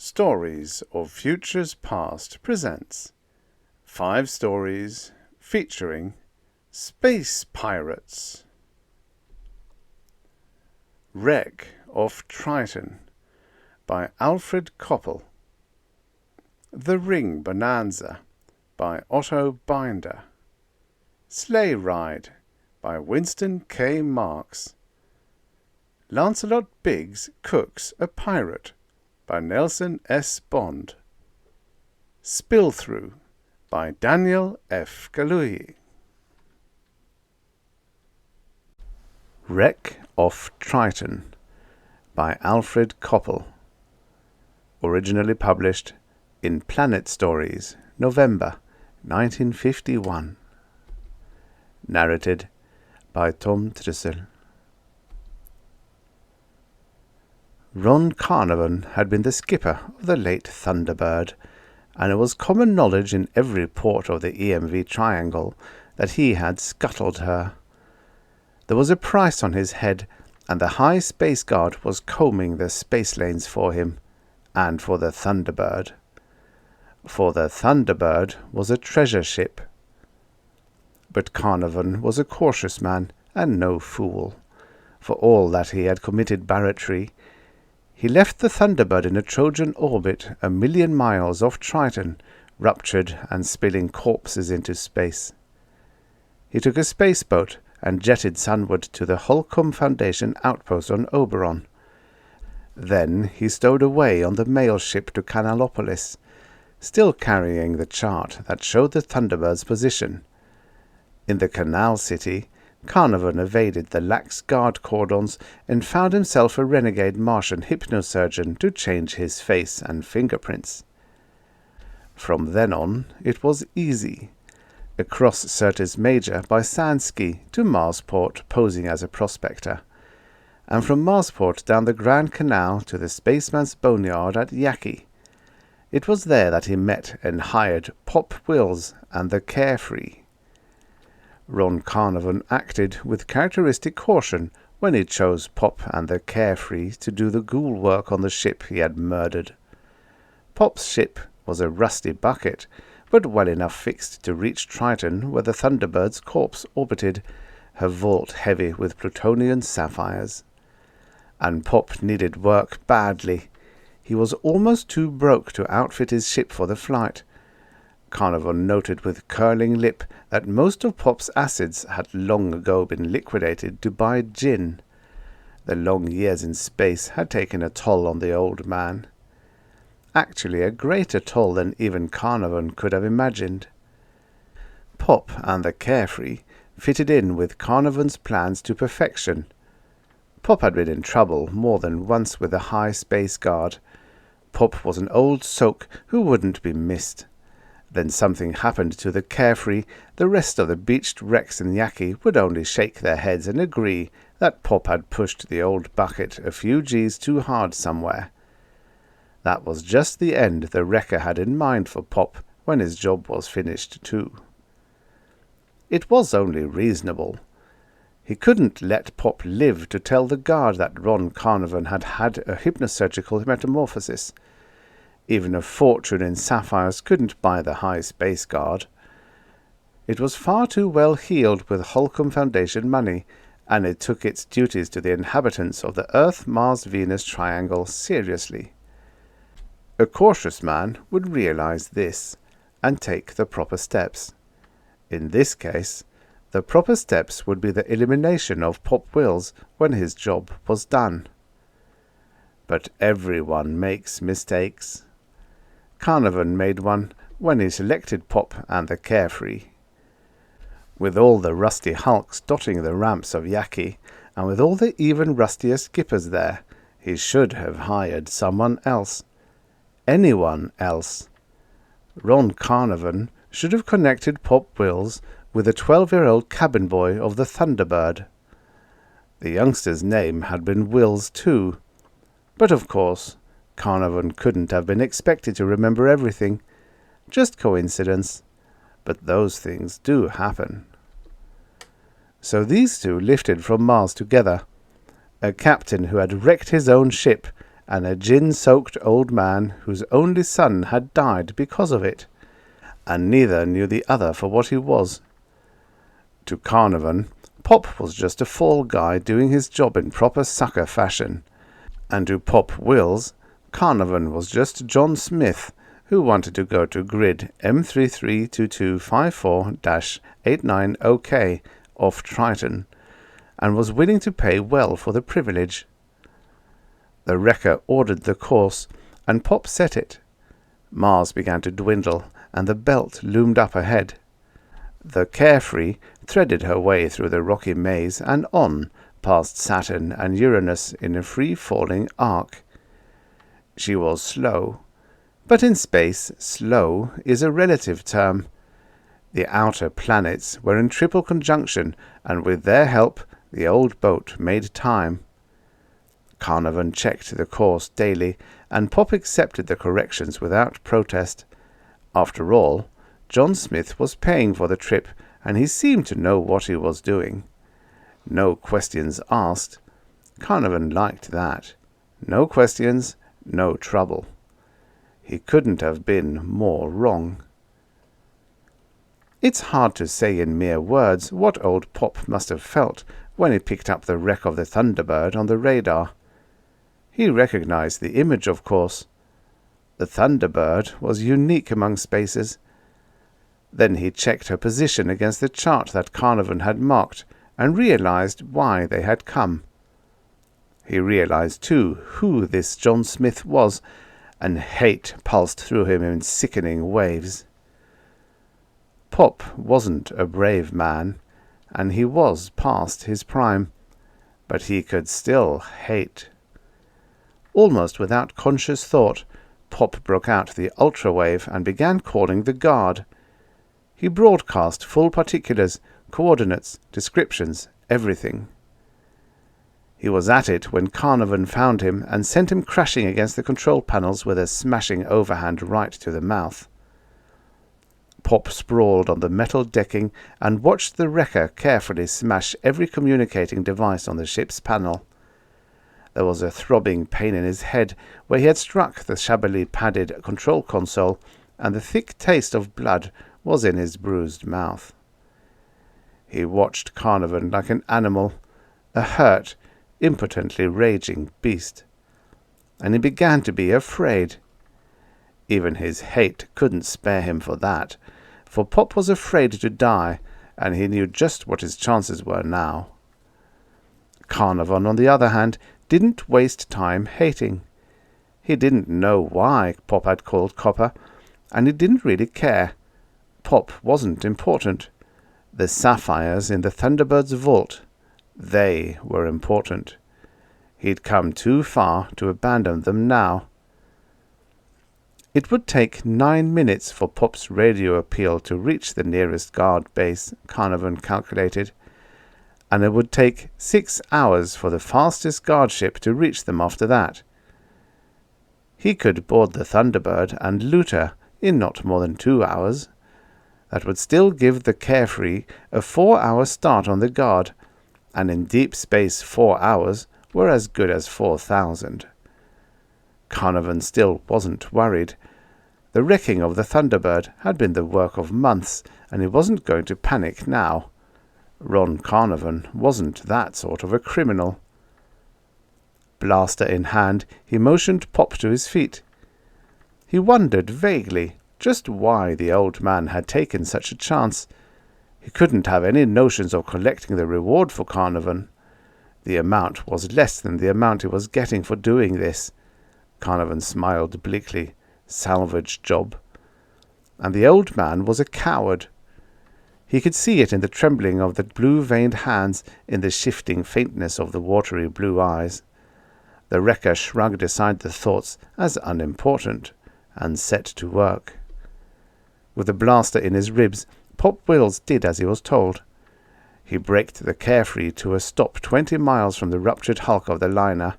Stories of Futures Past presents 5 stories featuring space pirates. Wreck of Triton by Alfred Coppel. The Ring Bonanza by Otto Binder. Sleigh Ride by Winston K. Marks. Lancelot Biggs Cooks a Pirate by Nelson S. Bond. Spillthrough by Daniel F. Galouye. Wreck of Triton by Alfred Coppel. Originally published in Planet Stories, November 1951. Narrated by Tom Trussel. Ron Carnarvon had been the skipper of the late Thunderbird, and it was common knowledge in every port of the EMV Triangle that he had scuttled her. There was a price on his head, and the High Space Guard was combing the space lanes for him, and for the Thunderbird. For the Thunderbird was a treasure ship. But Carnarvon was a cautious man, and no fool. For all that he had committed barratry, he left the Thunderbird in a Trojan orbit 1,000,000 miles off Triton, ruptured and spilling corpses into space. He took a spaceboat and jetted sunward to the Holcomb Foundation outpost on Oberon. Then he stowed away on the mail ship to Canalopolis, still carrying the chart that showed the Thunderbird's position. In the Canal City, Carnarvon evaded the lax guard cordons and found himself a renegade Martian hypnosurgeon to change his face and fingerprints. From then on, it was easy. Across Syrtis Major by Sandski to Marsport posing as a prospector, and from Marsport down the Grand Canal to the Spaceman's Boneyard at Yarrrr. It was there that he met and hired Pop Wills and the Carefree. Ron Carnarvon acted with characteristic caution when he chose Pop and the Carefree to do the ghoul work on the ship he had murdered. Pop's ship was a rusty bucket, but well enough fixed to reach Triton where the Thunderbird's corpse orbited, her vault heavy with plutonian sapphires. And Pop needed work badly. He was almost too broke to outfit his ship for the flight. Carnarvon noted with curling lip that most of Pop's acids had long ago been liquidated to buy gin. The long years in space had taken a toll on the old man. Actually a greater toll than even Carnarvon could have imagined. Pop and the Carefree fitted in with Carnarvon's plans to perfection. Pop had been in trouble more than once with the High Space Guard. Pop was an old soak who wouldn't be missed. Then something happened to the Carefree. The rest of the beached wrecks in Yarrrr would only shake their heads and agree that Pop had pushed the old bucket a few G's too hard somewhere. That was just the end the wrecker had in mind for Pop when his job was finished too. It was only reasonable. He couldn't let Pop live to tell the guard that Ron Carnarvon had had a hypnosurgical metamorphosis. Even a fortune in sapphires couldn't buy the High Space Guard. It was far too well heeled with Holcomb Foundation money, and it took its duties to the inhabitants of the Earth-Mars-Venus Triangle seriously. A cautious man would realize this, and take the proper steps. In this case, the proper steps would be the elimination of Pop Wills when his job was done. But everyone makes mistakes. Carnarvon made one when he selected Pop and the Carefree. With all the rusty hulks dotting the ramps of Yarrrr, and with all the even rustier skippers there, he should have hired someone else. Anyone else. Ron Carnarvon should have connected Pop Wills with a 12-year-old cabin boy of the Thunderbird. The youngster's name had been Wills too, but of course Carnarvon couldn't have been expected to remember everything. Just coincidence. But those things do happen. So these two lifted from Mars together. A captain who had wrecked his own ship and a gin-soaked old man whose only son had died because of it, and neither knew the other for what he was. To Carnarvon, Pop was just a fall guy doing his job in proper sucker fashion, and to Pop Wills, Carnarvon was just John Smith, who wanted to go to grid M332254-89OK off Triton, and was willing to pay well for the privilege. The wrecker ordered the course, and Pop set it. Mars began to dwindle, and the belt loomed up ahead. The Carefree threaded her way through the rocky maze and on, past Saturn and Uranus in a free-falling arc. She was slow, but in space, slow is a relative term. The outer planets were in triple conjunction, and with their help, the old boat made time. Carnarvon checked the course daily, and Pop accepted the corrections without protest. After all, John Smith was paying for the trip, and he seemed to know what he was doing. No questions asked. Carnarvon liked that. No questions, no trouble. He couldn't have been more wrong. It's hard to say in mere words what old Pop must have felt when he picked up the wreck of the Thunderbird on the radar. He recognized the image, of course. The Thunderbird was unique among spaces. Then he checked her position against the chart that Carnarvon had marked and realized why they had come. He realized, too, who this John Smith was, and hate pulsed through him in sickening waves. Pop wasn't a brave man, and he was past his prime, but he could still hate. Almost without conscious thought, Pop broke out the ultrawave and began calling the guard. He broadcast full particulars, coordinates, descriptions, everything. He was at it when Carnarvon found him and sent him crashing against the control panels with a smashing overhand right to the mouth. Pop sprawled on the metal decking and watched the wrecker carefully smash every communicating device on the ship's panel. There was a throbbing pain in his head where he had struck the shabbily padded control console, and the thick taste of blood was in his bruised mouth. He watched Carnarvon like an animal, a hurt, impotently raging beast, and he began to be afraid. Even his hate couldn't spare him for that, for Pop was afraid to die, and he knew just what his chances were now. Carnarvon, on the other hand, didn't waste time hating. He didn't know why Pop had called copper, and he didn't really care. Pop wasn't important. The sapphires in the Thunderbird's vault, they were important. He'd come too far to abandon them now. It would take 9 minutes for Pop's radio appeal to reach the nearest guard base, Carnarvon calculated, and it would take 6 hours for the fastest guard ship to reach them after that. He could board the Thunderbird and loot her in not more than 2 hours. That would still give the Carefree a 4-hour start on the guard, and in deep space 4 hours were as good as 4,000. Carnarvon still wasn't worried. The wrecking of the Thunderbird had been the work of months, and he wasn't going to panic now. Ron Carnarvon wasn't that sort of a criminal. Blaster in hand, he motioned Pop to his feet. He wondered vaguely just why the old man had taken such a chance. He couldn't have any notions of collecting the reward for Carnarvon. The amount was less than the amount he was getting for doing this. Carnarvon smiled bleakly. Salvage job. And the old man was a coward. He could see it in the trembling of the blue-veined hands, in the shifting faintness of the watery blue eyes. The wrecker shrugged aside the thoughts as unimportant, and set to work. With the blaster in his ribs, Pop Wills did as he was told. He braked the Carefree to a stop 20 miles from the ruptured hulk of the liner.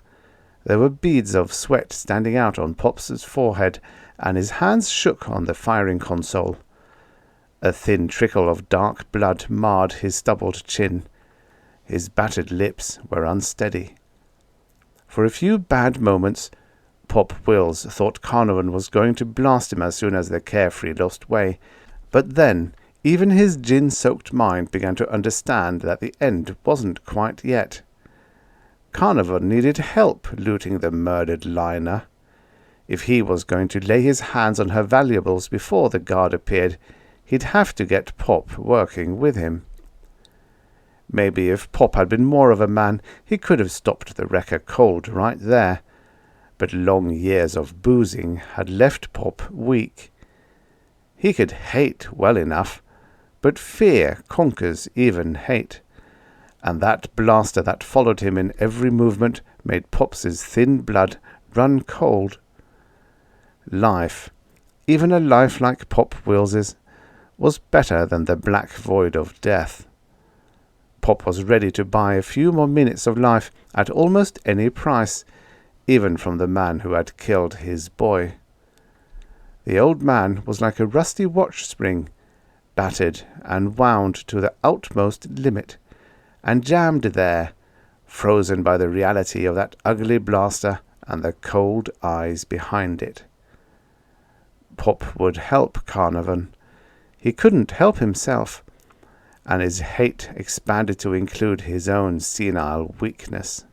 There were beads of sweat standing out on Pop's forehead, and his hands shook on the firing console. A thin trickle of dark blood marred his stubbled chin. His battered lips were unsteady. For a few bad moments, Pop Wills thought Carnarvon was going to blast him as soon as the Carefree lost way, but then even his gin-soaked mind began to understand that the end wasn't quite yet. Carnarvon needed help looting the murdered liner. If he was going to lay his hands on her valuables before the guard appeared, he'd have to get Pop working with him. Maybe if Pop had been more of a man, he could have stopped the wrecker cold right there. But long years of boozing had left Pop weak. He could hate well enough, but fear conquers even hate. And that blaster that followed him in every movement made Pops's thin blood run cold. Life, even a life like Pop Wills's, was better than the black void of death. Pop was ready to buy a few more minutes of life at almost any price, even from the man who had killed his boy. The old man was like a rusty watch spring, battered and wound to the utmost limit, and jammed there, frozen by the reality of that ugly blaster and the cold eyes behind it. Pop would help Carnarvon. He couldn't help himself, and his hate expanded to include his own senile weakness.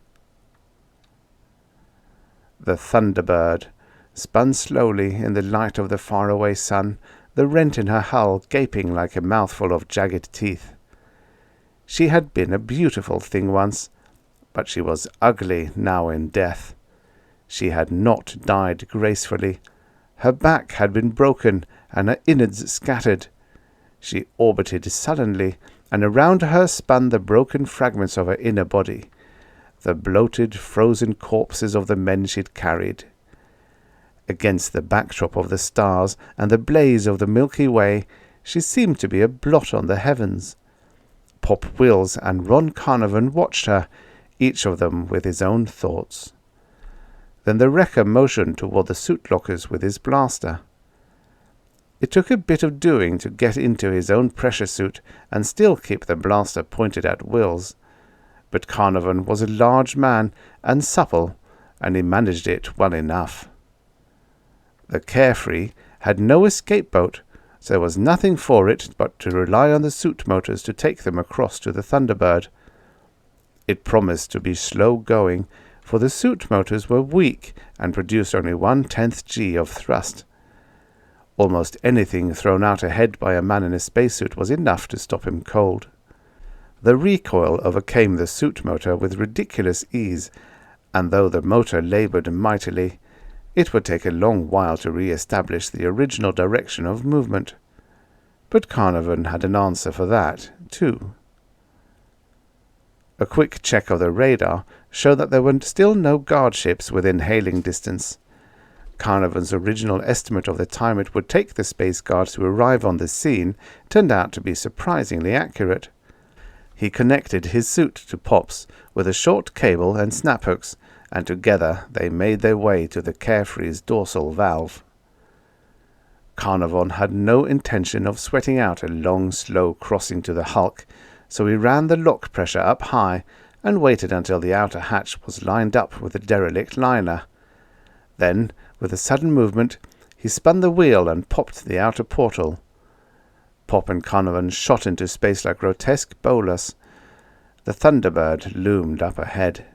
The Thunderbird spun slowly in the light of the faraway sun, the rent in her hull gaping like a mouthful of jagged teeth. She had been a beautiful thing once, but she was ugly now in death. She had not died gracefully. Her back had been broken and her innards scattered. She orbited sullenly, and around her spun the broken fragments of her inner body, the bloated, frozen corpses of the men she'd carried. Against the backdrop of the stars and the blaze of the Milky Way, she seemed to be a blot on the heavens. Pop Wills and Ron Carnarvon watched her, each of them with his own thoughts. Then the wrecker motioned toward the suit lockers with his blaster. It took a bit of doing to get into his own pressure suit and still keep the blaster pointed at Wills, but Carnarvon was a large man and supple, and he managed it well enough. The Carefree had no escape boat, so there was nothing for it but to rely on the suit motors to take them across to the Thunderbird. It promised to be slow going, for the suit motors were weak and produced only 1/10 G of thrust. Almost anything thrown out ahead by a man in a spacesuit was enough to stop him cold. The recoil overcame the suit motor with ridiculous ease, and though the motor labored mightily, it would take a long while to re-establish the original direction of movement. But Carnarvon had an answer for that, too. A quick check of the radar showed that there were still no guard ships within hailing distance. Carnarvon's original estimate of the time it would take the space guards to arrive on the scene turned out to be surprisingly accurate. He connected his suit to Pop's with a short cable and snap hooks, and together they made their way to the Carefree's dorsal valve. Carnarvon had no intention of sweating out a long, slow crossing to the hulk, so he ran the lock pressure up high and waited until the outer hatch was lined up with the derelict liner. Then, with a sudden movement, he spun the wheel and popped the outer portal. Pop and Carnarvon shot into space like grotesque bolas. The Thunderbird loomed up ahead.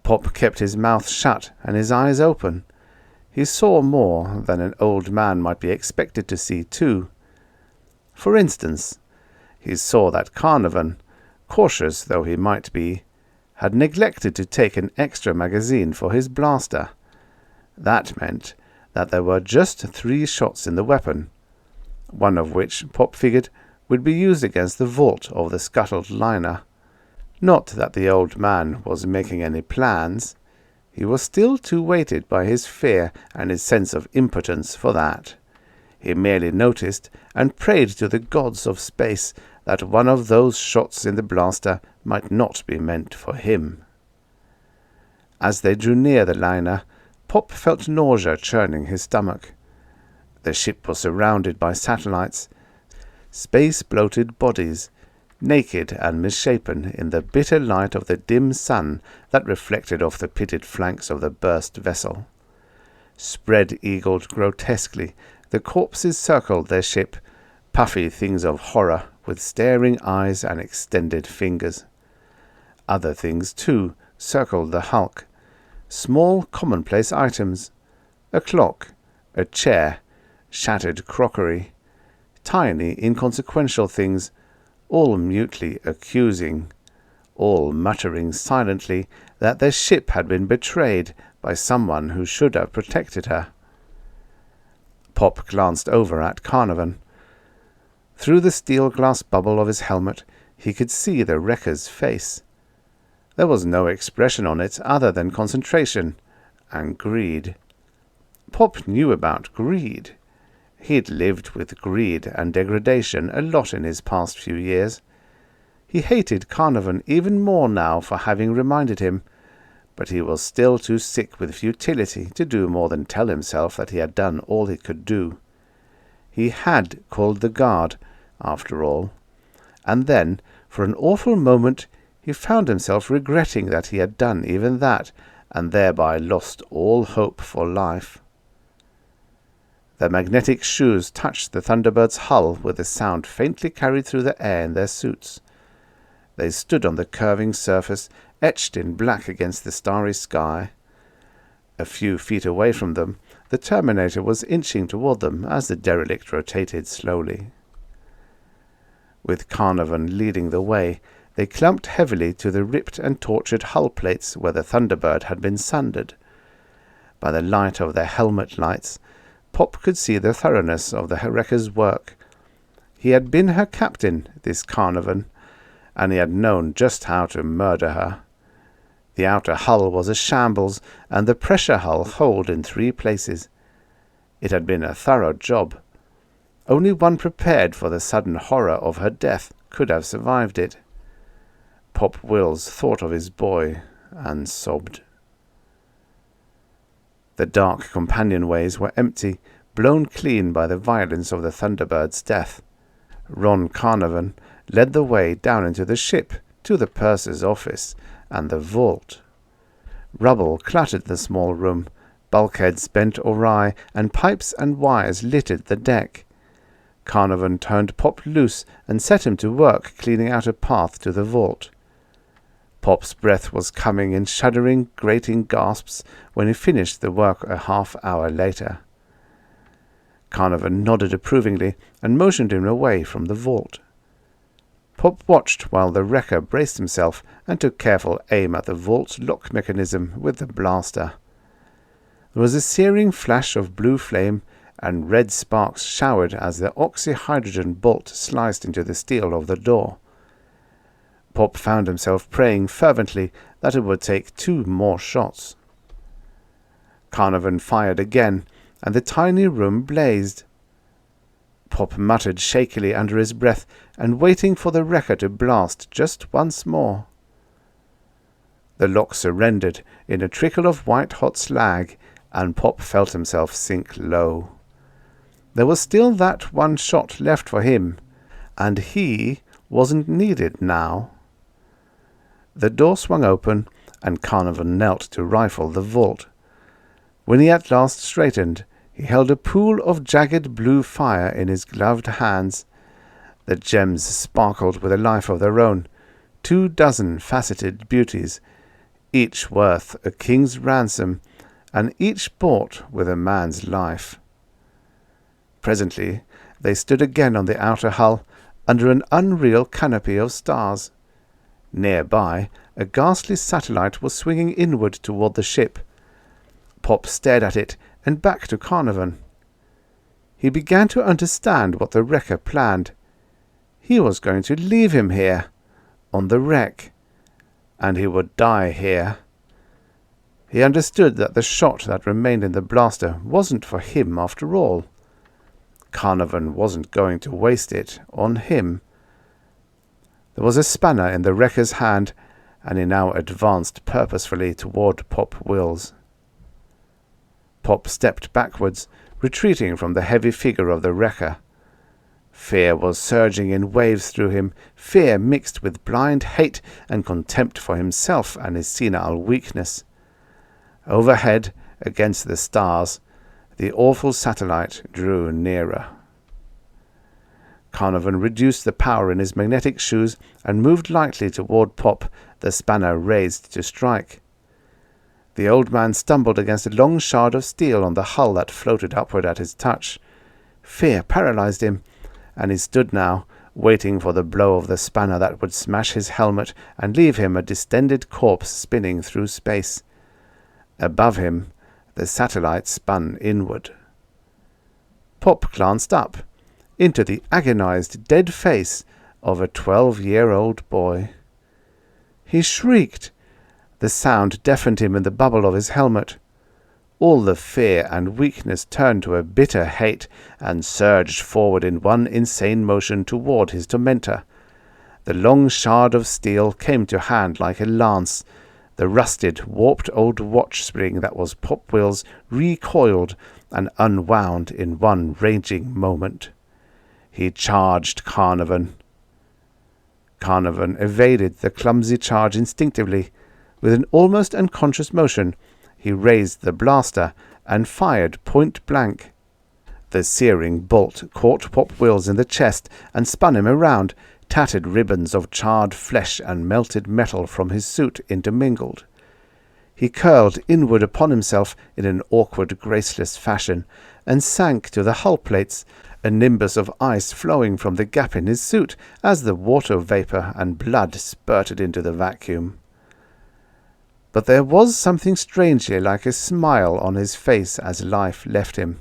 Pop kept his mouth shut and his eyes open. He saw more than an old man might be expected to see, too. For instance, he saw that Carnarvon, cautious though he might be, had neglected to take an extra magazine for his blaster. That meant that there were just 3 shots in the weapon, one of which Pop figured would be used against the vault of the scuttled liner. Not that the old man was making any plans. He was still too weighted by his fear and his sense of impotence for that. He merely noticed and prayed to the gods of space that one of those shots in the blaster might not be meant for him. As they drew near the liner, Pop felt nausea churning his stomach. The ship was surrounded by satellites, space-bloated bodies, naked and misshapen in the bitter light of the dim sun that reflected off the pitted flanks of the burst vessel. Spread-eagled grotesquely, the corpses circled their ship, puffy things of horror with staring eyes and extended fingers. Other things, too, circled the hulk. Small commonplace items, a clock, a chair, shattered crockery, tiny inconsequential things, all mutely accusing, all muttering silently that their ship had been betrayed by someone who should have protected her. Pop glanced over at Carnarvon. Through the steel-glass bubble of his helmet he could see the wrecker's face. There was no expression on it other than concentration and greed. Pop knew about greed. He'd lived with greed and degradation a lot in his past few years. He hated Carnarvon even more now for having reminded him, but he was still too sick with futility to do more than tell himself that he had done all he could do. He had called the guard, after all, and then, for an awful moment, he found himself regretting that he had done even that, and thereby lost all hope for life. Their magnetic shoes touched the Thunderbird's hull with a sound faintly carried through the air in their suits. They stood on the curving surface, etched in black against the starry sky. A few feet away from them, the Terminator was inching toward them as the derelict rotated slowly. With Carnarvon leading the way, they clumped heavily to the ripped and tortured hull plates where the Thunderbird had been sundered. By the light of their helmet lights, Pop could see the thoroughness of the wrecker's work. He had been her captain, this Carnarvon, and he had known just how to murder her. The outer hull was a shambles, and the pressure hull holed in 3 places. It had been a thorough job. Only one prepared for the sudden horror of her death could have survived it. Pop Wills thought of his boy and sobbed. The dark companionways were empty, blown clean by the violence of the Thunderbird's death. Ron Carnarvon led the way down into the ship, to the purser's office and the vault. Rubble cluttered the small room, bulkheads bent awry, and pipes and wires littered the deck. Carnarvon turned Pop loose and set him to work cleaning out a path to the vault. Pop's breath was coming in shuddering, grating gasps when he finished the work a half-hour later. Carnarvon nodded approvingly and motioned him away from the vault. Pop watched while the wrecker braced himself and took careful aim at the vault's lock mechanism with the blaster. There was a searing flash of blue flame, and red sparks showered as the oxyhydrogen bolt sliced into the steel of the door. Pop found himself praying fervently that it would take 2 more shots. Carnarvon fired again, and the tiny room blazed. Pop muttered shakily under his breath, and waiting for the wrecker to blast just once more. The lock surrendered in a trickle of white-hot slag, and Pop felt himself sink low. There was still that 1 shot left for him, and he wasn't needed now. The door swung open, and Carnarvon knelt to rifle the vault. When he at last straightened, he held a pool of jagged blue fire in his gloved hands. The gems sparkled with a life of their own, 24 faceted beauties, each worth a king's ransom, and each bought with a man's life. Presently they stood again on the outer hull, under an unreal canopy of stars. Nearby, a ghastly satellite was swinging inward toward the ship. Pop stared at it and back to Carnarvon. He began to understand what the wrecker planned. He was going to leave him here, on the wreck, and he would die here. He understood that the shot that remained in the blaster wasn't for him after all. Carnarvon wasn't going to waste it on him. There was a spanner in the wrecker's hand, and he now advanced purposefully toward Pop Wills. Pop stepped backwards, retreating from the heavy figure of the wrecker. Fear was surging in waves through him, fear mixed with blind hate and contempt for himself and his senile weakness. Overhead, against the stars, the awful satellite drew nearer. Carnarvon reduced the power in his magnetic shoes and moved lightly toward Pop, the spanner raised to strike. The old man stumbled against a long shard of steel on the hull that floated upward at his touch. Fear paralyzed him, and he stood now, waiting for the blow of the spanner that would smash his helmet and leave him a distended corpse spinning through space. Above him, the satellite spun inward. Pop glanced up, into the agonized, dead face of a 12-year-old boy. He shrieked. The sound deafened him in the bubble of his helmet. All the fear and weakness turned to a bitter hate and surged forward in one insane motion toward his tormentor. The long shard of steel came to hand like a lance. The rusted, warped old watch spring that was Pop Will's recoiled and unwound in one raging moment. He charged Carnarvon. Carnarvon evaded the clumsy charge instinctively. With an almost unconscious motion, he raised the blaster and fired point blank. The searing bolt caught Pop Wills in the chest and spun him around. Tattered ribbons of charred flesh and melted metal from his suit intermingled. He curled inward upon himself in an awkward, graceless fashion, and sank to the hull plates, a nimbus of ice flowing from the gap in his suit as the water vapour and blood spurted into the vacuum. But there was something strangely like a smile on his face as life left him.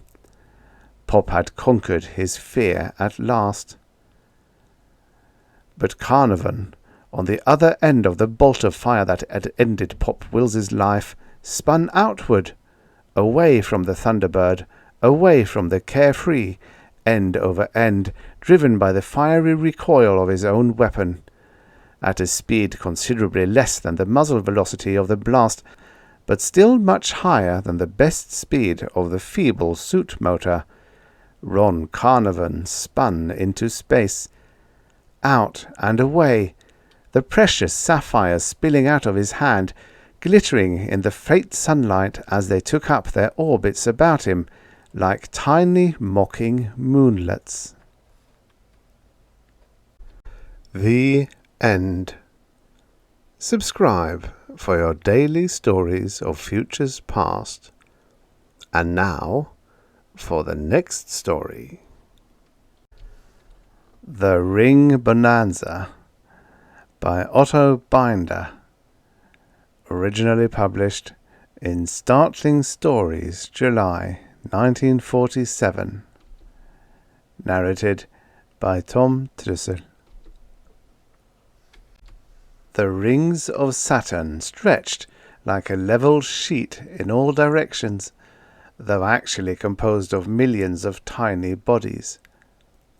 Pop had conquered his fear at last. But Carnarvon, on the other end of the bolt of fire that had ended Pop Wills's life, spun outward, away from the Thunderbird, away from the carefree, end over end, driven by the fiery recoil of his own weapon, at a speed considerably less than the muzzle velocity of the blast, but still much higher than the best speed of the feeble suit motor. Ron Carnarvon spun into space, out and away, the precious sapphires spilling out of his hand, glittering in the faint sunlight as they took up their orbits about him, like tiny mocking moonlets. The end. Subscribe for your daily stories of futures past. And now, for the next story. The Ring Bonanza by Otto Binder. Originally published in Startling Stories, July 1947. Narrated by Tom Trussel. The rings of Saturn stretched like a level sheet in all directions, though actually composed of millions of tiny bodies.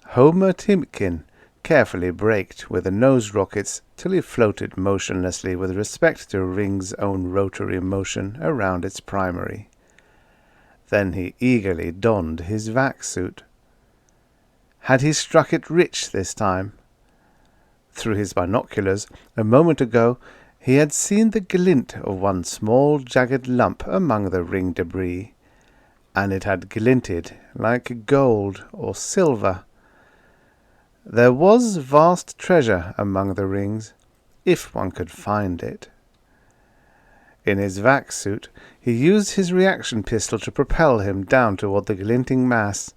Homer Timkin carefully braked with the nose rockets till he floated motionlessly with respect to Ring's own rotary motion around its primary. Then he eagerly donned his vac suit. Had he struck it rich this time? Through his binoculars, a moment ago, he had seen the glint of one small jagged lump among the ring debris, and it had glinted like gold or silver. There was vast treasure among the rings, if one could find it. In his vac suit, he used his reaction pistol to propel him down toward the glinting mass.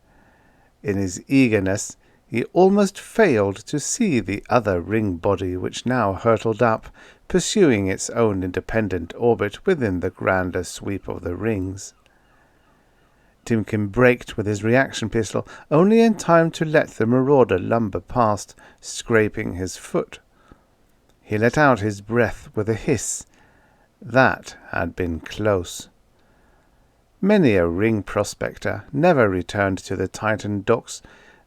In his eagerness, he almost failed to see the other ring body which now hurtled up, pursuing its own independent orbit within the grander sweep of the rings. Timkin braked with his reaction pistol only in time to let the marauder lumber past, scraping his foot. He let out his breath with a hiss. That had been close. Many a ring prospector never returned to the Triton docks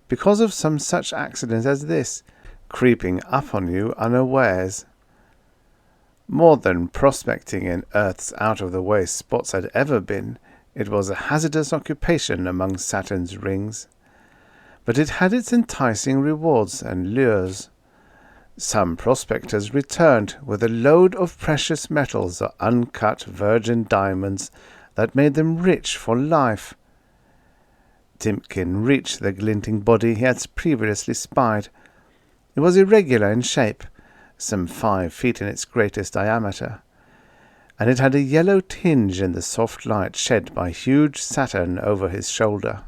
because of some such accident as this, creeping up on you unawares. More than prospecting in Earth's out-of-the-way spots had ever been, it was a hazardous occupation among Saturn's rings. but it had its enticing rewards and lures. Some prospectors returned with a load of precious metals or uncut virgin diamonds that made them rich for life. Timken reached the glinting body he had previously spied. It was irregular in shape, some 5 feet in its greatest diameter, and it had a yellow tinge in the soft light shed by huge Saturn over his shoulder.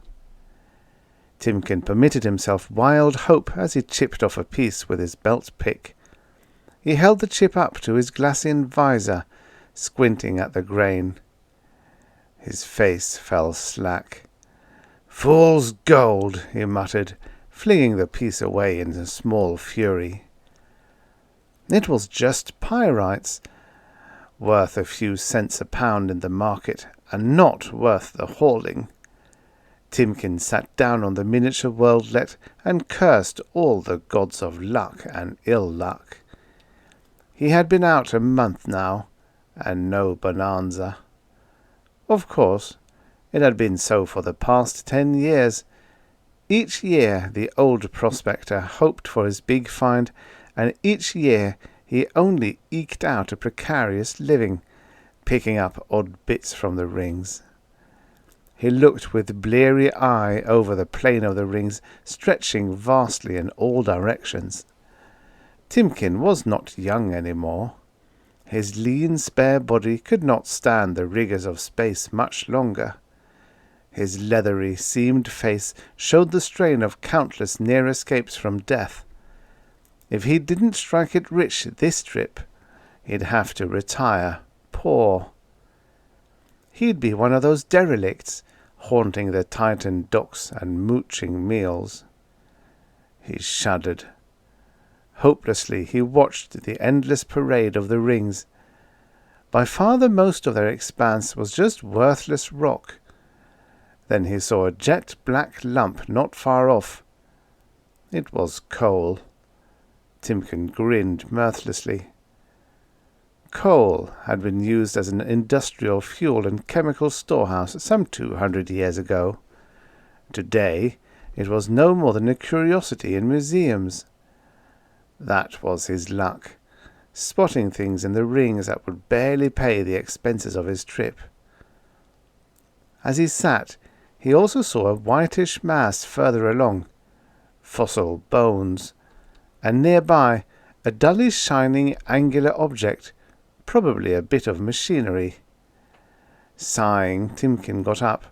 Timken permitted himself wild hope as he chipped off a piece with his belt pick. He held the chip up to his glassine visor, squinting at the grain. His face fell slack. "Fool's gold," he muttered, flinging the piece away in a small fury. It was just pyrites, worth a few cents a pound in the market, and not worth the hauling. Timken sat down on the miniature worldlet and cursed all the gods of luck and ill luck. He had been out a month now, and no Bonanza. Of course, it had been so for the past 10 years. Each year the old prospector hoped for his big find, and each year he only eked out a precarious living, picking up odd bits from the rings. He looked with bleary eye over the plain of the rings, stretching vastly in all directions. Timken was not young any more. His lean, spare body could not stand the rigours of space much longer. His leathery, seamed face showed the strain of countless near escapes from death. If he didn't strike it rich this trip, he'd have to retire poor. He'd be one of those derelicts, haunting the Triton docks and mooching meals. He shuddered. Hopelessly he watched the endless parade of the rings. By far the most of their expanse was just worthless rock. Then he saw a jet-black lump not far off. It was coal. Timken grinned mirthlessly. Coal had been used as an industrial fuel and chemical storehouse some 200 years ago. Today it was no more than a curiosity in museums. That was his luck, spotting things in the rings that would barely pay the expenses of his trip. As he sat, he also saw a whitish mass further along, fossil bones, and nearby a dully shining angular object, probably a bit of machinery. Sighing, Timken got up.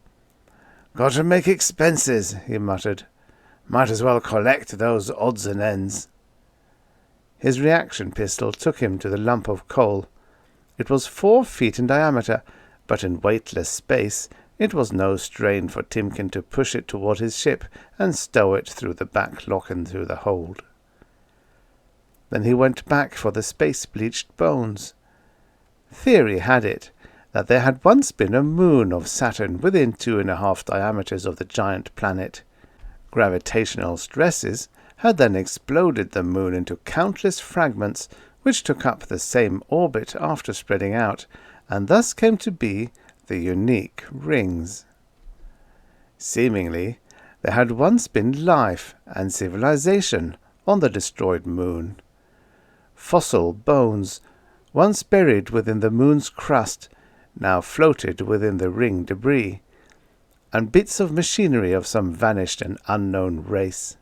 "Got to make expenses," he muttered. "Might as well collect those odds and ends." His reaction pistol took him to the lump of coal. It was 4 feet in diameter, but in weightless space it was no strain for Timken to push it toward his ship and stow it through the back lock and through the hold. Then he went back for the space-bleached bones. Theory had it that there had once been a moon of Saturn within 2.5 diameters of the giant planet. Gravitational stresses had then exploded the moon into countless fragments which took up the same orbit after spreading out, and thus came to be the unique rings. Seemingly, there had once been life and civilization on the destroyed moon. Fossil bones, once buried within the moon's crust, now floated within the ring debris, and bits of machinery of some vanished and unknown race.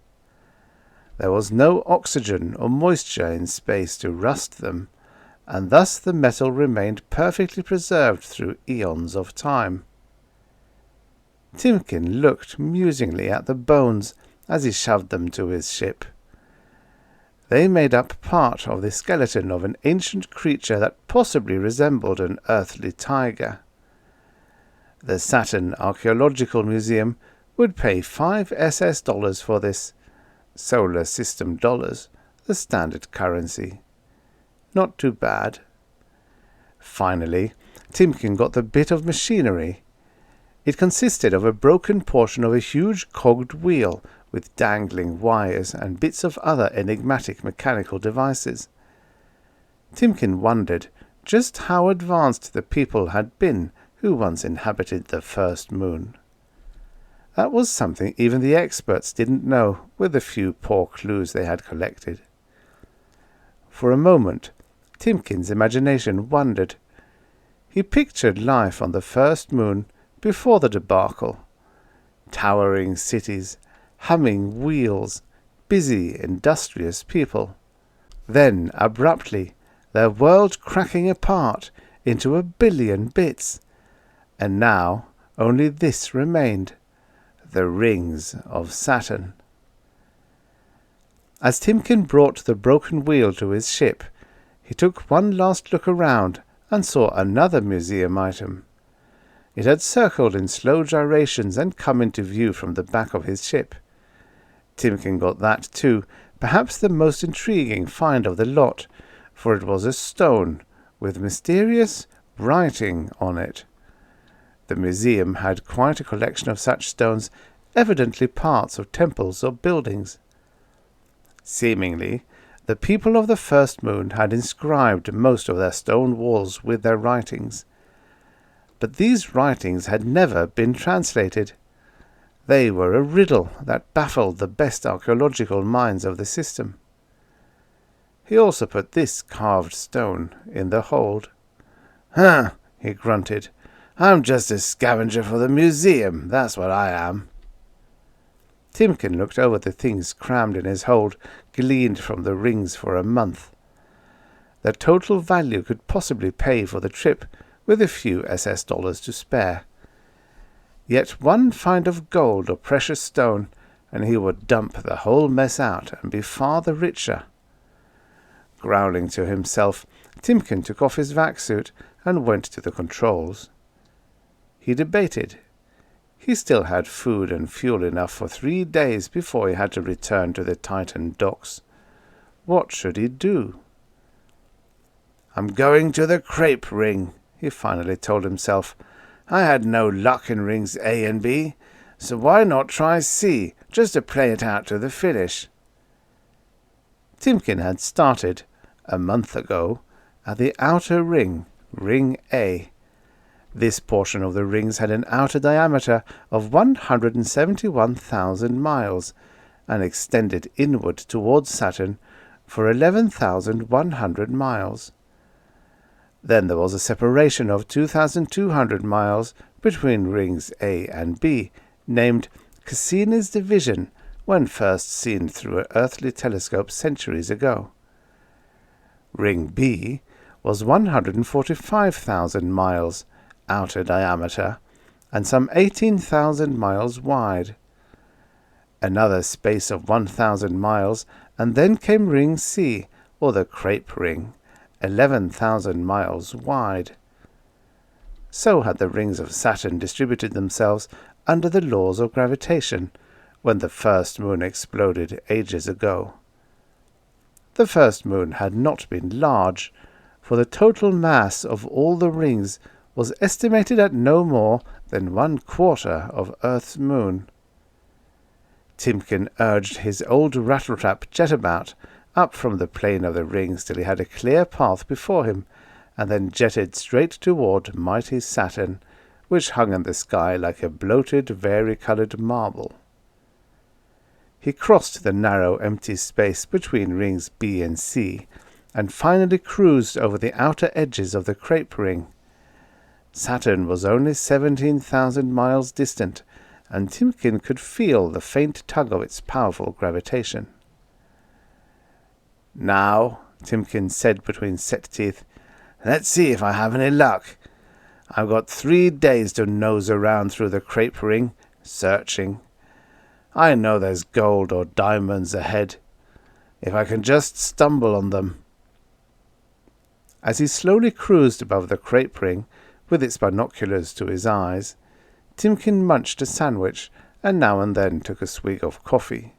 There was no oxygen or moisture in space to rust them, and thus the metal remained perfectly preserved through eons of time. Timken looked musingly at the bones as he shoved them to his ship. They made up part of the skeleton of an ancient creature that possibly resembled an earthly tiger. The Saturn Archaeological Museum would pay 5 SS dollars for this, solar system dollars, the standard currency. Not too bad. Finally, Timken got the bit of machinery. It consisted of a broken portion of a huge cogged wheel with dangling wires and bits of other enigmatic mechanical devices. Timken wondered just how advanced the people had been who once inhabited the first moon. That was something even the experts didn't know with the few poor clues they had collected. For a moment, Timkin's imagination wandered. He pictured life on the first moon before the debacle. Towering cities, humming wheels, busy, industrious people. Then, abruptly, their world cracking apart into a billion bits. And now only this remained: the rings of Saturn. As Timkin brought the broken wheel to his ship, he took one last look around and saw another museum item. It had circled in slow gyrations and come into view from the back of his ship. Timkin got that too, perhaps the most intriguing find of the lot, for it was a stone with mysterious writing on it. The museum had quite a collection of such stones, evidently parts of temples or buildings. Seemingly, the people of the first moon had inscribed most of their stone walls with their writings. But these writings had never been translated. They were a riddle that baffled the best archaeological minds of the system. He also put this carved stone in the hold. "Huh," he grunted. "I'm just a scavenger for the museum, that's what I am." Timkin looked over the things crammed in his hold, gleaned from the rings for a month. Their total value could possibly pay for the trip, with a few SS dollars to spare. Yet one find of gold or precious stone, and he would dump the whole mess out and be far the richer. Growling to himself, Timkin took off his vac suit and went to the controls. He debated. He still had food and fuel enough for 3 days before he had to return to the Triton docks. What should he do? "I'm going to the crepe ring," he finally told himself. "I had no luck in rings A and B, so why not try C, just to play it out to the finish?" Timkin had started, a month ago, at the outer ring, Ring A. This portion of the rings had an outer diameter of 171,000 miles, and extended inward towards Saturn for 11,100 miles. Then there was a separation of 2,200 miles between rings A and B, named Cassini's division when first seen through an earthly telescope centuries ago. Ring B was 145,000 miles, outer diameter, and some 18,000 miles wide. Another space of 1,000 miles, and then came Ring C, or the Crepe Ring, 11,000 miles wide. So had the rings of Saturn distributed themselves under the laws of gravitation when the first moon exploded ages ago. The first moon had not been large, for the total mass of all the rings was estimated at no more than 1/4 of Earth's moon. Timkin urged his old rattletrap jetabout up from the plane of the rings till he had a clear path before him, and then jetted straight toward mighty Saturn, which hung in the sky like a bloated, vari-coloured marble. He crossed the narrow, empty space between rings B and C, and finally cruised over the outer edges of the Crepe Ring. Saturn was only 17,000 miles distant, and Timkin could feel the faint tug of its powerful gravitation. "Now," Timkin said between set teeth, "let's see if I have any luck. I've got 3 days to nose around through the Crepe Ring, searching. I know there's gold or diamonds ahead, if I can just stumble on them." As he slowly cruised above the Crepe Ring, with its binoculars to his eyes, Timkin munched a sandwich and now and then took a swig of coffee.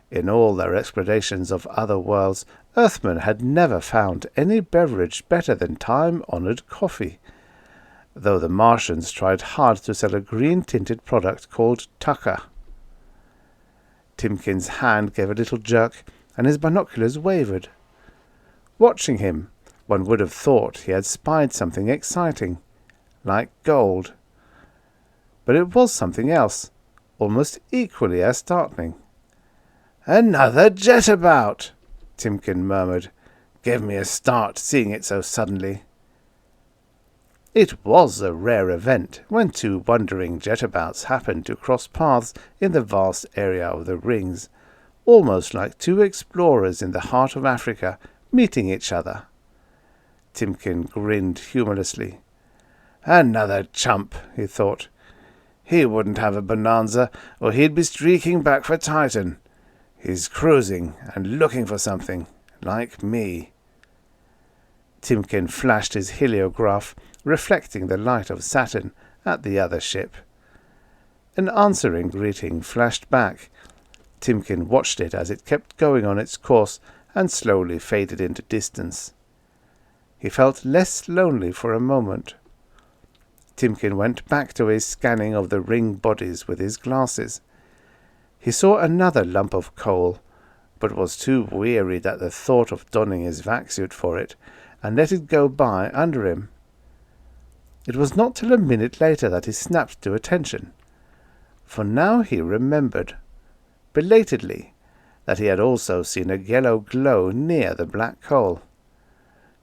In all their explorations of other worlds, Earthmen had never found any beverage better than time-honored coffee, though the Martians tried hard to sell a green-tinted product called tucker. Timkin's hand gave a little jerk, and his binoculars wavered. Watching him, one would have thought he had spied something exciting, like gold. But it was something else, almost equally as startling. "Another jetabout!" Timken murmured. "Gave me a start seeing it so suddenly." It was a rare event when two wandering jetabouts happened to cross paths in the vast area of the rings, almost like two explorers in the heart of Africa meeting each other. Timken grinned humorlessly. "Another chump," he thought. "He wouldn't have a bonanza, or he'd be streaking back for Triton. He's cruising and looking for something, like me." Timken flashed his heliograph, reflecting the light of Saturn, at the other ship. An answering greeting flashed back. Timken watched it as it kept going on its course and slowly faded into distance. He felt less lonely for a moment. Timken went back to his scanning of the ring bodies with his glasses. He saw another lump of coal, but was too wearied at the thought of donning his vac-suit for it, and let it go by under him. It was not till a minute later that he snapped to attention, for now he remembered, belatedly, that he had also seen a yellow glow near the black coal.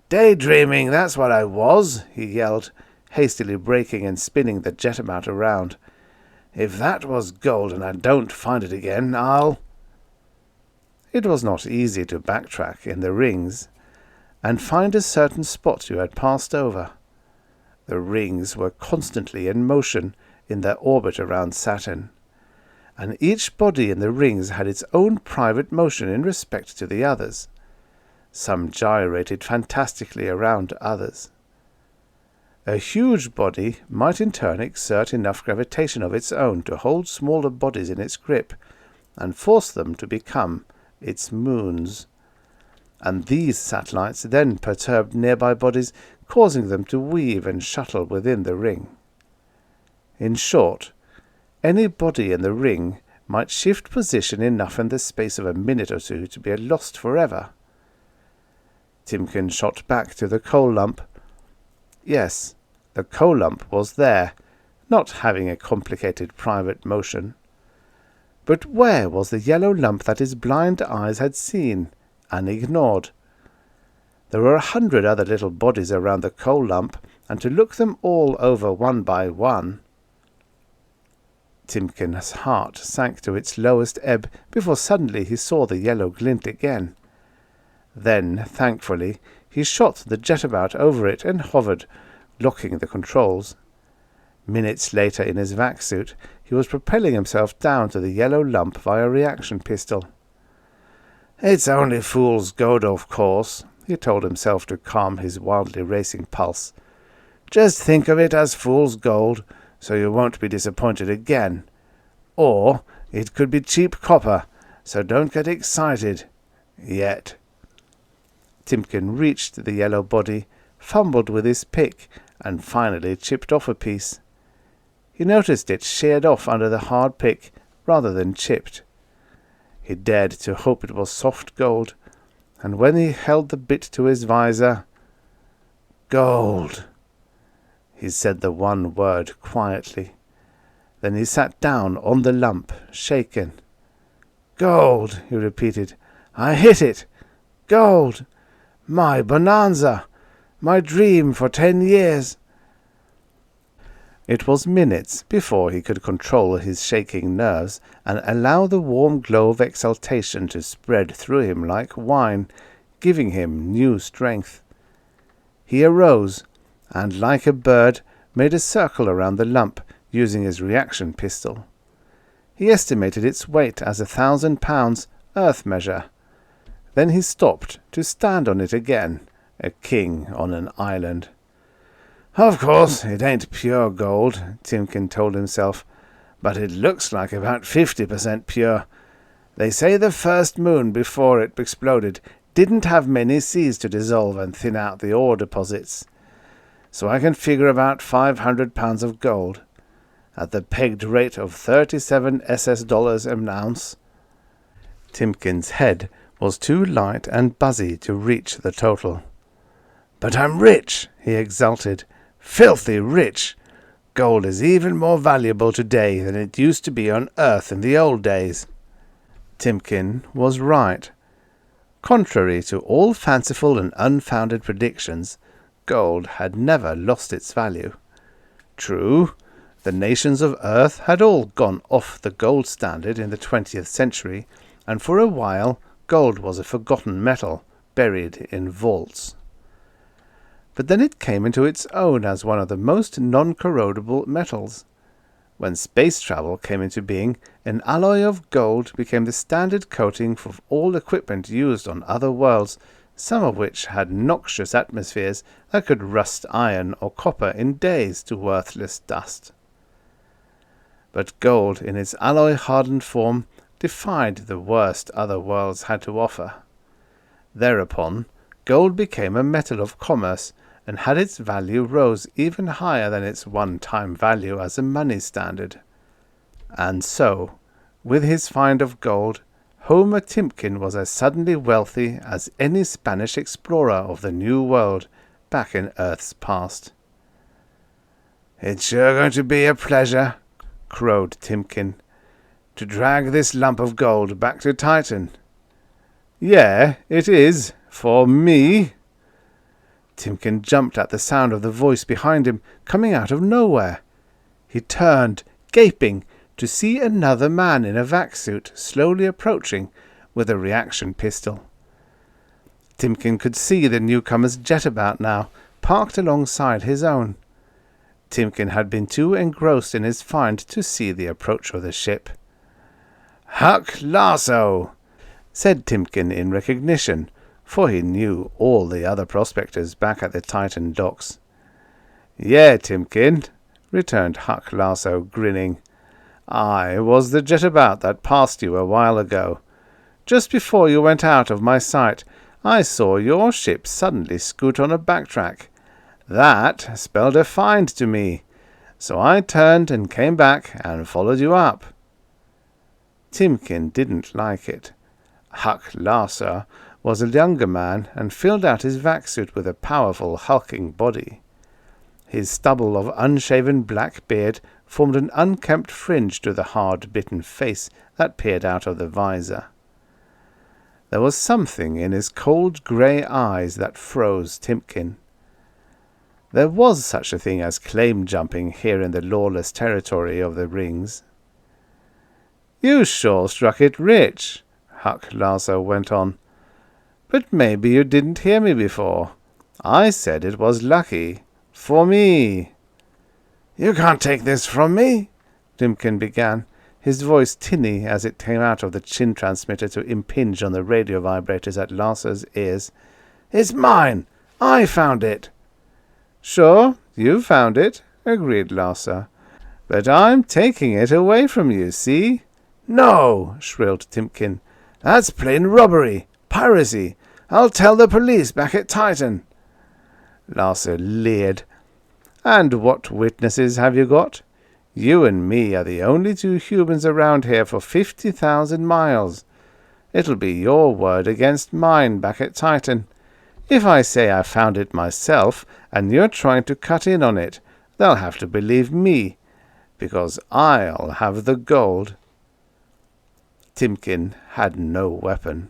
"Daydreaming, that's what I was," he yelled, hastily braking and spinning the jetabout around. "If that was gold and I don't find it again, I'll—" It was not easy to backtrack in the rings and find a certain spot you had passed over. The rings were constantly in motion in their orbit around Saturn, and each body in the rings had its own private motion in respect to the others. Some gyrated fantastically around others. A huge body might in turn exert enough gravitation of its own to hold smaller bodies in its grip and force them to become its moons. And these satellites then perturbed nearby bodies, causing them to weave and shuttle within the ring. In short, any body in the ring might shift position enough in the space of a minute or two to be lost forever. Timken shot back to the coal lump. Yes, the coal lump was there, not having a complicated private motion. But where was the yellow lump that his blind eyes had seen and ignored? There were 100 other little bodies around the coal lump, and to look them all over one by one— Timken's heart sank to its lowest ebb before suddenly he saw the yellow glint again. Then, thankfully, he shot the jetabout over it and hovered, locking the controls. Minutes later, in his vac-suit, he was propelling himself down to the yellow lump via reaction pistol. "It's only fool's gold, of course," he told himself to calm his wildly racing pulse. "Just think of it as fool's gold, so you won't be disappointed again. Or it could be cheap copper, so don't get excited. Yet." Timken reached the yellow body, fumbled with his pick, and finally chipped off a piece. He noticed it sheared off under the hard pick rather than chipped. He dared to hope it was soft gold, and when he held the bit to his visor— "Gold!" He said the one word quietly. Then he sat down on the lump, shaken. "Gold!" he repeated. "I hit it! Gold! My bonanza! My dream for 10 years!" It was minutes before he could control his shaking nerves and allow the warm glow of exultation to spread through him like wine, giving him new strength. He arose, and like a bird made a circle around the lump, using his reaction pistol. He estimated its weight as 1,000 pounds, earth measure. Then he stopped to stand on it again, a king on an island. "Of course, it ain't pure gold," Timken told himself, "but it looks like about 50% pure. They say the first moon before it exploded didn't have many seas to dissolve and thin out the ore deposits. So I can figure about 500 pounds of gold, at the pegged rate of 37 SS dollars an ounce." Timken's head was too light and buzzy to reach the total. "But I'm rich," he exulted. "Filthy rich! gold is even more valuable today than it used to be on Earth in the old days." Timkin was right. Contrary to all fanciful and unfounded predictions, gold had never lost its value. True, the nations of Earth had all gone off the gold standard in the 20th century, and for a while gold was a forgotten metal, buried in vaults. But then it came into its own as one of the most non-corrodable metals. When space travel came into being, an alloy of gold became the standard coating for all equipment used on other worlds, some of which had noxious atmospheres that could rust iron or copper in days to worthless dust. But gold in its alloy-hardened form defied the worst other worlds had to offer. Thereupon, gold became a metal of commerce, and had its value rose even higher than its one-time value as a money standard. And so, with his find of gold, Homer Timkin was as suddenly wealthy as any Spanish explorer of the New World back in Earth's past. "It's sure going to be a pleasure," crowed Timkin, "to drag this lump of gold back to Triton." "Yeah, it is, for me." Timkin jumped at the sound of the voice behind him, coming out of nowhere. He turned, gaping, to see another man in a vac suit slowly approaching with a reaction pistol. Timkin could see the newcomer's jetabout now, parked alongside his own. Timkin had been too engrossed in his find to see the approach of the ship. "Huck Lasso," said Timkin in recognition, for he knew all the other prospectors back at the Triton docks. "Yeah, Timkin," returned Huck Lasso, grinning. "I was the jetabout that passed you a while ago. Just before you went out of my sight, I saw your ship suddenly scoot on a backtrack. That spelled a find to me, so I turned and came back and followed you up." Timkin didn't like it. Huck Lasso was a younger man and filled out his vac suit with a powerful, hulking body. His stubble of unshaven black beard formed an unkempt fringe to the hard-bitten face that peered out of the visor. There was something in his cold grey eyes that froze Timkin. There was such a thing as claim-jumping here in the lawless territory of the Rings. "You sure struck it rich," Huck Lasso went on. "But maybe you didn't hear me before. I said it was lucky. For me." "You can't take this from me," Timkin began, his voice tinny as it came out of the chin transmitter to impinge on the radio vibrators at Lasso's ears. "It's mine. I found it." "Sure, you found it," agreed Lasso. "But I'm taking it away from you, see?" "No," shrilled Timkin. "That's plain robbery. Piracy. I'll tell the police back at Triton." Lasso leered. "And what witnesses have you got? You and me are the only two humans around here for 50,000 miles. It'll be your word against mine back at Triton. If I say I found it myself, and you're trying to cut in on it, they'll have to believe me, because I'll have the gold." Timkin had no weapon.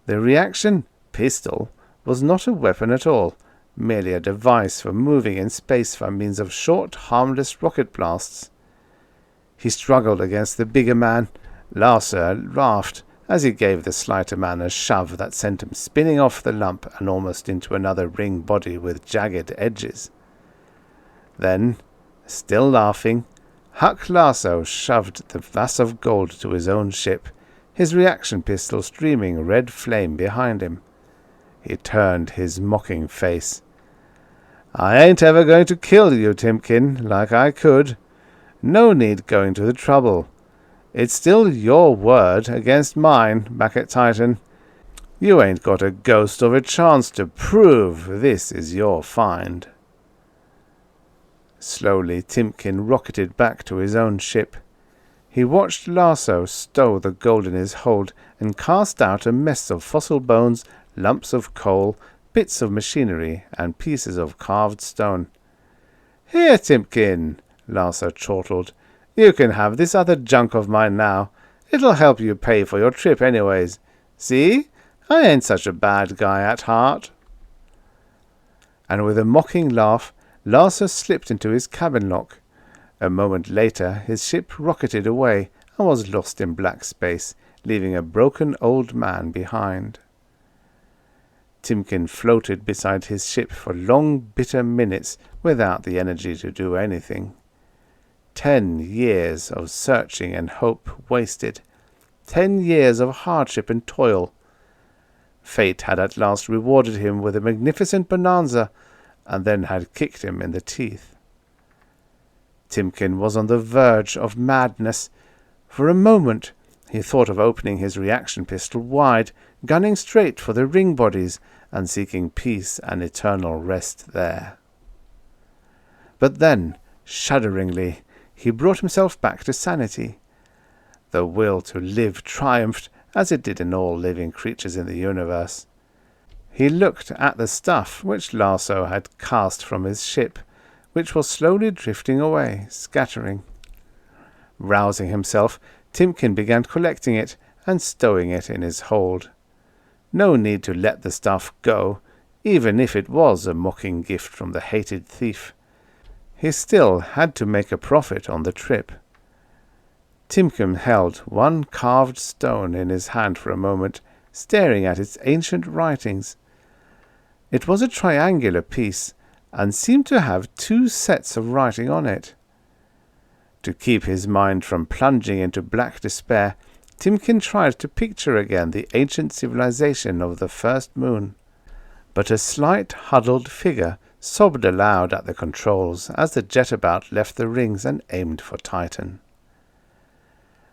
The reaction pistol was not a weapon at all, merely a device for moving in space by means of short, harmless rocket blasts. He struggled against the bigger man. Lasso laughed as he gave the slighter man a shove that sent him spinning off the lump and almost into another ring body with jagged edges. Then, still laughing, Huck Lasso shoved the mass of gold to his own ship, his reaction pistol streaming red flame behind him. He turned his mocking face. "I ain't ever going to kill you, Timkin, like I could. No need going to the trouble. It's still your word against mine back at Triton. You ain't got a ghost of a chance to prove this is your find." Slowly, Timkin rocketed back to his own ship. He watched Lasso stow the gold in his hold and cast out a mess of fossil bones, lumps of coal, bits of machinery, and pieces of carved stone. "Here, Timkin, Lasso chortled. "You can have this other junk of mine now. It'll help you pay for your trip anyways. See? I ain't such a bad guy at heart." And with a mocking laugh, Lasso slipped into his cabin lock. A moment later, his ship rocketed away and was lost in black space, leaving a broken old man behind. Timken floated beside his ship for long, bitter minutes without the energy to do anything. 10 years of searching and hope wasted. 10 years of hardship and toil. Fate had at last rewarded him with a magnificent bonanza, and then had kicked him in the teeth. Timken was on the verge of madness. For a moment he thought of opening his reaction pistol wide, gunning straight for the ring bodies, and seeking peace and eternal rest there. But then, shudderingly, he brought himself back to sanity. The will to live triumphed, as it did in all living creatures in the universe. He looked at the stuff which Lasso had cast from his ship, which was slowly drifting away, scattering. Rousing himself, Timken began collecting it and stowing it in his hold. No need to let the stuff go, even if it was a mocking gift from the hated thief. He still had to make a profit on the trip. Timken held one carved stone in his hand for a moment, staring at its ancient writings. It was a triangular piece, and seemed to have 2 sets of writing on it. To keep his mind from plunging into black despair, Timken tried to picture again the ancient civilization of the first moon. But a slight, huddled figure sobbed aloud at the controls as the jetabout left the rings and aimed for Triton.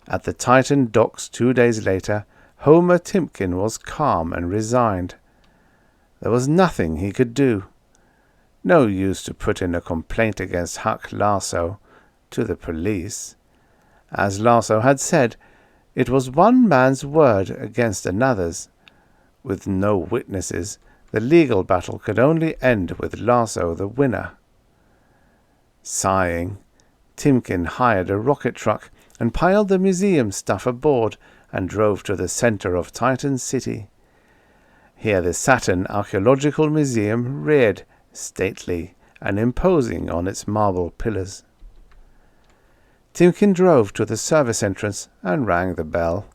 At the Triton docks 2 days later, Homer Timken was calm and resigned. There was nothing he could do. No use to put in a complaint against Huck Lasso to the police. As Lasso had said, it was one man's word against another's. With no witnesses, the legal battle could only end with Lasso the winner. Sighing, Timken hired a rocket truck and piled the museum stuff aboard and drove to the center of Triton City. Here the Saturn Archaeological Museum reared, stately and imposing on its marble pillars. Timken drove to the service entrance and rang the bell.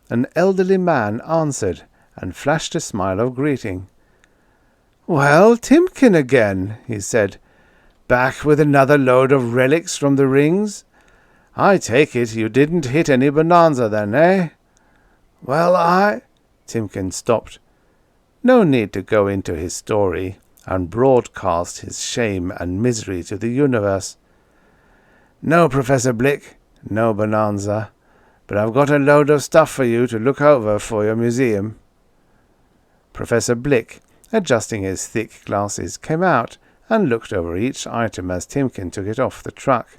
An elderly man answered and flashed a smile of greeting. "Well, Timken again," he said. "Back with another load of relics from the rings? I take it you didn't hit any bonanza then, eh?" "Well, Timken stopped. No need to go into his story and broadcast his shame and misery to the universe. "No, Professor Blick, no bonanza, but I've got a load of stuff for you to look over for your museum." Professor Blick, adjusting his thick glasses, came out and looked over each item as Timken took it off the truck.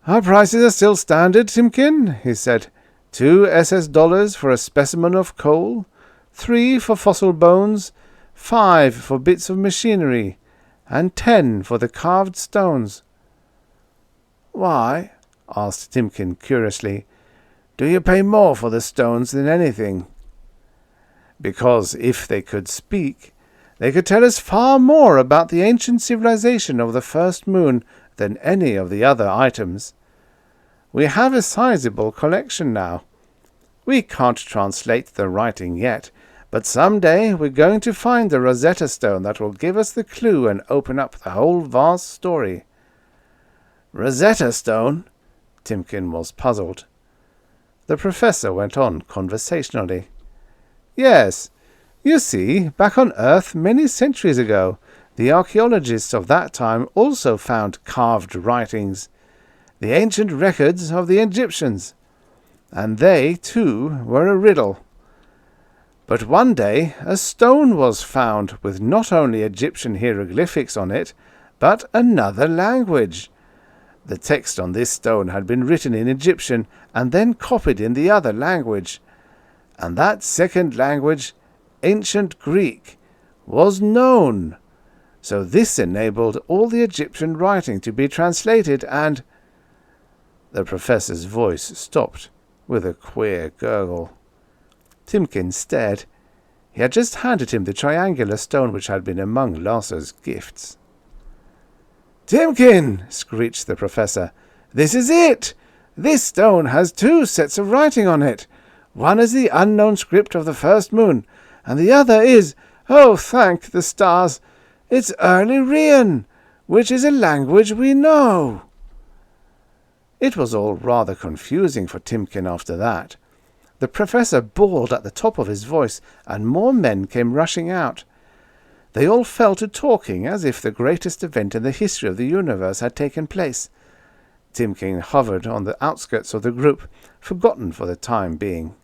"Our prices are still standard, Timken," he said. $2 SS for a specimen of coal, 3 for fossil bones, 5 for bits of machinery, and 10 for the carved stones." "Why?" asked Timken curiously. "Do you pay more for the stones than anything?" "Because if they could speak, they could tell us far more about the ancient civilization of the first moon than any of the other items. We have a sizable collection now. We can't translate the writing yet, but some day we're going to find the Rosetta Stone that will give us the clue and open up the whole vast story." "Rosetta Stone?" Timken was puzzled. The professor went on conversationally. "Yes. You see, back on Earth many centuries ago, the archaeologists of that time also found carved writings, the ancient records of the Egyptians, and they, too, were a riddle. But one day a stone was found with not only Egyptian hieroglyphics on it, but another language. The text on this stone had been written in Egyptian and then copied in the other language, and that second language, ancient Greek, was known. So this enabled all the Egyptian writing to be translated and—" The professor's voice stopped with a queer gurgle. Timkin stared. He had just handed him the triangular stone which had been among Lasso's gifts. "Timkin!" screeched the professor. "This is it! This stone has 2 sets of writing on it. One is the unknown script of the first moon, and the other is, oh, thank the stars, it's early Rian, which is a language we know." It was all rather confusing for Timkin after that. The professor bawled at the top of his voice, and more men came rushing out. They all fell to talking as if the greatest event in the history of the universe had taken place. Timkin hovered on the outskirts of the group, forgotten for the time being.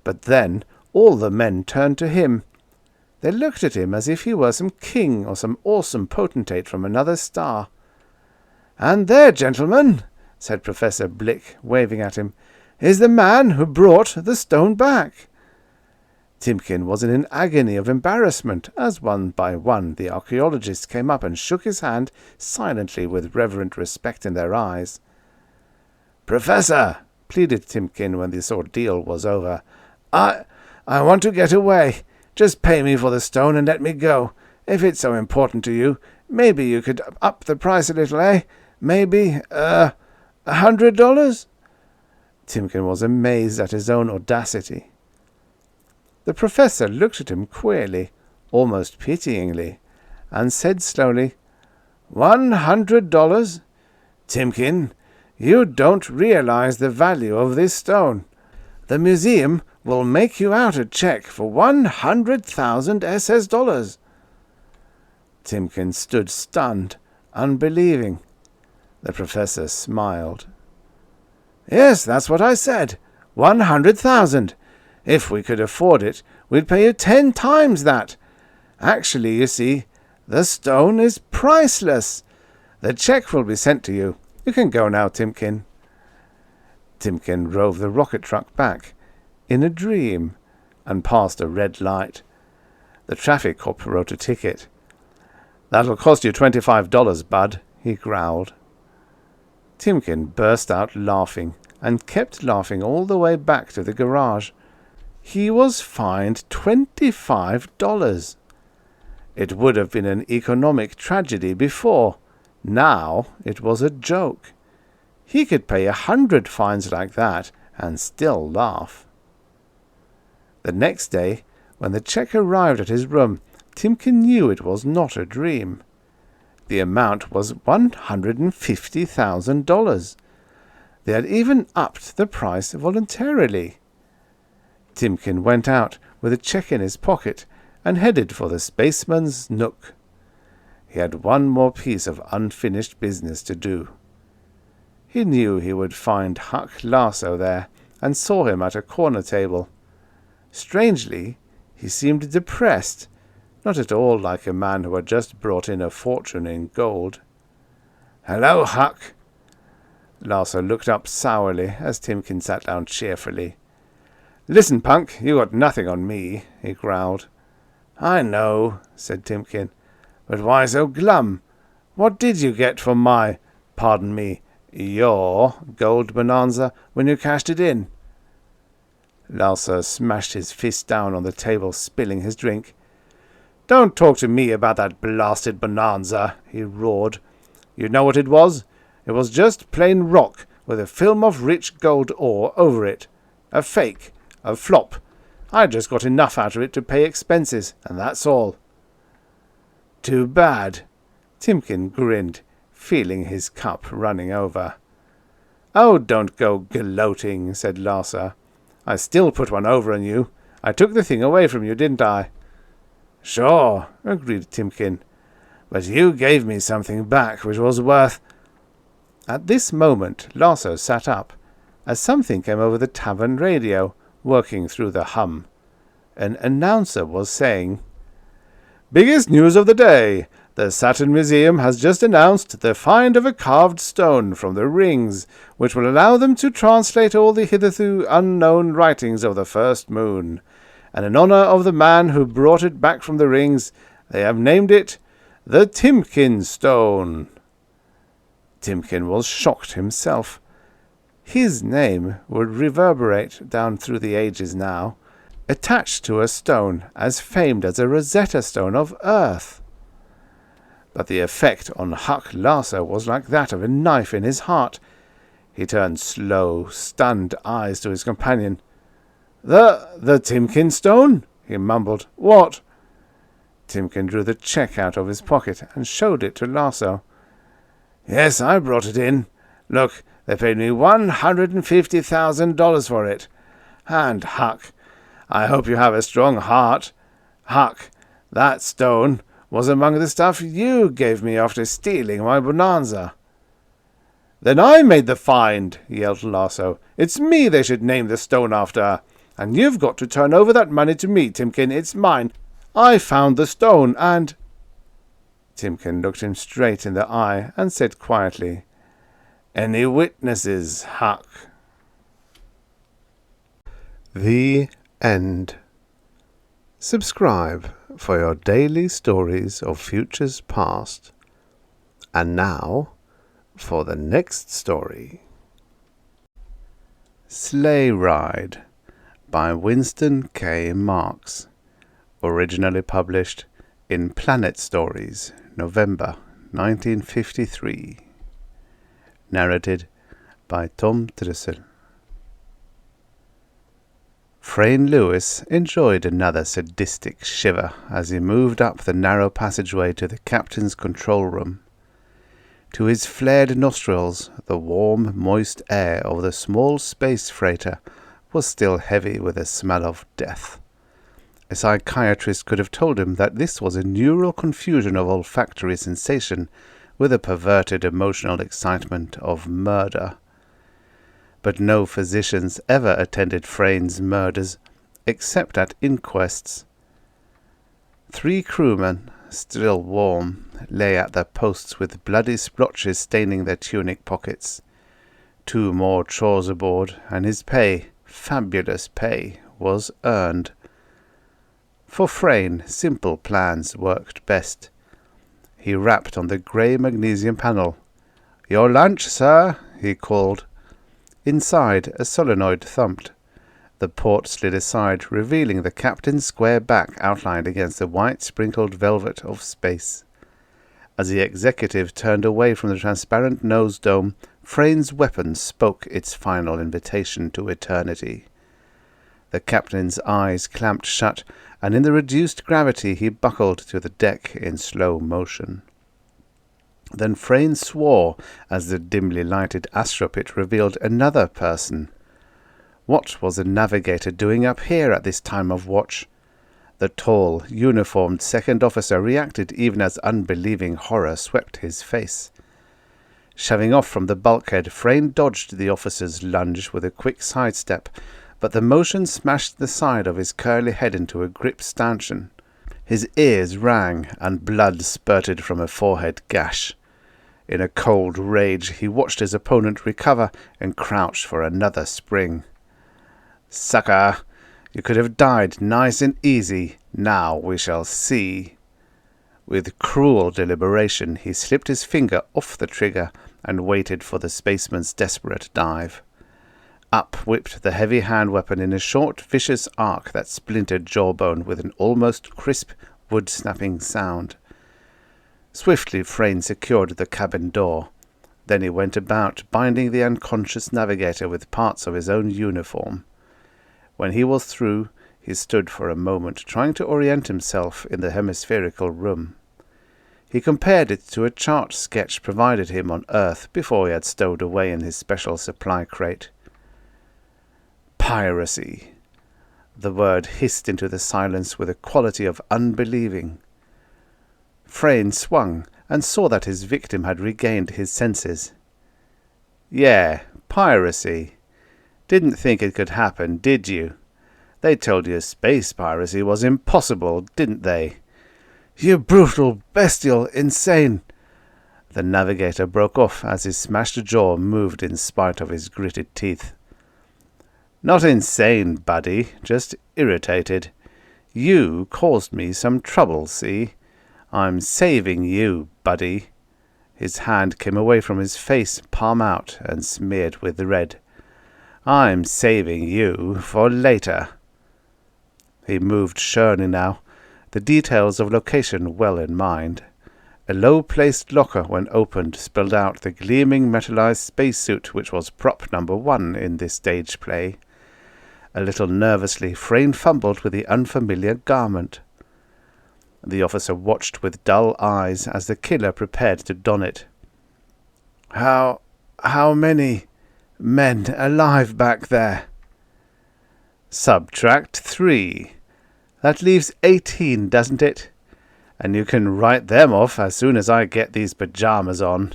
But then all the men turned to him. They looked at him as if he were some king or some awesome potentate from another star. "And there, gentlemen," said Professor Blick, waving at him, "is the man who brought the stone back." Timkin was in an agony of embarrassment as one by one the archaeologists came up and shook his hand silently with reverent respect in their eyes. "Professor," pleaded Timkin when this ordeal was over, I want to get away. Just pay me for the stone and let me go. If it's so important to you, maybe you could up the price a little, eh? Maybe, $100? Timkin was amazed at his own audacity. The professor looked at him queerly, almost pityingly, and said slowly, $100? Timkin, you don't realize the value of this stone. The museum will make you out a check for 100,000 SS dollars. Timkin stood stunned, unbelieving. The professor smiled. Yes, that's what I said. 100,000. If we could afford it, we'd pay you 10 times that. Actually, you see, the stone is priceless. The check will be sent to you. You can go now, Timkin. Timkin drove the rocket truck back, in a dream, and passed a red light. The traffic cop wrote a ticket. That'll cost you $25, bud, he growled. Timkin burst out laughing, and kept laughing all the way back to the garage. He was fined $25. It would have been an economic tragedy before. Now it was a joke. He could pay 100 fines like that and still laugh. The next day, when the check arrived at his room, Timkin knew it was not a dream. The amount was $150,000. They had even upped the price voluntarily. Timkin went out with a check in his pocket and headed for the spaceman's nook. He had one more piece of unfinished business to do. He knew he would find Huck Lasso there, and saw him at a corner table. Strangely, he seemed depressed, not at all like a man who had just brought in a fortune in gold. "Hello, Huck." Lasso looked up sourly as Timkin sat down cheerfully. "Listen, punk, you got nothing on me," he growled. "I know," said Timkin, "but why so glum? What did you get for my, pardon me, your gold bonanza when you cashed it in?" Lasso smashed his fist down on the table, spilling his drink. "Don't talk to me about that blasted bonanza," he roared. "You know what it was? It was just plain rock with a film of rich gold ore over it. A fake. A flop. I just got enough out of it to pay expenses, and that's all." "Too bad." Timkin grinned, feeling his cup running over. "Oh, don't go gloating," said Lasso. "I still put one over on you. I took the thing away from you, didn't I?" "Sure," agreed Timkin. "But you gave me something back which was worth—" At this moment Lasso sat up, as something came over the tavern radio, working through the hum. An announcer was saying, "Biggest news of the day! The Saturn Museum has just announced the find of a carved stone from the rings, which will allow them to translate all the hitherto unknown writings of the first moon. And in honor of the man who brought it back from the rings, they have named it The Timkin stone! Timkin was shocked himself. His name would reverberate down through the ages now, attached to a stone as famed as a Rosetta Stone of Earth. But the effect on Huck Larso was like that of a knife in his heart. He turned slow, stunned eyes to his companion. The Timkin stone? He mumbled. What? Timkin drew the check out of his pocket and showed it to Larso. Yes, I brought it in. Look, they paid me $150,000 for it. And, Huck, I hope you have a strong heart. Huck, that stone was among the stuff you gave me after stealing my Bonanza. Then I made the find, yelled Larso. It's me they should name the stone after. And you've got to turn over that money to me, Timkin. It's mine. I found the stone, and... Timkin looked him straight in the eye and said quietly, Any witnesses, Huck? The end. Subscribe for your daily stories of futures past. And now, for the next story. Sleigh Ride by Winston K. Marks. Originally published in Planet Stories, November 1953. Narrated by Tom Trussel. Frayne Lewis enjoyed another sadistic shiver as he moved up the narrow passageway to the captain's control room. To his flared nostrils, the warm, moist air of the small space freighter was still heavy with the smell of death. A psychiatrist could have told him that this was a neural confusion of olfactory sensation with a perverted emotional excitement of murder. But no physicians ever attended Frayne's murders, except at inquests. 3 crewmen, still warm, lay at their posts with bloody splotches staining their tunic pockets. 2 more chores aboard, and his pay, fabulous pay, was earned. For Frayne, simple plans worked best. He rapped on the grey magnesium panel. "Your lunch, sir," he called. Inside, a solenoid thumped. The port slid aside, revealing the captain's square back outlined against the white sprinkled velvet of space. As the executive turned away from the transparent nose dome, Frayne's weapon spoke its final invitation to eternity. The captain's eyes clamped shut, and in the reduced gravity he buckled to the deck in slow motion. Then Frayne swore as the dimly lighted astropit revealed another person. What was the navigator doing up here at this time of watch? The tall, uniformed second officer reacted even as unbelieving horror swept his face. Shoving off from the bulkhead, Frayne dodged the officer's lunge with a quick sidestep, but the motion smashed the side of his curly head into a grip stanchion. His ears rang, and blood spurted from a forehead gash. In a cold rage, he watched his opponent recover and crouched for another spring. "Sucker! You could have died nice and easy. Now we shall see." With cruel deliberation, he slipped his finger off the trigger and waited for the spaceman's desperate dive. Up whipped the heavy hand weapon in a short, vicious arc that splintered jawbone with an almost crisp, wood-snapping sound. Swiftly, Frayne secured the cabin door. Then he went about, binding the unconscious navigator with parts of his own uniform. When he was through, he stood for a moment, trying to orient himself in the hemispherical room. He compared it to a chart sketch provided him on Earth before he had stowed away in his special supply crate. Piracy. The word hissed into the silence with a quality of unbelieving. Frayne swung and saw that his victim had regained his senses. "Yeah, piracy. Didn't think it could happen, did you? They told you space piracy was impossible, didn't they? You brutal, bestial, insane—" The navigator broke off as his smashed jaw moved in spite of his gritted teeth. "Not insane, buddy, just irritated. You caused me some trouble, see? I'm saving you, buddy. His hand came away from his face, palm out, and smeared with red. I'm saving you for later. He moved surely now, the details of location well in mind. A low-placed locker, when opened, spilled out the gleaming metallized spacesuit which was prop number 1 in this stage play. A little nervously, Frayne fumbled with the unfamiliar garment. The officer watched with dull eyes as the killer prepared to don it. How many men alive back there? Subtract 3. That leaves 18, doesn't it? And you can write them off as soon as I get these pajamas on.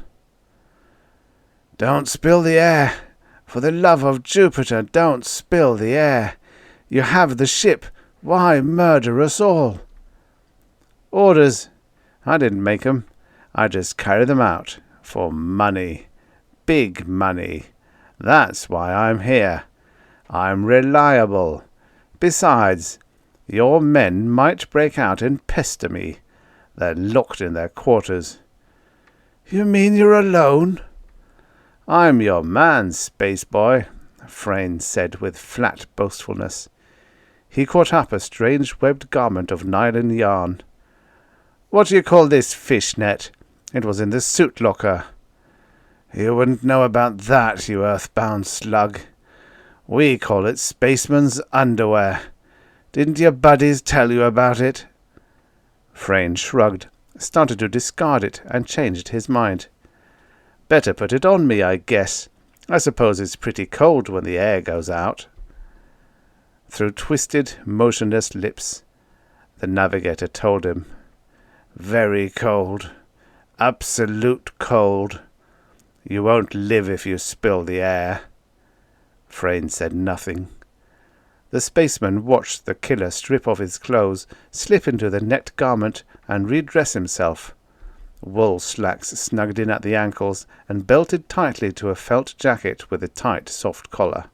Don't spill the air. For the love of Jupiter, don't spill the air. You have the ship. Why murder us all? Orders. I didn't make 'em. I just carry them out. For money. Big money. That's why I'm here. I'm reliable. Besides, your men might break out and pester me. They're locked in their quarters. You mean you're alone? I'm your man, space boy, Frayne said with flat boastfulness. He caught up a strange webbed garment of nylon yarn. What do you call this fishnet? It was in the suit locker. You wouldn't know about that, you earthbound slug. We call it spaceman's underwear. Didn't your buddies tell you about it? Frayne shrugged, started to discard it, and changed his mind. Better put it on me, I guess. I suppose it's pretty cold when the air goes out. Through twisted, motionless lips, the navigator told him. Very cold. Absolute cold. You won't live if you spill the air. Frayne said nothing. The spaceman watched the killer strip off his clothes, slip into the net garment, and redress himself. Wool slacks snugged in at the ankles and belted tightly to a felt jacket with a tight, soft collar.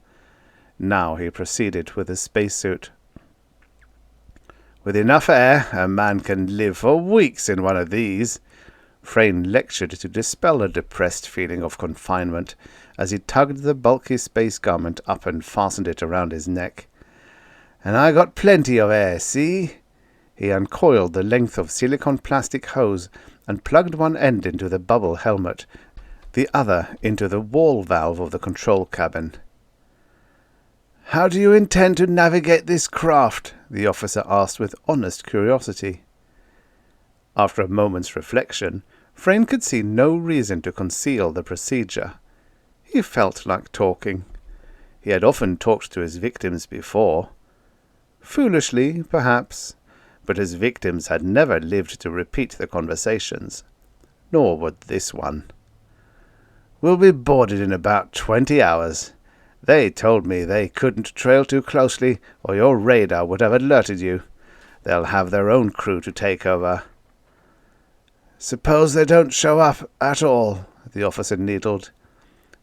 Now he proceeded with the spacesuit. With enough air, a man can live for weeks in one of these. Frayne lectured to dispel a depressed feeling of confinement as he tugged the bulky space garment up and fastened it around his neck. And I got plenty of air, see? He uncoiled the length of silicon plastic hose and plugged one end into the bubble helmet, the other into the wall valve of the control cabin. How do you intend to navigate this craft? The officer asked with honest curiosity. After a moment's reflection, Frayne could see no reason to conceal the procedure. He felt like talking. He had often talked to his victims before. Foolishly, perhaps, but his victims had never lived to repeat the conversations. Nor would this one. We'll be boarded in about 20 hours. They told me they couldn't trail too closely, or your radar would have alerted you. They'll have their own crew to take over. Suppose they don't show up at all, the officer needled.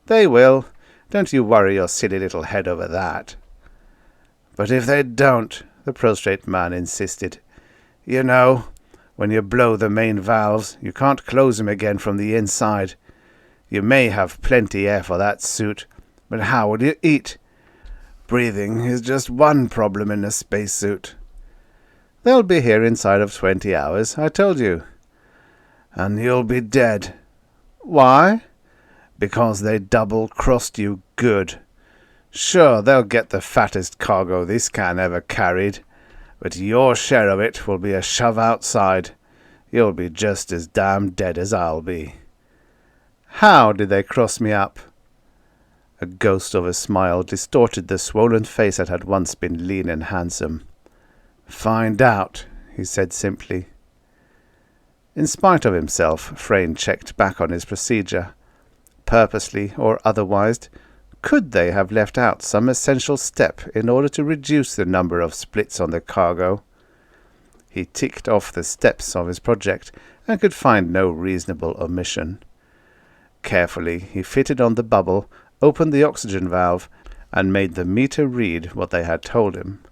They will. Don't you worry your silly little head over that. But if they don't, the prostrate man insisted. You know, when you blow the main valves, you can't close them again from the inside. You may have plenty air for that suit, but how will you eat? Breathing is just one problem in a spacesuit. They'll be here inside of 20 hours, I told you. And you'll be dead. Why? Because they double-crossed you good. Sure, they'll get the fattest cargo this can ever carried, but your share of it will be a shove outside. You'll be just as damn dead as I'll be. How did they cross me up? A ghost of a smile distorted the swollen face that had once been lean and handsome. Find out, he said simply. In spite of himself, Frayne checked back on his procedure. Purposely or otherwise, could they have left out some essential step in order to reduce the number of splits on the cargo? He ticked off the steps of his project and could find no reasonable omission. Carefully, he fitted on the bubble, opened the oxygen valve, and made the meter read what they had told him.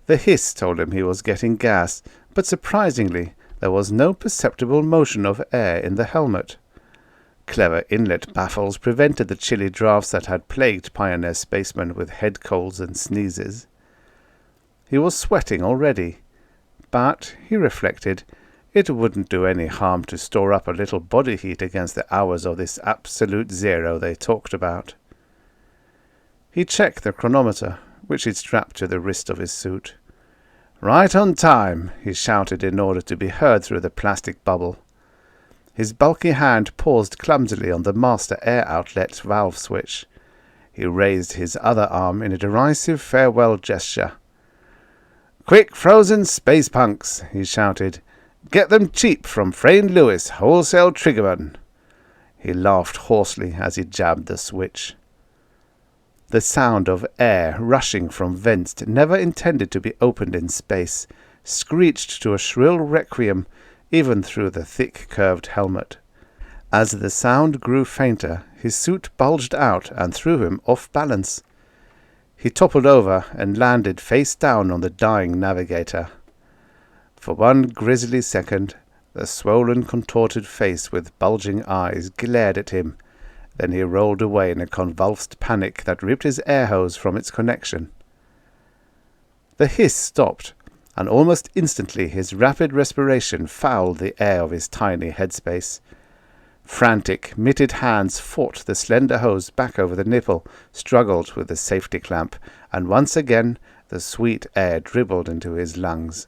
The hiss told him he was getting gas, but surprisingly, there was no perceptible motion of air in the helmet. Clever inlet baffles prevented the chilly draughts that had plagued pioneer spacemen with head colds and sneezes. He was sweating already, but, he reflected, it wouldn't do any harm to store up a little body heat against the hours of this absolute zero they talked about. He checked the chronometer, which he'd strapped to the wrist of his suit. "Right on time," he shouted in order to be heard through the plastic bubble. His bulky hand paused clumsily on the master air outlet valve switch. He raised his other arm in a derisive farewell gesture. "Quick frozen space punks," he shouted. "Get them cheap from Frayne Lewis, wholesale triggerman." He laughed hoarsely as he jabbed the switch. The sound of air rushing from vents never intended to be opened in space screeched to a shrill requiem even through the thick curved helmet. As the sound grew fainter, his suit bulged out and threw him off balance. He toppled over and landed face down on the dying navigator. For one grisly second, the swollen, contorted face with bulging eyes glared at him. Then he rolled away in a convulsed panic that ripped his air hose from its connection. The hiss stopped, and almost instantly his rapid respiration fouled the air of his tiny headspace. Frantic, mitted hands fought the slender hose back over the nipple, struggled with the safety clamp, and once again the sweet air dribbled into his lungs.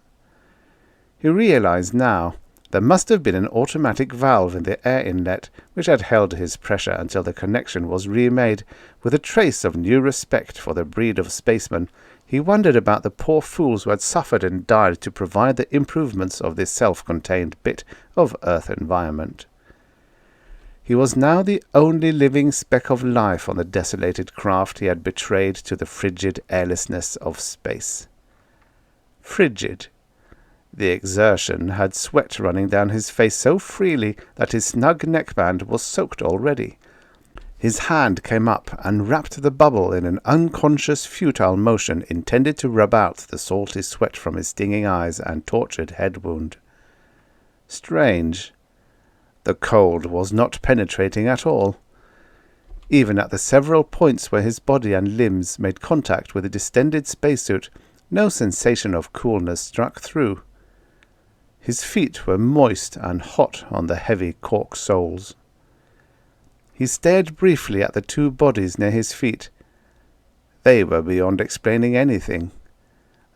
He realized now there must have been an automatic valve in the air inlet which had held his pressure until the connection was remade. With a trace of new respect for the breed of spacemen, he wondered about the poor fools who had suffered and died to provide the improvements of this self-contained bit of Earth environment. He was now the only living speck of life on the desolated craft he had betrayed to the frigid airlessness of space. Frigid. The exertion had sweat running down his face so freely that his snug neckband was soaked already. His hand came up and wrapped the bubble in an unconscious, futile motion intended to rub out the salty sweat from his stinging eyes and tortured head wound. Strange. The cold was not penetrating at all. Even at the several points where his body and limbs made contact with the distended spacesuit, no sensation of coolness struck through. His feet were moist and hot on the heavy cork soles. He stared briefly at the two bodies near his feet. They were beyond explaining anything.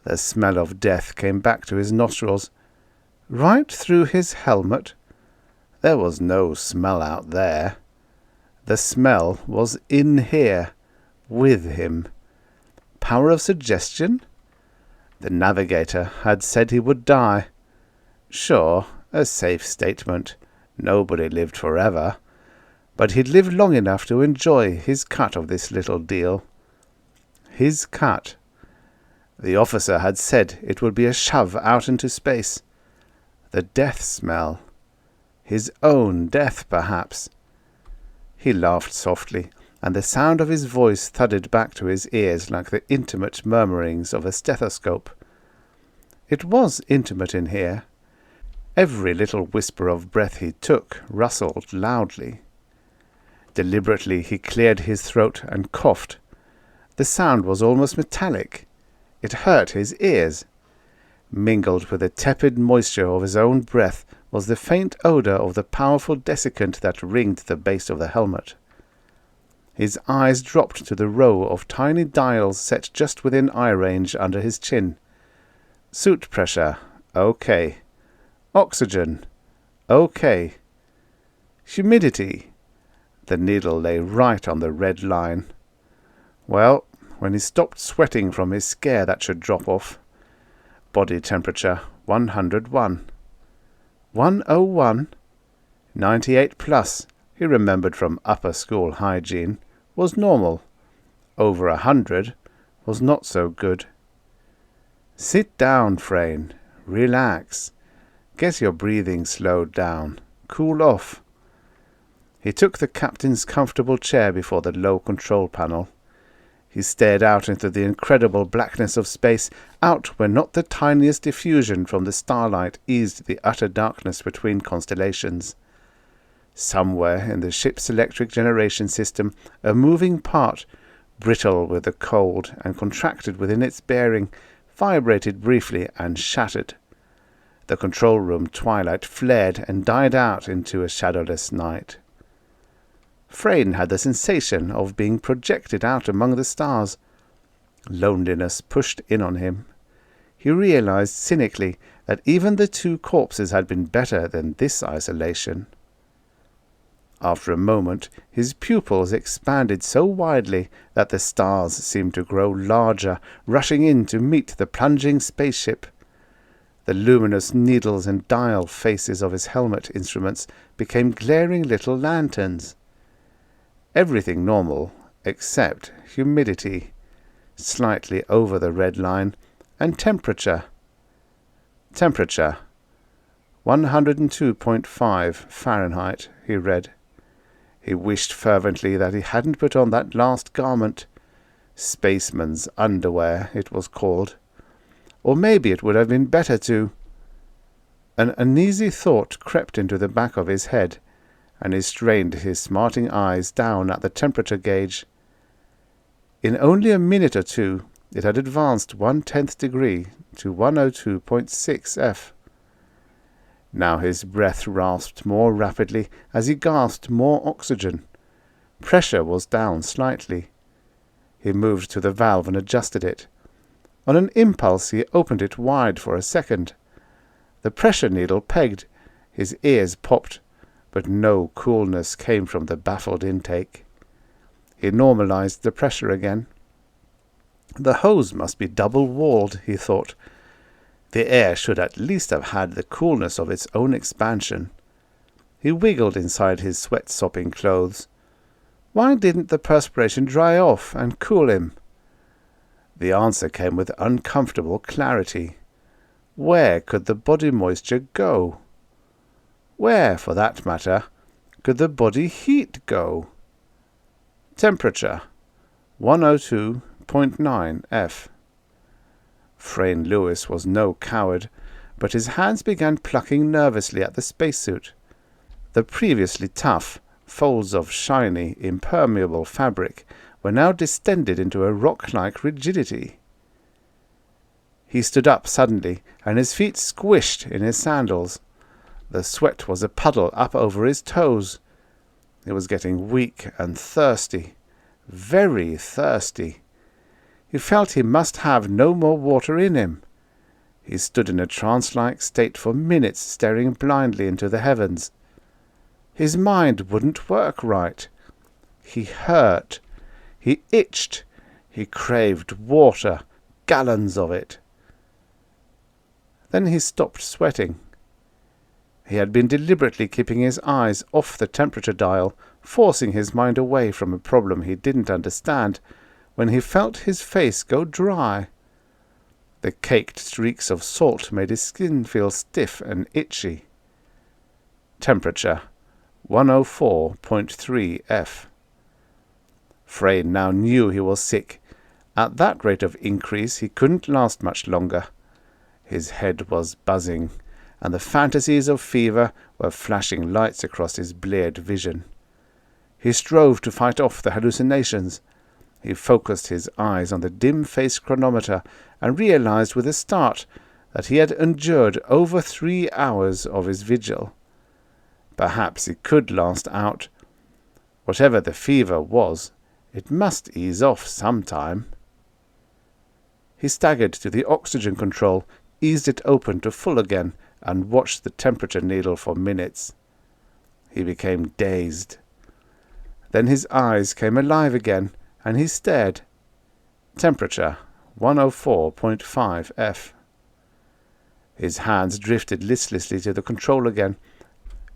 The smell of death came back to his nostrils. Right through his helmet? There was no smell out there. The smell was in here, with him. Power of suggestion? The navigator had said he would die. Sure, a safe statement. Nobody lived forever. But he'd lived long enough to enjoy his cut of this little deal. His cut. The officer had said it would be a shove out into space. The death smell. His own death, perhaps. He laughed softly, and the sound of his voice thudded back to his ears like the intimate murmurings of a stethoscope. It was intimate in here. Every little whisper of breath he took rustled loudly. Deliberately he cleared his throat and coughed. The sound was almost metallic. It hurt his ears. Mingled with the tepid moisture of his own breath was the faint odour of the powerful desiccant that ringed the base of the helmet. His eyes dropped to the row of tiny dials set just within eye range under his chin. Suit pressure, okay. Oxygen, okay. Humidity. The needle lay right on the red line. Well, when he stopped sweating from his scare, that should drop off. Body temperature, 101. 101? 98 plus, he remembered from upper school hygiene, was normal. Over 100 was not so good. Sit down, Frayne. Relax. Get your breathing slowed down. Cool off. He took the captain's comfortable chair before the low control panel. He stared out into the incredible blackness of space, out where not the tiniest diffusion from the starlight eased the utter darkness between constellations. Somewhere in the ship's electric generation system, a moving part, brittle with the cold and contracted within its bearing, vibrated briefly and shattered. The control room twilight flared and died out into a shadowless night. Frayne had the sensation of being projected out among the stars. Loneliness pushed in on him. He realized cynically that even the two corpses had been better than this isolation. After a moment, his pupils expanded so widely that the stars seemed to grow larger, rushing in to meet the plunging spaceship. The luminous needles and dial faces of his helmet instruments became glaring little lanterns. Everything normal, except humidity, slightly over the red line, and temperature. Temperature, 102.5 Fahrenheit, he read. He wished fervently that he hadn't put on that last garment. Spaceman's underwear, it was called. Or maybe it would have been better to... An uneasy thought crept into the back of his head, and he strained his smarting eyes down at the temperature gauge. In only a minute or two, it had advanced 1/10 degree to 102.6 F. Now his breath rasped more rapidly as he gasped more oxygen. Pressure was down slightly. He moved to the valve and adjusted it. On an impulse he opened it wide for a second. The pressure needle pegged. His ears popped, but no coolness came from the baffled intake. He normalized the pressure again. The hose must be double-walled, he thought. The air should at least have had the coolness of its own expansion. He wiggled inside his sweat-sopping clothes. Why didn't the perspiration dry off and cool him? The answer came with uncomfortable clarity. Where could the body moisture go? Where, for that matter, could the body heat go? Temperature, 102.9 F. Frayne Lewis was no coward, but his hands began plucking nervously at the spacesuit. The previously tough folds of shiny, impermeable fabric were now distended into a rock-like rigidity. He stood up suddenly, and his feet squished in his sandals. The sweat was a puddle up over his toes. He was getting weak and thirsty, very thirsty. He felt he must have no more water in him. He stood in a trance-like state for minutes, staring blindly into the heavens. His mind wouldn't work right. He hurt. He itched. He craved water, gallons of it. Then he stopped sweating. He had been deliberately keeping his eyes off the temperature dial, forcing his mind away from a problem he didn't understand, when he felt his face go dry. The caked streaks of salt made his skin feel stiff and itchy. Temperature, 104.3 F. Frayne now knew he was sick. At that rate of increase he couldn't last much longer. His head was buzzing, and the fantasies of fever were flashing lights across his bleared vision. He strove to fight off the hallucinations. He focused his eyes on the dim-faced chronometer and realized with a start that he had endured over 3 hours of his vigil. Perhaps he could last out. Whatever the fever was, it must ease off sometime. He staggered to the oxygen control, eased it open to full again, and watched the temperature needle for minutes. He became dazed. Then his eyes came alive again, and he stared. Temperature, 104.5 F. His hands drifted listlessly to the control again.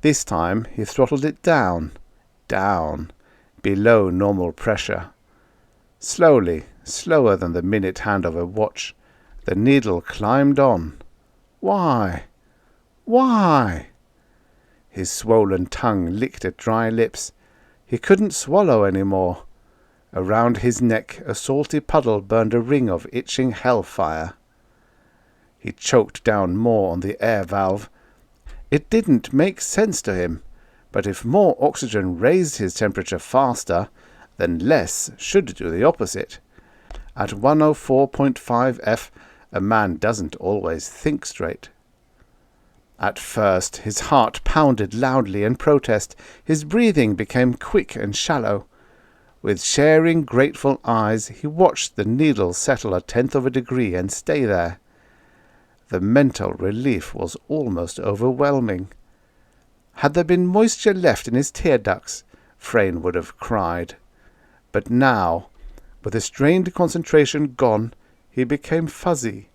This time he throttled it down, below normal pressure. Slowly, slower than the minute hand of a watch, the needle climbed on. Why? Why? His swollen tongue licked at dry lips. He couldn't swallow any more. Around his neck a salty puddle burned a ring of itching hellfire. He choked down more on the air valve. It didn't make sense to him, but if more oxygen raised his temperature faster, then less should do the opposite. At 104.5 F, a man doesn't always think straight. At first his heart pounded loudly in protest. His breathing became quick and shallow. With sharing, grateful eyes, he watched the needle settle 1/10 of a degree and stay there. The mental relief was almost overwhelming. Had there been moisture left in his tear ducts, Frayne would have cried. But now, with the strained concentration gone, he became fuzzy.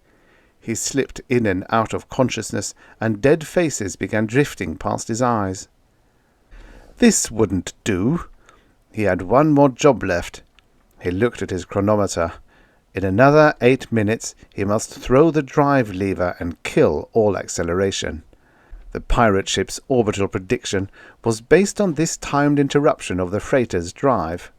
He slipped in and out of consciousness, and dead faces began drifting past his eyes. This wouldn't do. He had one more job left. He looked at his chronometer. In another 8 minutes he must throw the drive lever and kill all acceleration. The pirate ship's orbital prediction was based on this timed interruption of the freighter's drive.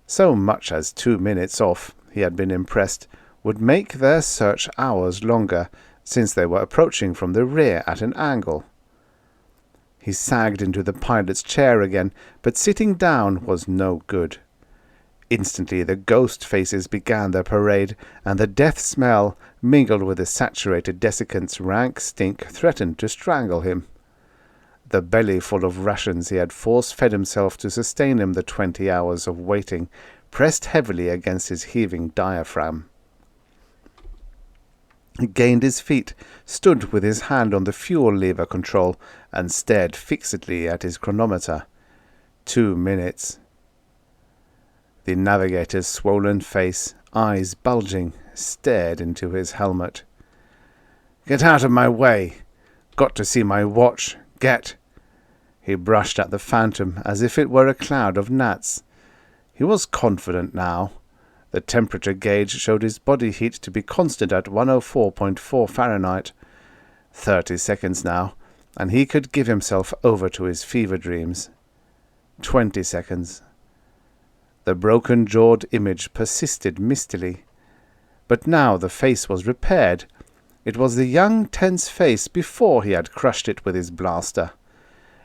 So much as 2 minutes off, he had been impressed, would make their search hours longer, since they were approaching from the rear at an angle. He sagged into the pilot's chair again, but sitting down was no good. Instantly the ghost faces began their parade, and the death smell, mingled with the saturated desiccant's rank stink, threatened to strangle him. The belly full of rations he had force-fed himself to sustain him the 20 hours of waiting pressed heavily against his heaving diaphragm. He gained his feet, stood with his hand on the fuel lever control, and stared fixedly at his chronometer. 2 minutes. The navigator's swollen face, eyes bulging, stared into his helmet. "Get out of my way! Got to see my watch! Get!" He brushed at the phantom as if it were a cloud of gnats. He was confident now. The temperature gauge showed his body heat to be constant at 104.4 Fahrenheit. 30 seconds now, and he could give himself over to his fever dreams. 20 seconds. The broken-jawed image persisted mistily. But now the face was repaired. It was the young, tense face before he had crushed it with his blaster.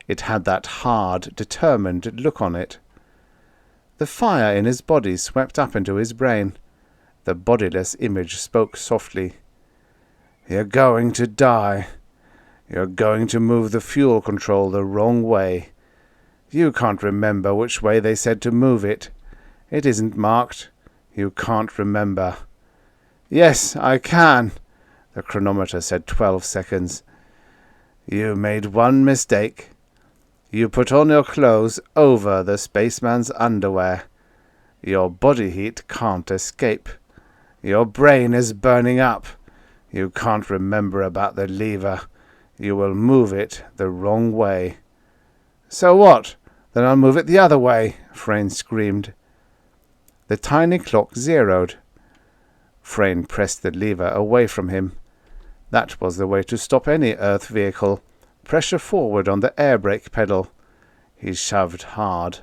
It had that hard, determined look on it. The fire in his body swept up into his brain. The bodiless image spoke softly. "You're going to die. You're going to move the fuel control the wrong way. You can't remember which way they said to move it. It isn't marked. You can't remember." "Yes, I can." The chronometer said 12 seconds. "You made one mistake. You put on your clothes over the spaceman's underwear. Your body heat can't escape. Your brain is burning up. You can't remember about the lever. You will move it the wrong way." "So what? Then I'll move it the other way," Frayne screamed. The tiny clock zeroed. Frayne pressed the lever away from him. That was the way to stop any Earth vehicle. Pressure forward on the air brake pedal. He shoved hard.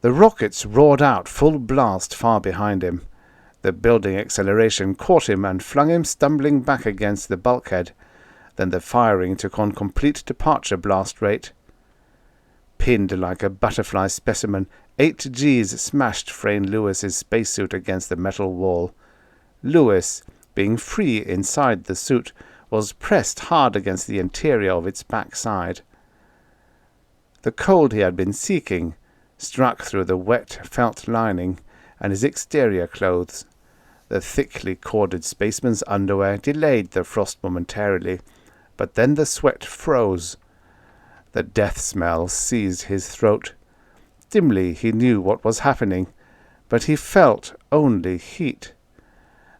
The rockets roared out full blast far behind him. The building acceleration caught him and flung him stumbling back against the bulkhead. Then the firing took on complete departure blast rate. Pinned like a butterfly specimen, 8 Gs smashed Frayne Lewis's spacesuit against the metal wall. Lewis, being free inside the suit, was pressed hard against the interior of its backside. The cold he had been seeking struck through the wet felt lining and his exterior clothes. The thickly corded spaceman's underwear delayed the frost momentarily, but then the sweat froze. The death smell seized his throat. Dimly he knew what was happening, but he felt only heat.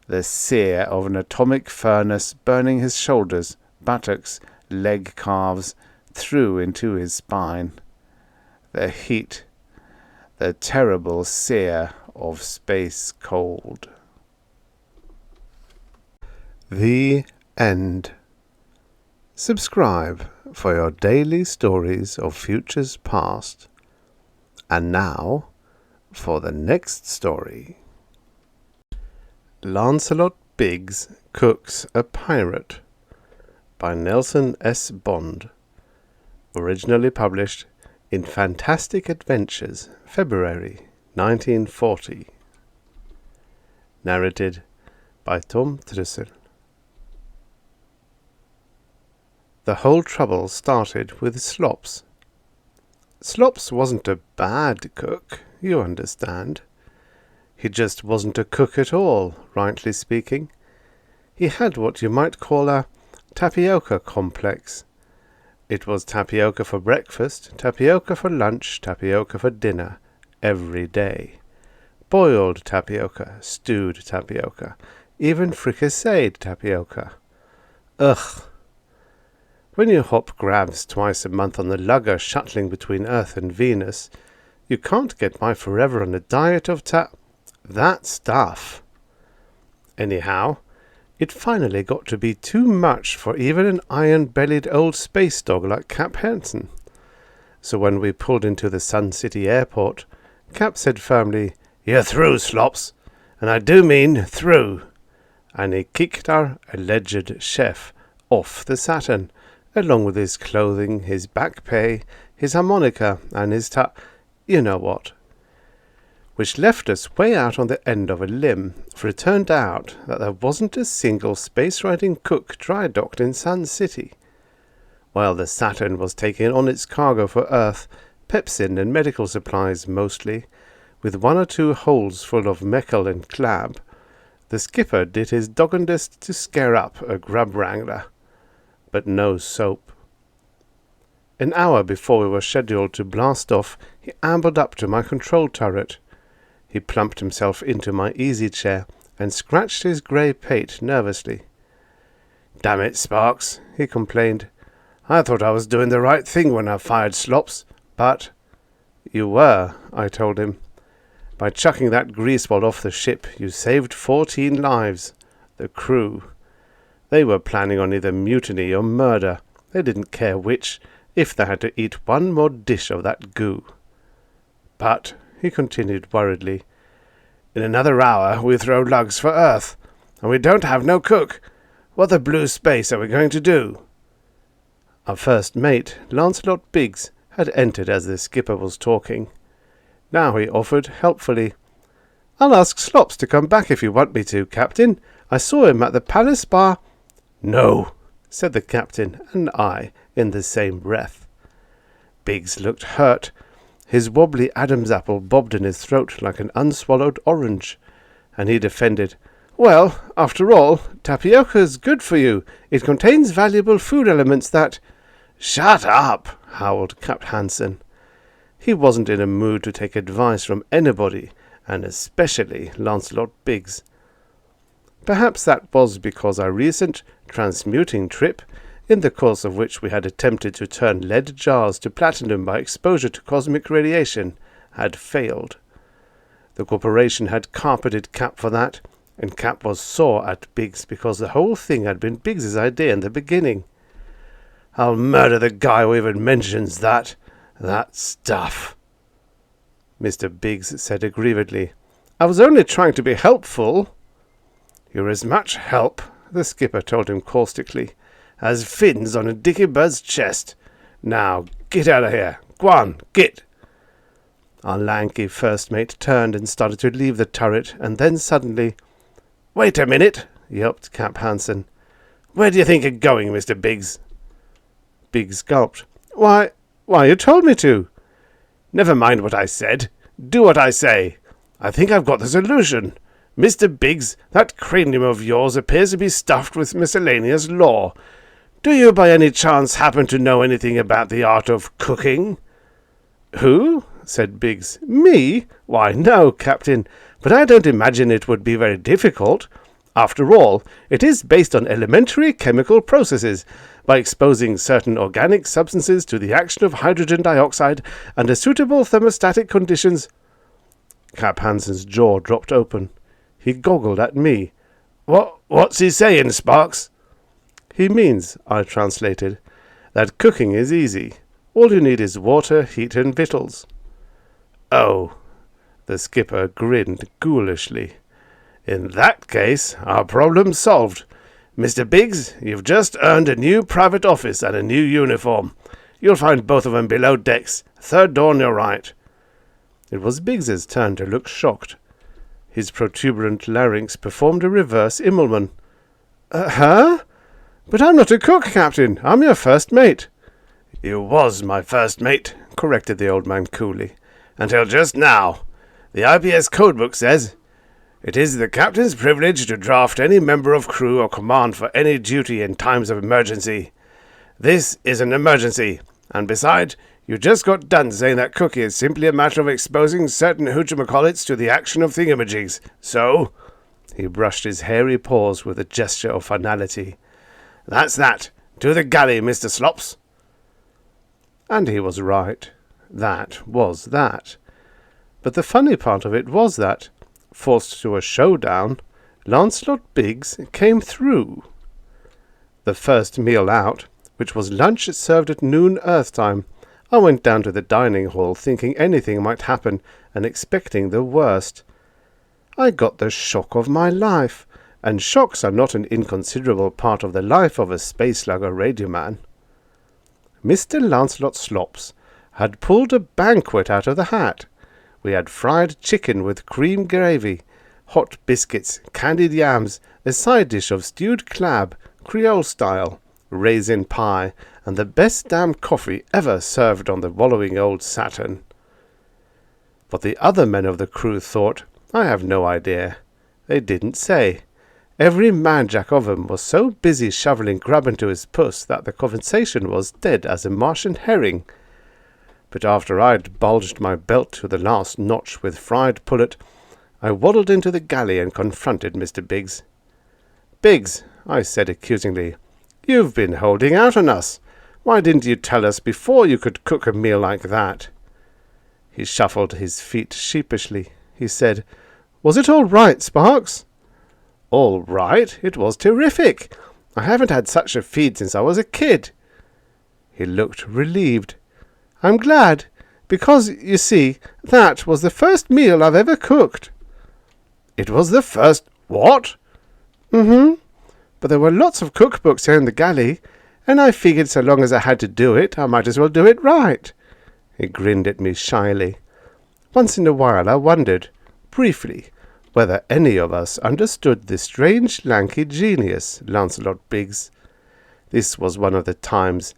The sear of an atomic furnace burning his shoulders, buttocks, leg calves, through into his spine. The heat, the terrible sear of space cold. The end. Subscribe for your daily stories of futures past. And now, for the next story. Lancelot Biggs Cooks a Pirate by Nelson S. Bond. Originally published in Fantastic Adventures, February 1940. Narrated by Tom Trussel. The whole trouble started with Slops. Slops wasn't a bad cook, you understand. He just wasn't a cook at all, rightly speaking. He had what you might call a tapioca complex. It was tapioca for breakfast, tapioca for lunch, tapioca for dinner, every day. Boiled tapioca, stewed tapioca, even fricasseed tapioca. Ugh! When you hop grabs twice a month on the lugger shuttling between Earth and Venus, you can't get by forever on a diet of that stuff. Anyhow, it finally got to be too much for even an iron-bellied old space dog like Cap Hansen. So when we pulled into the Sun City airport, Cap said firmly, "You're through, Slops, and I do mean through," and he kicked our alleged chef off the Saturn, along with his clothing, his back pay, his harmonica, and his you know what. Which left us way out on the end of a limb, for it turned out that there wasn't a single space-riding cook dry-docked in Sun City. While the Saturn was taking on its cargo for Earth, pepsin and medical supplies mostly, with one or two holds full of meckle and clab, the skipper did his doggendest to scare up a grub wrangler. But no soap. An hour before we were scheduled to blast off, he ambled up to my control turret. He plumped himself into my easy chair and scratched his grey pate nervously. "Damn it, Sparks," he complained. "I thought I was doing the right thing when I fired Slops, but—" "You were," I told him. "By chucking that greaseball off the ship, you saved 14 lives. The crew. They were planning on either mutiny or murder. They didn't care which, if they had to eat one more dish of that goo." "But," he continued worriedly, "in another hour we throw lugs for Earth, and we don't have no cook. What the blue space are we going to do?" Our first mate, Lancelot Biggs, had entered as the skipper was talking. Now he offered helpfully, "I'll ask Slops to come back if you want me to, Captain. I saw him at the Palace Bar—" "No," said the captain and I in the same breath. Biggs looked hurt. His wobbly Adam's apple bobbed in his throat like an unswallowed orange, and he defended, "Well, after all, tapioca's good for you. It contains valuable food elements that—" "Shut up!" howled Cap Hansen. He wasn't in a mood to take advice from anybody, and especially Lancelot Biggs. Perhaps that was because our recent transmuting trip, in the course of which we had attempted to turn lead jars to platinum by exposure to cosmic radiation, had failed. The corporation had carpeted Cap for that, and Cap was sore at Biggs because the whole thing had been Biggs's idea in the beginning. "I'll murder the guy who even mentions that stuff," Mr. Biggs said aggrievedly. "I was only trying to be helpful." "You're as much help," the skipper told him caustically, "as fins on a dicky bird's chest. Now, get out of here. Go on, get." Our lanky first mate turned and started to leave the turret, and then suddenly— "Wait a minute," yelped Cap Hansen. "Where do you think you're going, Mr. Biggs?" Biggs gulped. Why, you told me to." "Never mind what I said. Do what I say. I think I've got the solution. Mr. Biggs, that cranium of yours appears to be stuffed with miscellaneous lore. Do you by any chance happen to know anything about the art of cooking?" "Who?" said Biggs. "Me? Why, no, Captain, but I don't imagine it would be very difficult. After all, it is based on elementary chemical processes. By exposing certain organic substances to the action of hydrogen dioxide under suitable thermostatic conditions—" Cap Hansen's jaw dropped open. He goggled at me. What's he saying, Sparks?" "He means," I translated, "that cooking is easy. All you need is water, heat, and victuals." Oh, The skipper grinned ghoulishly. "In that case, our problem's solved. Mr. Biggs, you've just earned a new private office and a new uniform. You'll find both of them below decks, third door on your right." It was Biggs's turn to look shocked. His protuberant larynx performed a reverse Immelman. Huh? But I'm not a cook, Captain. I'm your first mate." "You was my first mate," corrected the old man coolly, "until just now. The IPS codebook says, 'It is the captain's privilege to draft any member of crew or command for any duty in times of emergency.' This is an emergency, and besides, you just got done saying that cooking is simply a matter of exposing certain whatchamacallits to the action of thingamajigs. So," he brushed his hairy paws with a gesture of finality, "that's that. To the galley, Mr. Slops." And he was right. That was that. But the funny part of it was that, forced to a showdown, Lancelot Biggs came through. The first meal out, which was lunch served at noon Earth time, I went down to the dining hall thinking anything might happen and expecting the worst. I got the shock of my life, and shocks are not an inconsiderable part of the life of a space slugger radioman. Mr. Lancelot Slops had pulled a banquet out of the hat. We had fried chicken with cream gravy, hot biscuits, candied yams, a side dish of stewed crab, Creole style, raisin pie, and the best damn coffee ever served on the wallowing old Saturn. What the other men of the crew thought, I have no idea. They didn't say. Every man-jack of 'em was so busy shoveling grub into his puss that the conversation was dead as a Martian herring. But after I'd bulged my belt to the last notch with fried pullet, I waddled into the galley and confronted Mr. Biggs. "Biggs," I said accusingly, "you've been holding out on us. Why didn't you tell us before you could cook a meal like that?" He shuffled his feet sheepishly. He said, "Was it all right, Sparks?" "All right? It was terrific. I haven't had such a feed since I was a kid." He looked relieved. "I'm glad, because, you see, that was the first meal I've ever cooked." "It was the first what?" "Mm-hmm. But there were lots of cookbooks here in the galley, and I figured so long as I had to do it, I might as well do it right." He grinned at me shyly. Once in a while I wondered, briefly, whether any of us understood the strange lanky genius, Lancelot Biggs. This was one of the times.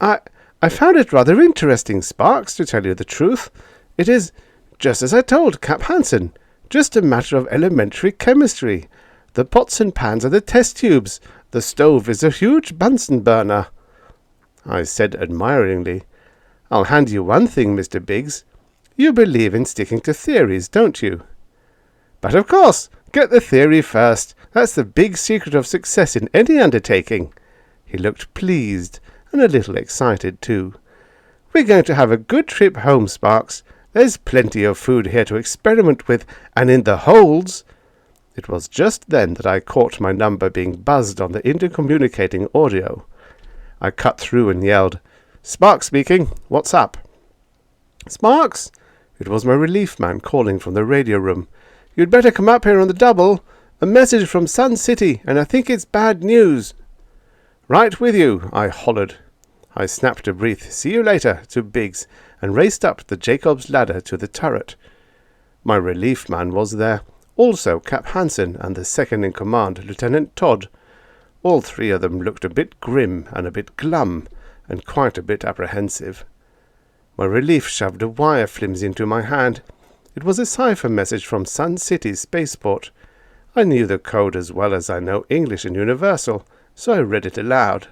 I found it rather interesting, Sparks, to tell you the truth. It is, just as I told Cap Hansen, just a matter of elementary chemistry. The pots and pans are the test tubes. The stove is a huge Bunsen burner." I said admiringly, "I'll hand you one thing, Mr. Biggs. You believe in sticking to theories, don't you?" "But of course, get the theory first. That's the big secret of success in any undertaking." He looked pleased, and a little excited too. "We're going to have a good trip home, Sparks. There's plenty of food here to experiment with, and in the holds—" It was just then that I caught my number being buzzed on the intercommunicating audio. I cut through and yelled, "Sparks speaking. What's up?" "Sparks?" It was my relief man calling from the radio room. "You'd better come up here on the double. A message from Sun City, and I think it's bad news." "Right with you," I hollered. I snapped a brief "see you later" to Biggs and raced up the Jacob's ladder to the turret. My relief man was there, also Cap Hansen and the second-in-command, Lieutenant Todd. All three of them looked a bit grim and a bit glum, and quite a bit apprehensive. My relief shoved a wire flimsy into my hand. It was a cipher message from Sun City Spaceport. I knew the code as well as I know English and Universal, so I read it aloud.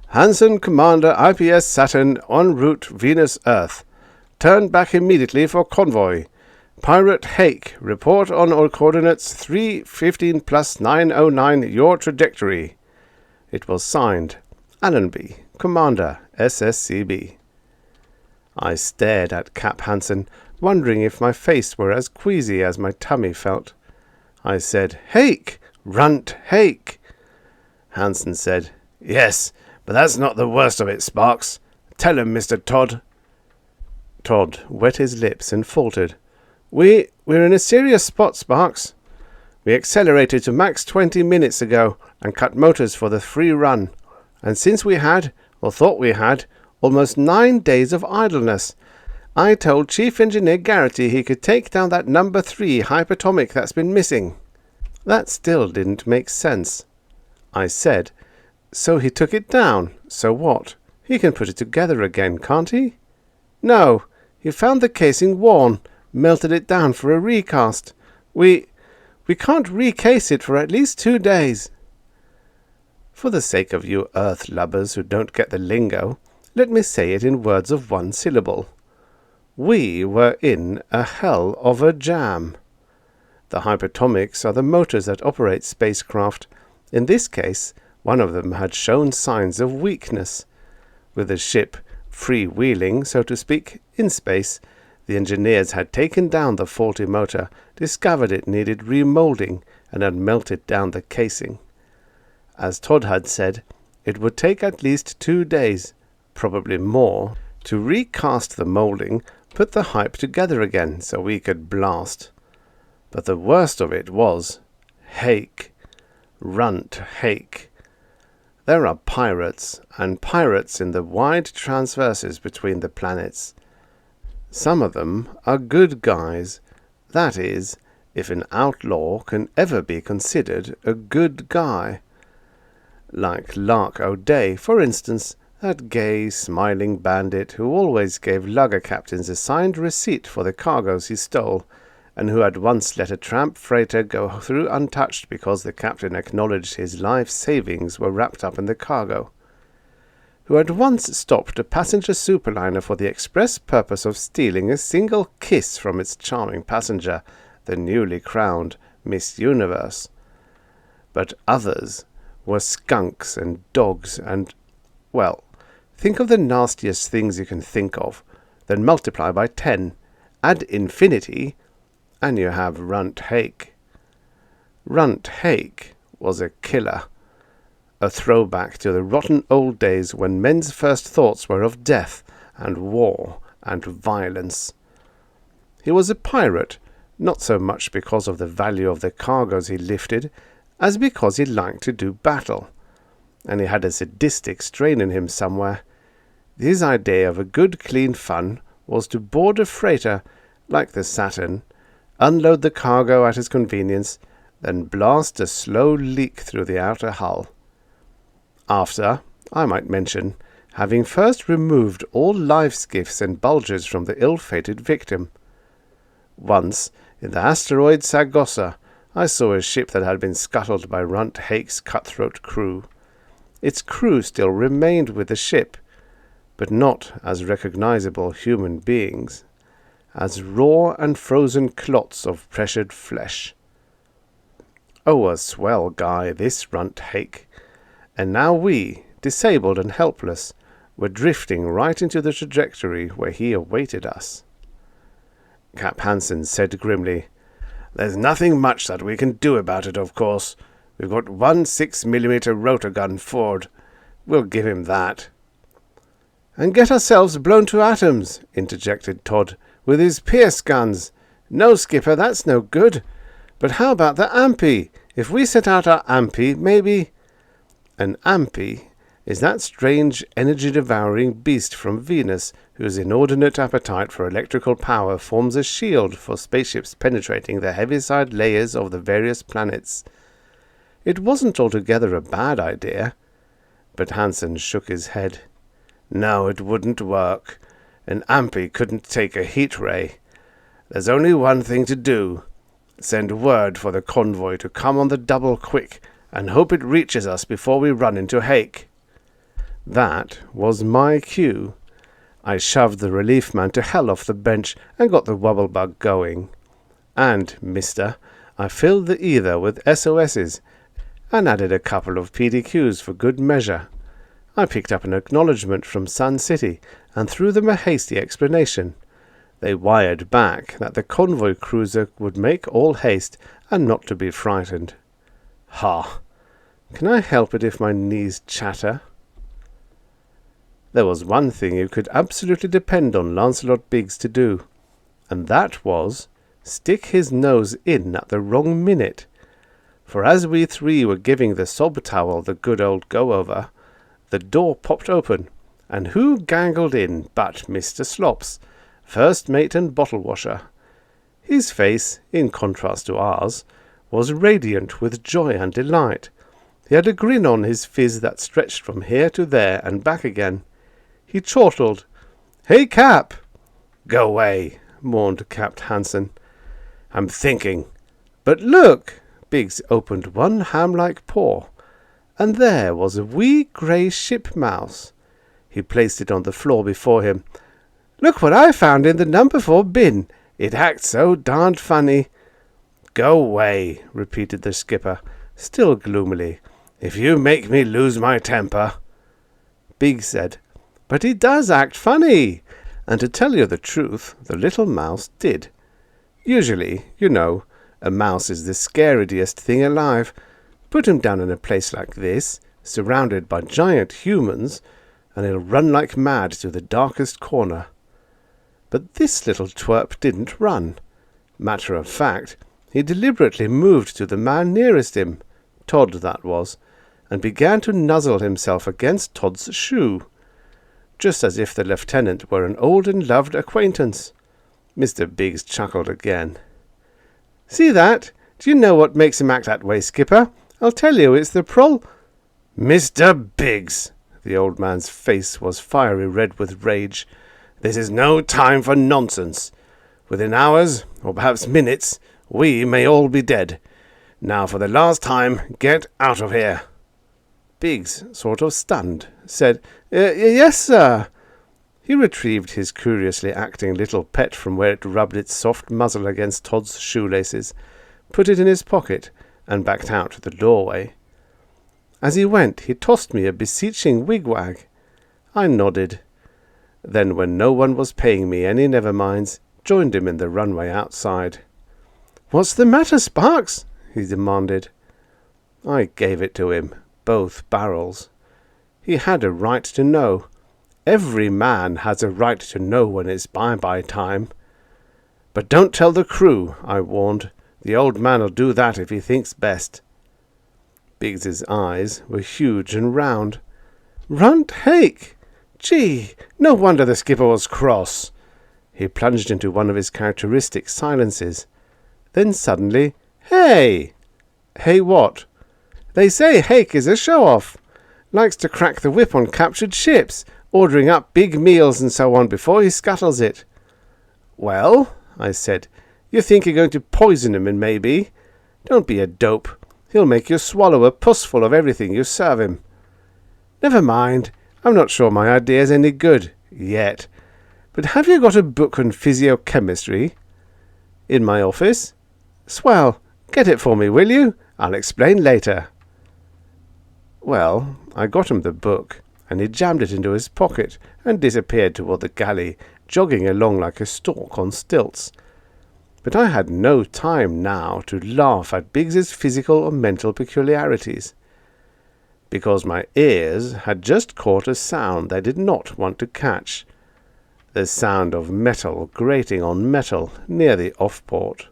"Hansen, Commander, IPS Saturn, en route Venus-Earth. Turn back immediately for convoy. Pirate Hake, report on all coordinates 315 plus 909 your trajectory." It was signed, Allenby, Commander, SSCB. I stared at Cap Hansen, wondering if my face were as queasy as my tummy felt. I said, "Hake! Runt Hake!" Hansen said, "Yes, but that's not the worst of it, Sparks. Tell him, Mr. Todd." Todd wet his lips and faltered. We're in a serious spot, Sparks. We accelerated to max 20 minutes ago and cut motors for the free run. And since we had, or thought we had, almost 9 days of idleness, I told Chief Engineer Garrity he could take down that number 3 hyperatomic that's been missing. That still didn't make sense. I said, so he took it down. So what? He can put it together again, can't he? No, he found the casing worn, melted it down for a recast. We can't recase it for at least 2 days. For the sake of you earth lubbers who don't get the lingo, let me say it in words of 1 syllable. We were in a hell of a jam. The hyperatomics are the motors that operate spacecraft. In this case, one of them had shown signs of weakness. With the ship free-wheeling, so to speak, in space, the engineers had taken down the faulty motor, discovered it needed remoulding, and had melted down the casing. As Todd had said, it would take at least 2 days, probably more, to recast the moulding, put the hype together again so we could blast. But the worst of it was hake. Runt hake. There are pirates, and pirates in the wide transverses between the planets. Some of them are good guys. That is, if an outlaw can ever be considered a good guy. Like Lark O'Day, for instance, that gay, smiling bandit who always gave lugger captains a signed receipt for the cargoes he stole, and who had once let a tramp freighter go through untouched because the captain acknowledged his life savings were wrapped up in the cargo. Who had once stopped a passenger superliner for the express purpose of stealing a single kiss from its charming passenger, the newly crowned Miss Universe. But others were skunks and dogs and, well, think of the nastiest things you can think of, then multiply by 10, add infinity, and you have Runt hake. Runt hake was a killer. A throwback to the rotten old days when men's first thoughts were of death and war and violence. He was a pirate, not so much because of the value of the cargoes he lifted, as because he liked to do battle, and he had a sadistic strain in him somewhere. His idea of a good clean fun was to board a freighter, like the Saturn, unload the cargo at his convenience, then blast a slow leak through the outer hull. After, I might mention, having first removed all life skiffs and bulges from the ill-fated victim. Once, in the asteroid Sagossa, I saw a ship that had been scuttled by Runt hake's cutthroat crew. Its crew still remained with the ship, but not as recognizable human beings, as raw and frozen clots of pressured flesh. Oh, a swell guy, this Runt hake. And now we, disabled and helpless, were drifting right into the trajectory where he awaited us. Cap Hansen said grimly, "There's nothing much that we can do about it, of course. We've got 1 6mm rotor gun forward. We'll give him that." "And get ourselves blown to atoms," interjected Todd, "with his Pierce guns. No, Skipper, that's no good. But how about the Ampy? If we set out our Ampy, maybe—" An Ampy is that strange energy-devouring beast from Venus whose inordinate appetite for electrical power forms a shield for spaceships penetrating the heaviside layers of the various planets. It wasn't altogether a bad idea, but Hansen shook his head. No, it wouldn't work. An Ampy couldn't take a heat ray. There's only one thing to do. Send word for the convoy to come on the double quick, and hope it reaches us before we run into hake. That was my cue. I shoved the relief man to hell off the bench and got the wobble-bug going. And, mister, I filled the ether with SOSs and added a couple of PDQs for good measure. I picked up an acknowledgement from Sun City and threw them a hasty explanation. They wired back that the convoy cruiser would make all haste and not to be frightened. Ha! Can I help it if my knees chatter? There was one thing you could absolutely depend on Lancelot Biggs to do, and that was stick his nose in at the wrong minute, for as we three were giving the sob towel the good old go-over, the door popped open, and who gangled in but Mr. Slops, first mate and bottle washer. His face, in contrast to ours, was radiant with joy and delight. He had a grin on his phiz that stretched from here to there and back again. He chortled, "Hey, Cap!" "Go away," mourned Capt. Hansen. "I'm thinking." "But look!" Biggs opened one ham-like paw, and there was a wee grey ship mouse. He placed it on the floor before him. "Look what I found in the number 4 bin. It acts so darned funny." "Go away," repeated the skipper, still gloomily, "if you make me lose my temper." Biggs said, "But it does act funny." And to tell you the truth, the little mouse did. Usually, you know, a mouse is the scariest thing alive. Put him down in a place like this, surrounded by giant humans, and he'll run like mad to the darkest corner. But this little twerp didn't run. Matter of fact, he deliberately moved to the man nearest him, Todd that was, and began to nuzzle himself against Todd's shoe, just as if the lieutenant were an old and loved acquaintance. Mr. Biggs chuckled again. "See that? Do you know what makes him act that way, Skipper? I'll tell you, it's the "Mr. Biggs!" The old man's face was fiery red with rage. "This is no time for nonsense. Within hours, or perhaps minutes, we may all be dead. Now, for the last time, get out of here." Biggs, sort of stunned, said, "Yes, sir." He retrieved his curiously acting little pet from where it rubbed its soft muzzle against Todd's shoelaces, put it in his pocket, and backed out the doorway. As he went, he tossed me a beseeching wigwag. I nodded. Then, when no one was paying me any never-minds, joined him in the runway outside. "What's the matter, Sparks?" he demanded. I gave it to him, both barrels. He had a right to know. Every man has a right to know when it's bye-bye time. "But don't tell the crew," I warned. "The old man'll do that if he thinks best." Biggs's eyes were huge and round. "Runt hake! Gee, no wonder the skipper was cross." He plunged into one of his characteristic silences. Then suddenly, "Hey!" "Hey what?" "They say Hake is a show-off. Likes to crack the whip on captured ships, ordering up big meals and so on before he scuttles it." "Well," I said, "you think you're going to poison him, and maybe. Don't be a dope. He'll make you swallow a pussful of everything you serve him." "Never mind. I'm not sure my idea's any good, yet. But have you got a book on physiochemistry?" "In my office." "Swell. Get it for me, will you? I'll explain later." Well, I got him the book, and he jammed it into his pocket and disappeared toward the galley, jogging along like a stork on stilts. But I had no time now to laugh at Biggs's physical or mental peculiarities, because my ears had just caught a sound they did not want to catch, the sound of metal grating on metal near the off-port,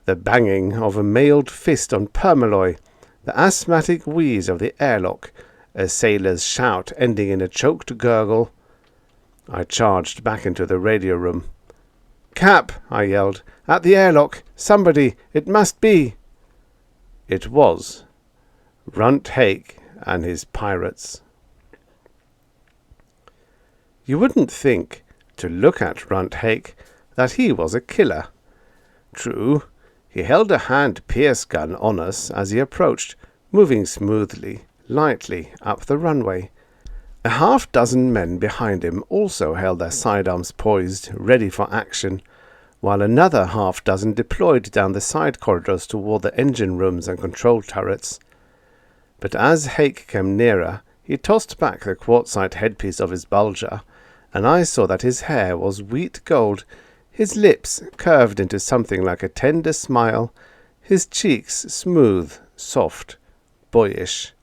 the banging of a mailed fist on permalloy, the asthmatic wheeze of the airlock, a sailor's shout ending in a choked gurgle. I charged back into the radio room. "Cap!" I yelled. "At the airlock! Somebody! It must be!" It was Runt Hake and his pirates. You wouldn't think, to look at Runt Hake, that he was a killer. True, he held a hand-pierce gun on us as he approached, moving smoothly, lightly up the runway. A half-dozen men behind him also held their sidearms poised, ready for action, while another half-dozen deployed down the side corridors toward the engine rooms and control turrets. But as Hake came nearer, he tossed back the quartzite headpiece of his bulger, and I saw that his hair was wheat gold, his lips curved into something like a tender smile, his cheeks smooth, soft, boyish.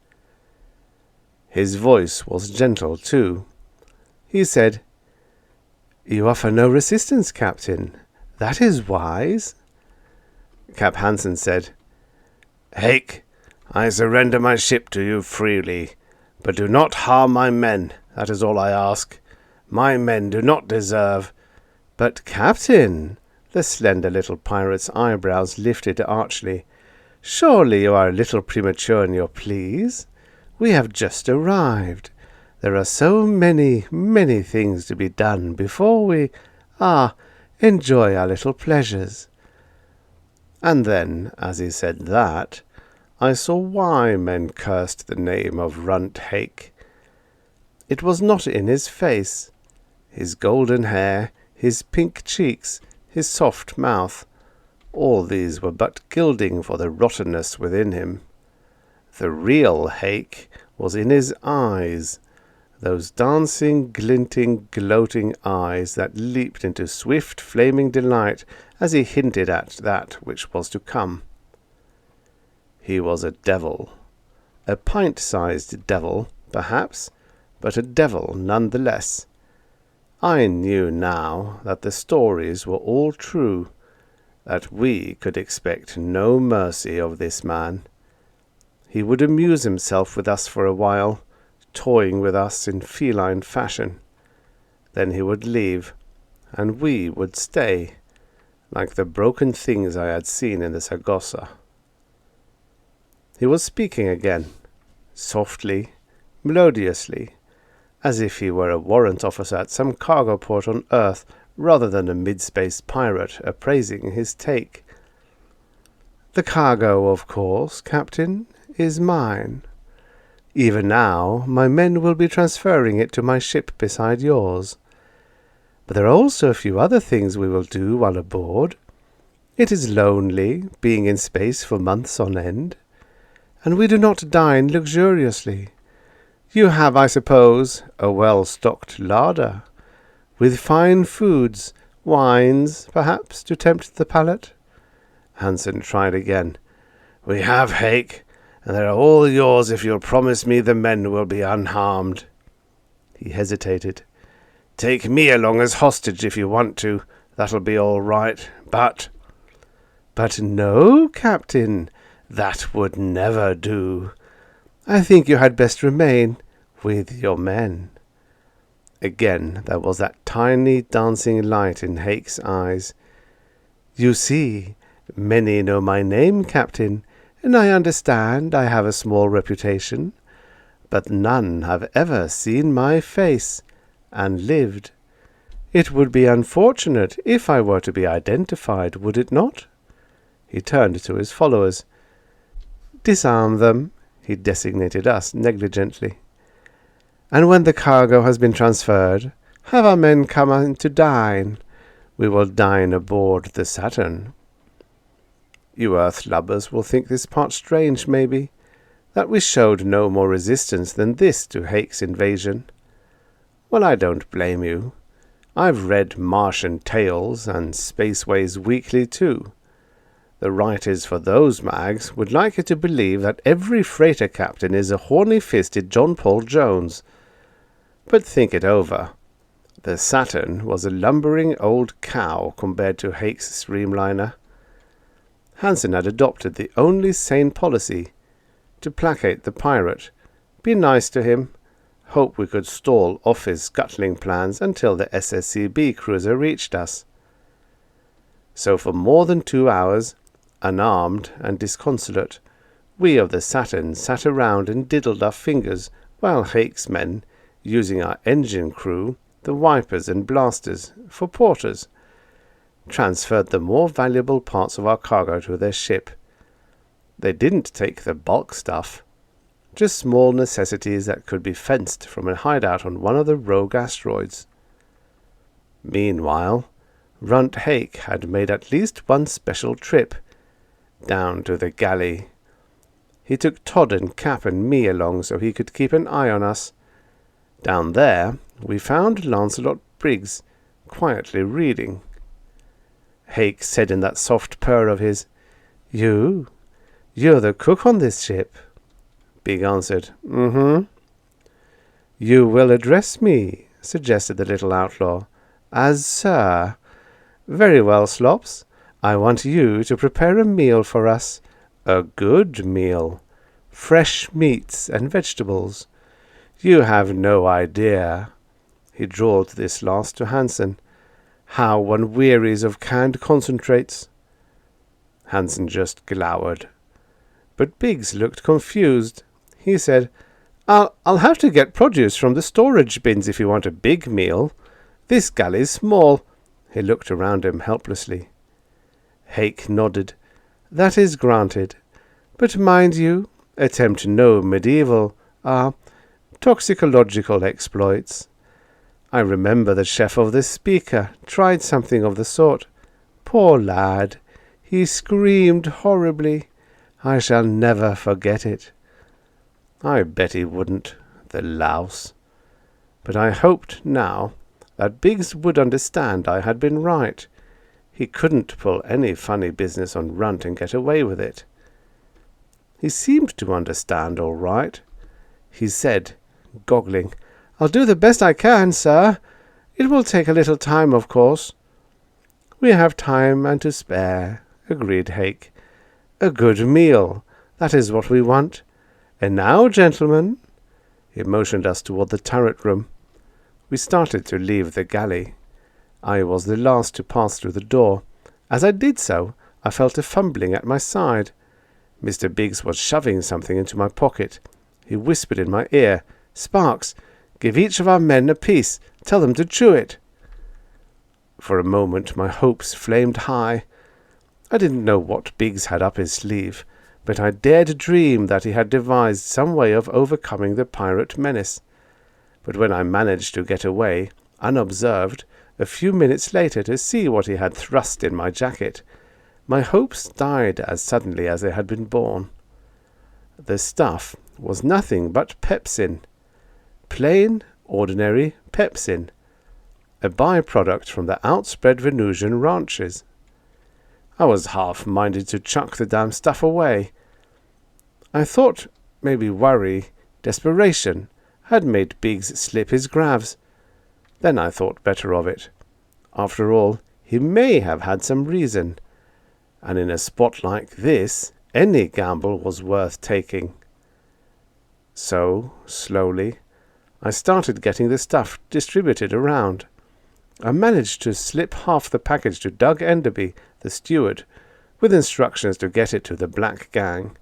His voice was gentle, too. He said, "You offer no resistance, Captain. That is wise. Cap Hansen said, Hake, I surrender my ship to you freely, but do not harm my men, that is all I ask. My men do not deserve— But, Captain, the slender little pirate's eyebrows lifted archly, surely you are a little premature in your pleas. We have just arrived. There are so many, many things to be done before we— enjoy our little pleasures. And then, as he said that, I saw why men cursed the name of Runt Hake. It was not in his face. His golden hair, his pink cheeks, his soft mouth, all these were but gilding for the rottenness within him. The real Hake was in his eyes, those dancing, glinting, gloating eyes that leaped into swift, flaming delight as he hinted at that which was to come. He was a devil, a pint-sized devil, perhaps, but a devil none the less. I knew now that the stories were all true, that we could expect no mercy of this man. He would amuse himself with us for a while, toying with us in feline fashion. Then he would leave, and we would stay, like the broken things I had seen in the Sargossa. He was speaking again, softly, melodiously, as if he were a warrant officer at some cargo port on Earth rather than a mid-space pirate appraising his take. The cargo, of course, Captain, is mine. Even now, my men will be transferring it to my ship beside yours. But there are also a few other things we will do while aboard. It is lonely, being in space for months on end, and we do not dine luxuriously. You have, I suppose, a well-stocked larder, with fine foods, wines, perhaps, to tempt the palate? Hansen tried again. We have, Hake, and they are all yours if you'll promise me the men will be unharmed. He hesitated. Take me along as hostage if you want to. That'll be all right, but— But no, Captain, that would never do. I think you had best remain with your men. Again there was that tiny dancing light in Hake's eyes. You see, many know my name, Captain, and I understand I have a small reputation, but none have ever seen my face and lived. It would be unfortunate if I were to be identified, would it not? He turned to his followers. Disarm them, he designated us negligently. And when the cargo has been transferred, have our men come in to dine. We will dine aboard the Saturn. You earth-lubbers will think this part strange, maybe, that we showed no more resistance than this to Hake's invasion. Well, I don't blame you. I've read Martian Tales and Spaceways Weekly, too. The writers for those mags would like you to believe that every freighter captain is a horny-fisted John Paul Jones. But think it over. The Saturn was a lumbering old cow compared to Hake's streamliner. Hansen had adopted the only sane policy, to placate the pirate, be nice to him, hope we could stall off his scuttling plans until the SSCB cruiser reached us. So for more than 2 hours, unarmed and disconsolate, we of the Saturn sat around and diddled our fingers while Hake's men, using our engine crew, the wipers and blasters, for porters, transferred the more valuable parts of our cargo to their ship. They didn't take the bulk stuff, just small necessities that could be fenced from a hideout on one of the rogue asteroids. Meanwhile, Runt Hake had made at least one special trip, down to the galley. He took Todd and Cap and me along so he could keep an eye on us. Down there, we found Lancelot Briggs quietly reading. Hake said in that soft purr of his, You're the cook on this ship. Big answered, You will address me, suggested the little outlaw, as sir, Very well, Slops. I want you to prepare a meal for us. A good meal. Fresh meats and vegetables. You have no idea," he drawled this last to Hansen, "how one wearies of canned concentrates." Hansen just glowered. But Biggs looked confused. He said, I'll have to get produce from the storage bins if you want a big meal. This galley's small." He looked around him helplessly. Hake nodded. "That is granted. But mind you, attempt no medieval, toxicological exploits. I remember the chef of the Speaker tried something of the sort. Poor lad, he screamed horribly. I shall never forget it." I bet he wouldn't, the louse. But I hoped now that Biggs would understand I had been right. He couldn't pull any funny business on Runt and get away with it. He seemed to understand all right. He said, goggling, "I'll do the best I can, sir. It will take a little time, of course." "We have time and to spare," agreed Hake. "A good meal, that is what we want. And now, gentlemen," he motioned us toward the turret room. We started to leave the galley. I was the last to pass through the door. As I did so, I felt a fumbling at my side. Mr. Biggs was shoving something into my pocket. He whispered in my ear, "Sparks, give each of our men a piece. Tell them to chew it." For a moment my hopes flamed high. I didn't know what Biggs had up his sleeve, but I dared dream that he had devised some way of overcoming the pirate menace. But when I managed to get away, unobserved, a few minutes later to see what he had thrust in my jacket, my hopes died as suddenly as they had been born. The stuff was nothing but pepsin. Plain, ordinary pepsin. A by-product from the outspread Venusian ranches. I was half-minded to chuck the damn stuff away. I thought maybe worry, desperation, had made Biggs slip his gravs. Then I thought better of it. After all, he may have had some reason, and in a spot like this, any gamble was worth taking. So, slowly, I started getting the stuff distributed around. I managed to slip half the package to Doug Enderby, the steward, with instructions to get it to the Black Gang.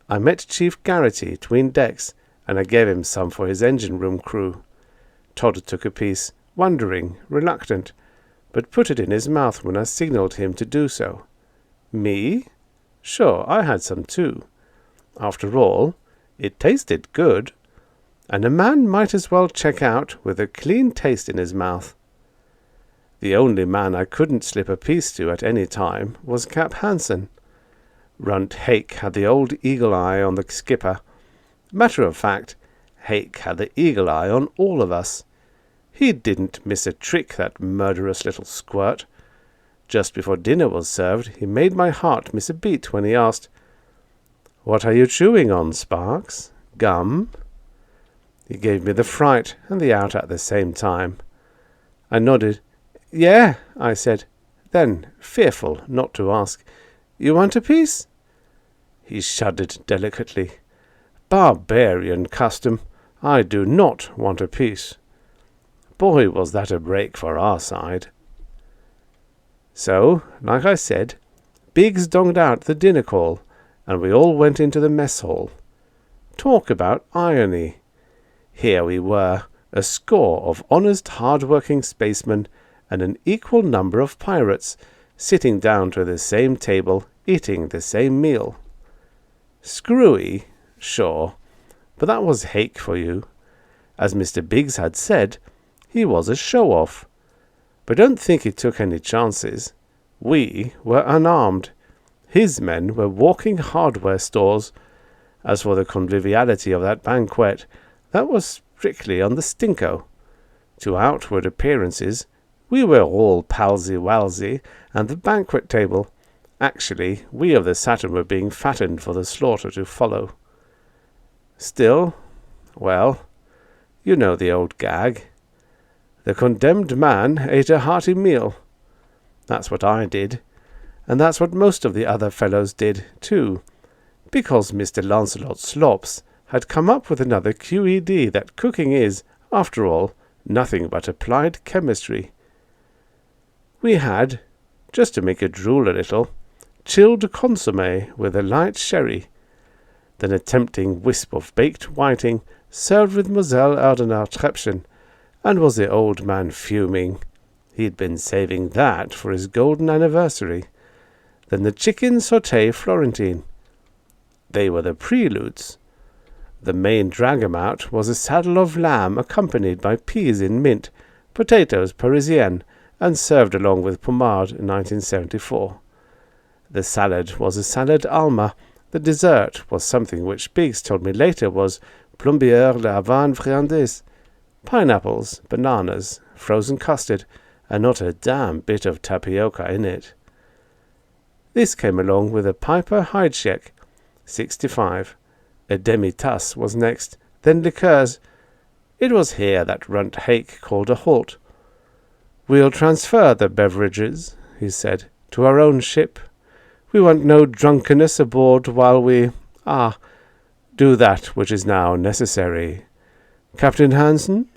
I met Chief Garrity 'tween decks, and I gave him some for his engine room crew. Todd took a piece, wondering, reluctant, but put it in his mouth when I signalled him to do so. Me? Sure, I had some too. After all, it tasted good, and a man might as well check out with a clean taste in his mouth. The only man I couldn't slip a piece to at any time was Cap Hansen. Runt Hake had the old eagle eye on the skipper. Matter of fact, Hake had the eagle eye on all of us. He didn't miss a trick, that murderous little squirt. Just before dinner was served, he made my heart miss a beat when he asked, "What are you chewing on, Sparks? Gum?" He gave me the fright and the out at the same time. I nodded. "Yeah," I said. Then, fearful not to ask, "You want a piece?" He shuddered delicately. "Barbarian custom. I do not want a piece." Boy, was that a break for our side. So, like I said, Biggs donged out the dinner call, and we all went into the mess hall. Talk about irony. Here we were, a score of honest, hard-working spacemen, and an equal number of pirates, sitting down to the same table, eating the same meal. Screwy, sure, but that was Hake for you. As Mr. Biggs had said, he was a show-off. But don't think he took any chances. We were unarmed. His men were walking hardware stores. As for the conviviality of that banquet, that was strictly on the stinko. To outward appearances, we were all palsy-walsy and the banquet table. Actually, we of the Saturn were being fattened for the slaughter to follow. Still, well, you know the old gag. The condemned man ate a hearty meal. That's what I did, and that's what most of the other fellows did, too, because Mr. Lancelot Slops had come up with another QED that cooking is, after all, nothing but applied chemistry. We had, just to make it drool a little, chilled consommé with a light sherry, then a tempting wisp of baked whiting served with Moselle Erdener Treppchen, and was the old man fuming. He'd been saving that for his golden anniversary. Then the chicken sauté Florentine. They were the preludes. The main drag-em-out was a saddle of lamb accompanied by peas in mint, potatoes Parisienne, and served along with pommade in 1974. The salad was a salad Alma. The dessert was something which Biggs told me later was plombière la vanne friandise, pineapples, bananas, frozen custard, and not a damn bit of tapioca in it. This came along with a Piper Heidsieck, 65. A demi-tasse was next, then liqueurs. It was here that Runt Hake called a halt. "We'll transfer the beverages," he said, "to our own ship. We want no drunkenness aboard while we, do that which is now necessary. Captain Hansen?"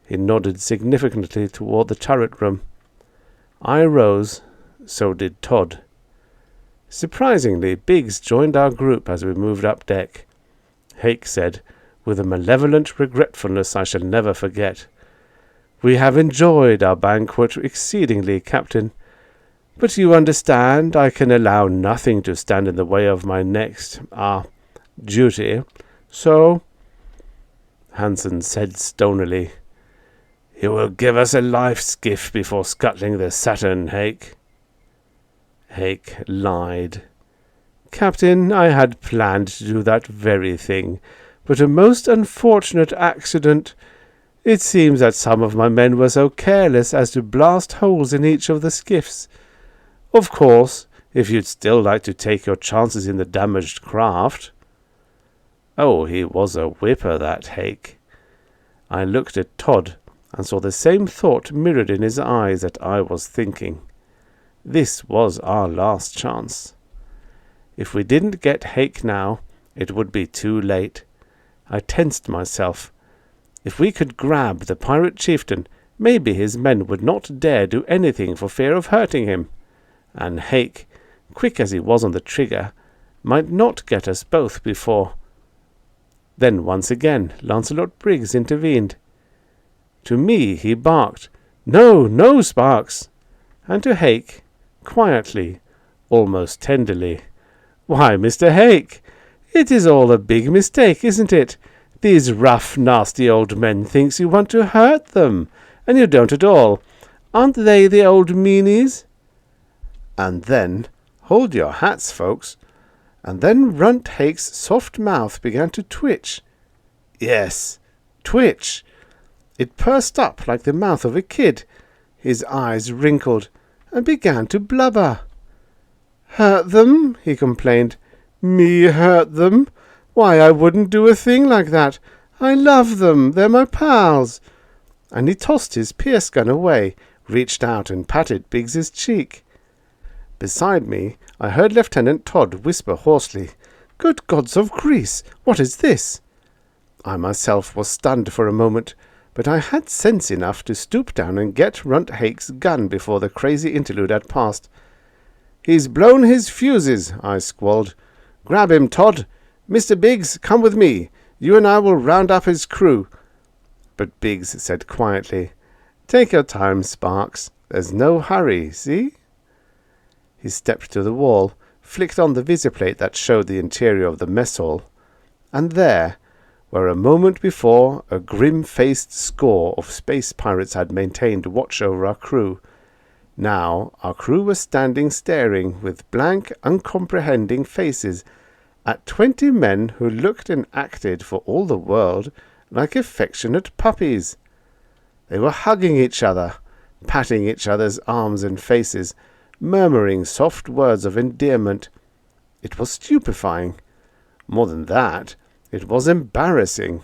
He nodded significantly toward the turret room. I rose, so did Todd. Surprisingly, Biggs joined our group as we moved up deck. Hake said, with a malevolent regretfulness I shall never forget, "We have enjoyed our banquet exceedingly, Captain. But you understand, I can allow nothing to stand in the way of my next, duty. So," Hansen said stonily, "you will give us a life skiff before scuttling the Saturn, Hake." Hake lied. "Captain, I had planned to do that very thing, but a most unfortunate accident. It seems that some of my men were so careless as to blast holes in each of the skiffs. Of course, if you'd still like to take your chances in the damaged craft." Oh, he was a whipper, that Hake. I looked at Todd and saw the same thought mirrored in his eyes that I was thinking. This was our last chance. If we didn't get Hake now, it would be too late. I tensed myself. If we could grab the pirate chieftain, maybe his men would not dare do anything for fear of hurting him. And Hake, quick as he was on the trigger, might not get us both before. Then once again Lancelot Briggs intervened. To me he barked, "No, no, Sparks!" And to Hake, quietly, almost tenderly, "Why, Mr. Hake, it is all a big mistake, isn't it? These rough, nasty old men thinks you want to hurt them, and you don't at all. Aren't they the old meanies?" And then, hold your hats, folks, and then Runt Hake's soft mouth began to twitch. Yes, twitch. It pursed up like the mouth of a kid. His eyes wrinkled, and began to blubber. "Hurt them?" he complained. "Me hurt them? Why, I wouldn't do a thing like that. I love them. They're my pals." And he tossed his Pierce gun away, reached out and patted Biggs's cheek. Beside me, I heard Lieutenant Todd whisper hoarsely, "Good gods of Greece, what is this?" I myself was stunned for a moment, but I had sense enough to stoop down and get Runt Hake's gun before the crazy interlude had passed. "He's blown his fuses," I squalled. "Grab him, Todd. Mr. Biggs, come with me. You and I will round up his crew." But Biggs said quietly, "Take your time, Sparks. There's no hurry, see?" He stepped to the wall, flicked on the visiplate that showed the interior of the mess hall, and there, where a moment before a grim-faced score of space pirates had maintained watch over our crew, now our crew was standing staring with blank, uncomprehending faces at 20 men who looked and acted for all the world like affectionate puppies. They were hugging each other, patting each other's arms and faces, murmuring soft words of endearment. It was stupefying. More than that, it was embarrassing.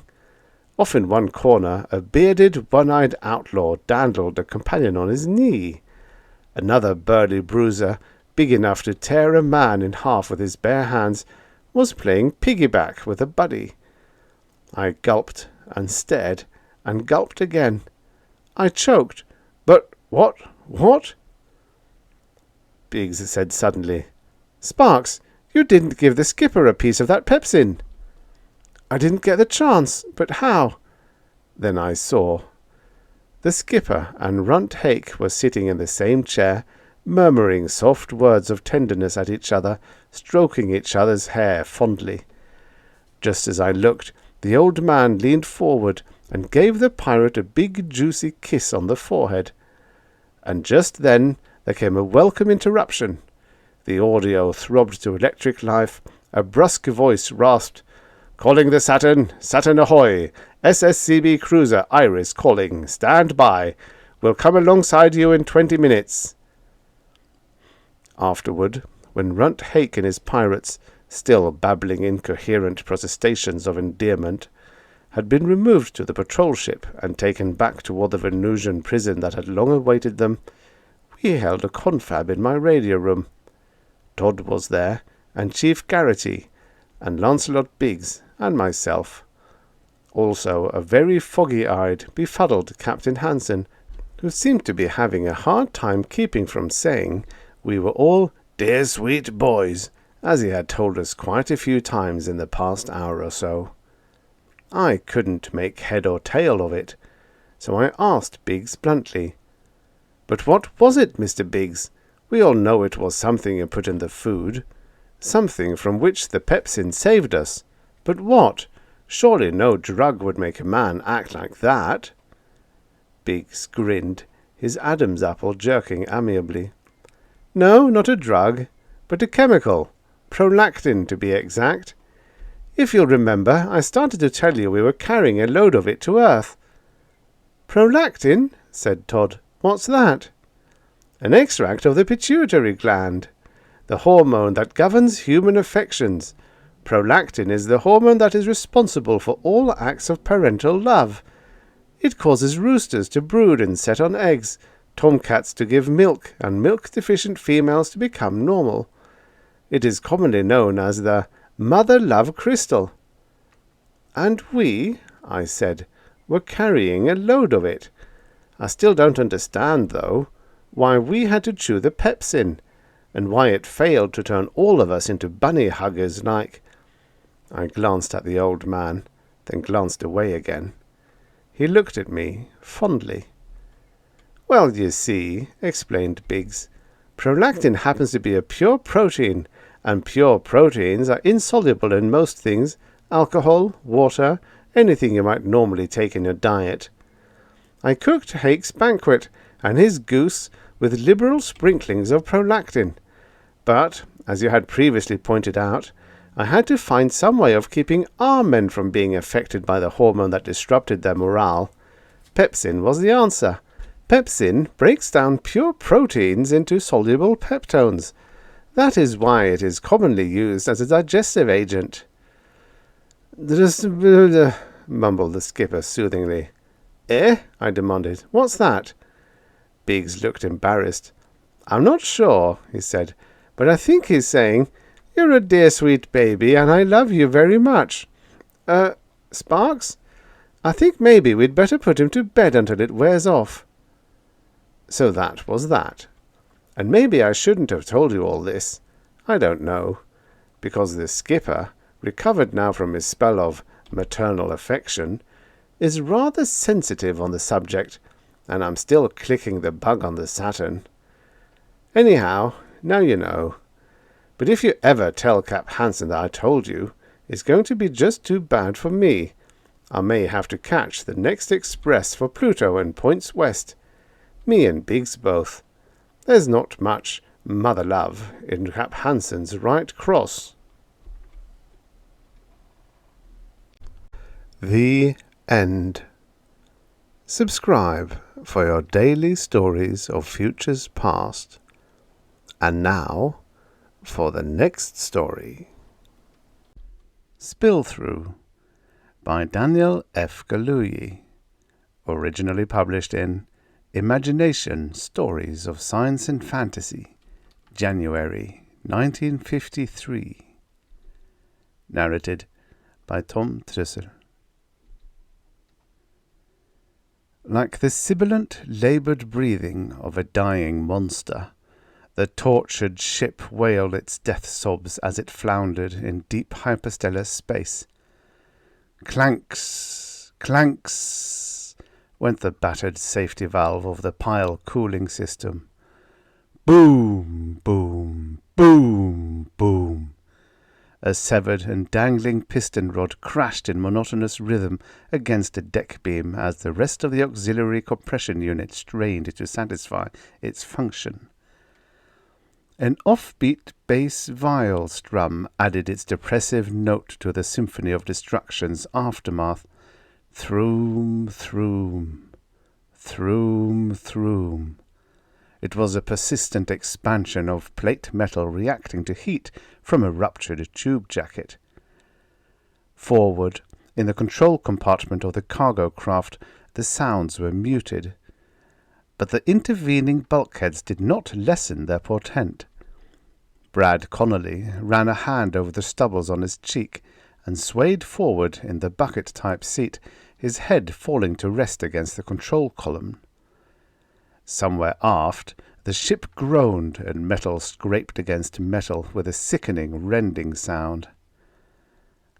Off in one corner, a bearded, one-eyed outlaw dandled a companion on his knee. Another burly bruiser, big enough to tear a man in half with his bare hands, was playing piggyback with a buddy. I gulped and stared and gulped again. I choked. "But what?" Biggs said suddenly, "Sparks, you didn't give the skipper a piece of that pepsin." "I didn't get the chance. But how?" Then I saw. The skipper and Runt Hake were sitting in the same chair, murmuring soft words of tenderness at each other, stroking each other's hair fondly. Just as I looked, the old man leaned forward and gave the pirate a big juicy kiss on the forehead. And just then there came a welcome interruption. The audio throbbed to electric life. A brusque voice rasped, "Calling the Saturn! Saturn ahoy! SSCB cruiser Iris calling. Stand by. We'll come alongside you in 20 minutes. Afterward, when Runt Hake and his pirates, still babbling incoherent protestations of endearment, had been removed to the patrol ship and taken back toward the Venusian prison that had long awaited them, we held a confab in my radio room. Todd was there, and Chief Garrity, and Lancelot Biggs, and myself. Also a very foggy-eyed, befuddled Captain Hansen, who seemed to be having a hard time keeping from saying we were all "dear sweet boys," as he had told us quite a few times in the past hour or so. I couldn't make head or tail of it, so I asked Biggs bluntly, "But what was it, Mr. Biggs? We all know it was something you put in the food. Something from which the pepsin saved us. But what? Surely no drug would make a man act like that." Biggs grinned, his Adam's apple jerking amiably. "No, not a drug, but a chemical. Prolactin, to be exact. If you'll remember, I started to tell you we were carrying a load of it to Earth." "Prolactin?" said Todd. "What's that?" "An extract of the pituitary gland, the hormone that governs human affections. Prolactin is the hormone that is responsible for all acts of parental love. It causes roosters to brood and set on eggs, tomcats to give milk, and milk-deficient females to become normal. It is commonly known as the mother love crystal." "And we," I said, "were carrying a load of it. I still don't understand, though, why we had to chew the pepsin, and why it failed to turn all of us into bunny huggers like—" I glanced at the old man, then glanced away again. He looked at me fondly. "Well, you see," explained Biggs, "prolactin happens to be a pure protein, and pure proteins are insoluble in most things, alcohol, water, anything you might normally take in your diet. I cooked Hake's banquet and his goose with liberal sprinklings of prolactin, but, as you had previously pointed out, I had to find some way of keeping our men from being affected by the hormone that disrupted their morale. Pepsin was the answer. Pepsin breaks down pure proteins into soluble peptones. That is why it is commonly used as a digestive agent." Mumbled the skipper soothingly. "Eh?" I demanded. "What's that?" Biggs looked embarrassed. "I'm not sure," he said, "but I think he's saying, 'You're a dear sweet baby, and I love you very much.' Sparks? I think maybe we'd better put him to bed until it wears off." So that was that. And maybe I shouldn't have told you all this. I don't know. Because the skipper, recovered now from his spell of maternal affection, is rather sensitive on the subject, and I'm still clicking the bug on the Saturn. Anyhow, now you know. But if you ever tell Cap Hansen that I told you, it's going to be just too bad for me. I may have to catch the next express for Pluto and points west. Me and Biggs both. There's not much mother love in Cap Hansen's right cross. The End. Subscribe for your daily stories of futures past. And now, for the next story. Spillthrough by Daniel F. Galouye. Originally published in Imagination Stories of Science and Fantasy, January 1953. Narrated by Tom Trussel. Like the sibilant, laboured breathing of a dying monster, the tortured ship wailed its death sobs as it floundered in deep hyperstellar space. Clanks, clanks, went the battered safety valve of the pile cooling system. Boom, boom, boom, boom. A severed and dangling piston rod crashed in monotonous rhythm against a deck beam as the rest of the auxiliary compression unit strained to satisfy its function. An offbeat bass viol strum added its depressive note to the symphony of destruction's aftermath. Throom, throom, throom, throom. It was a persistent expansion of plate metal reacting to heat from a ruptured tube jacket. Forward, in the control compartment of the cargo craft, the sounds were muted. But the intervening bulkheads did not lessen their portent. Brad Connolly ran a hand over the stubbles on his cheek and swayed forward in the bucket-type seat, his head falling to rest against the control column. Somewhere aft, the ship groaned and metal scraped against metal with a sickening, rending sound.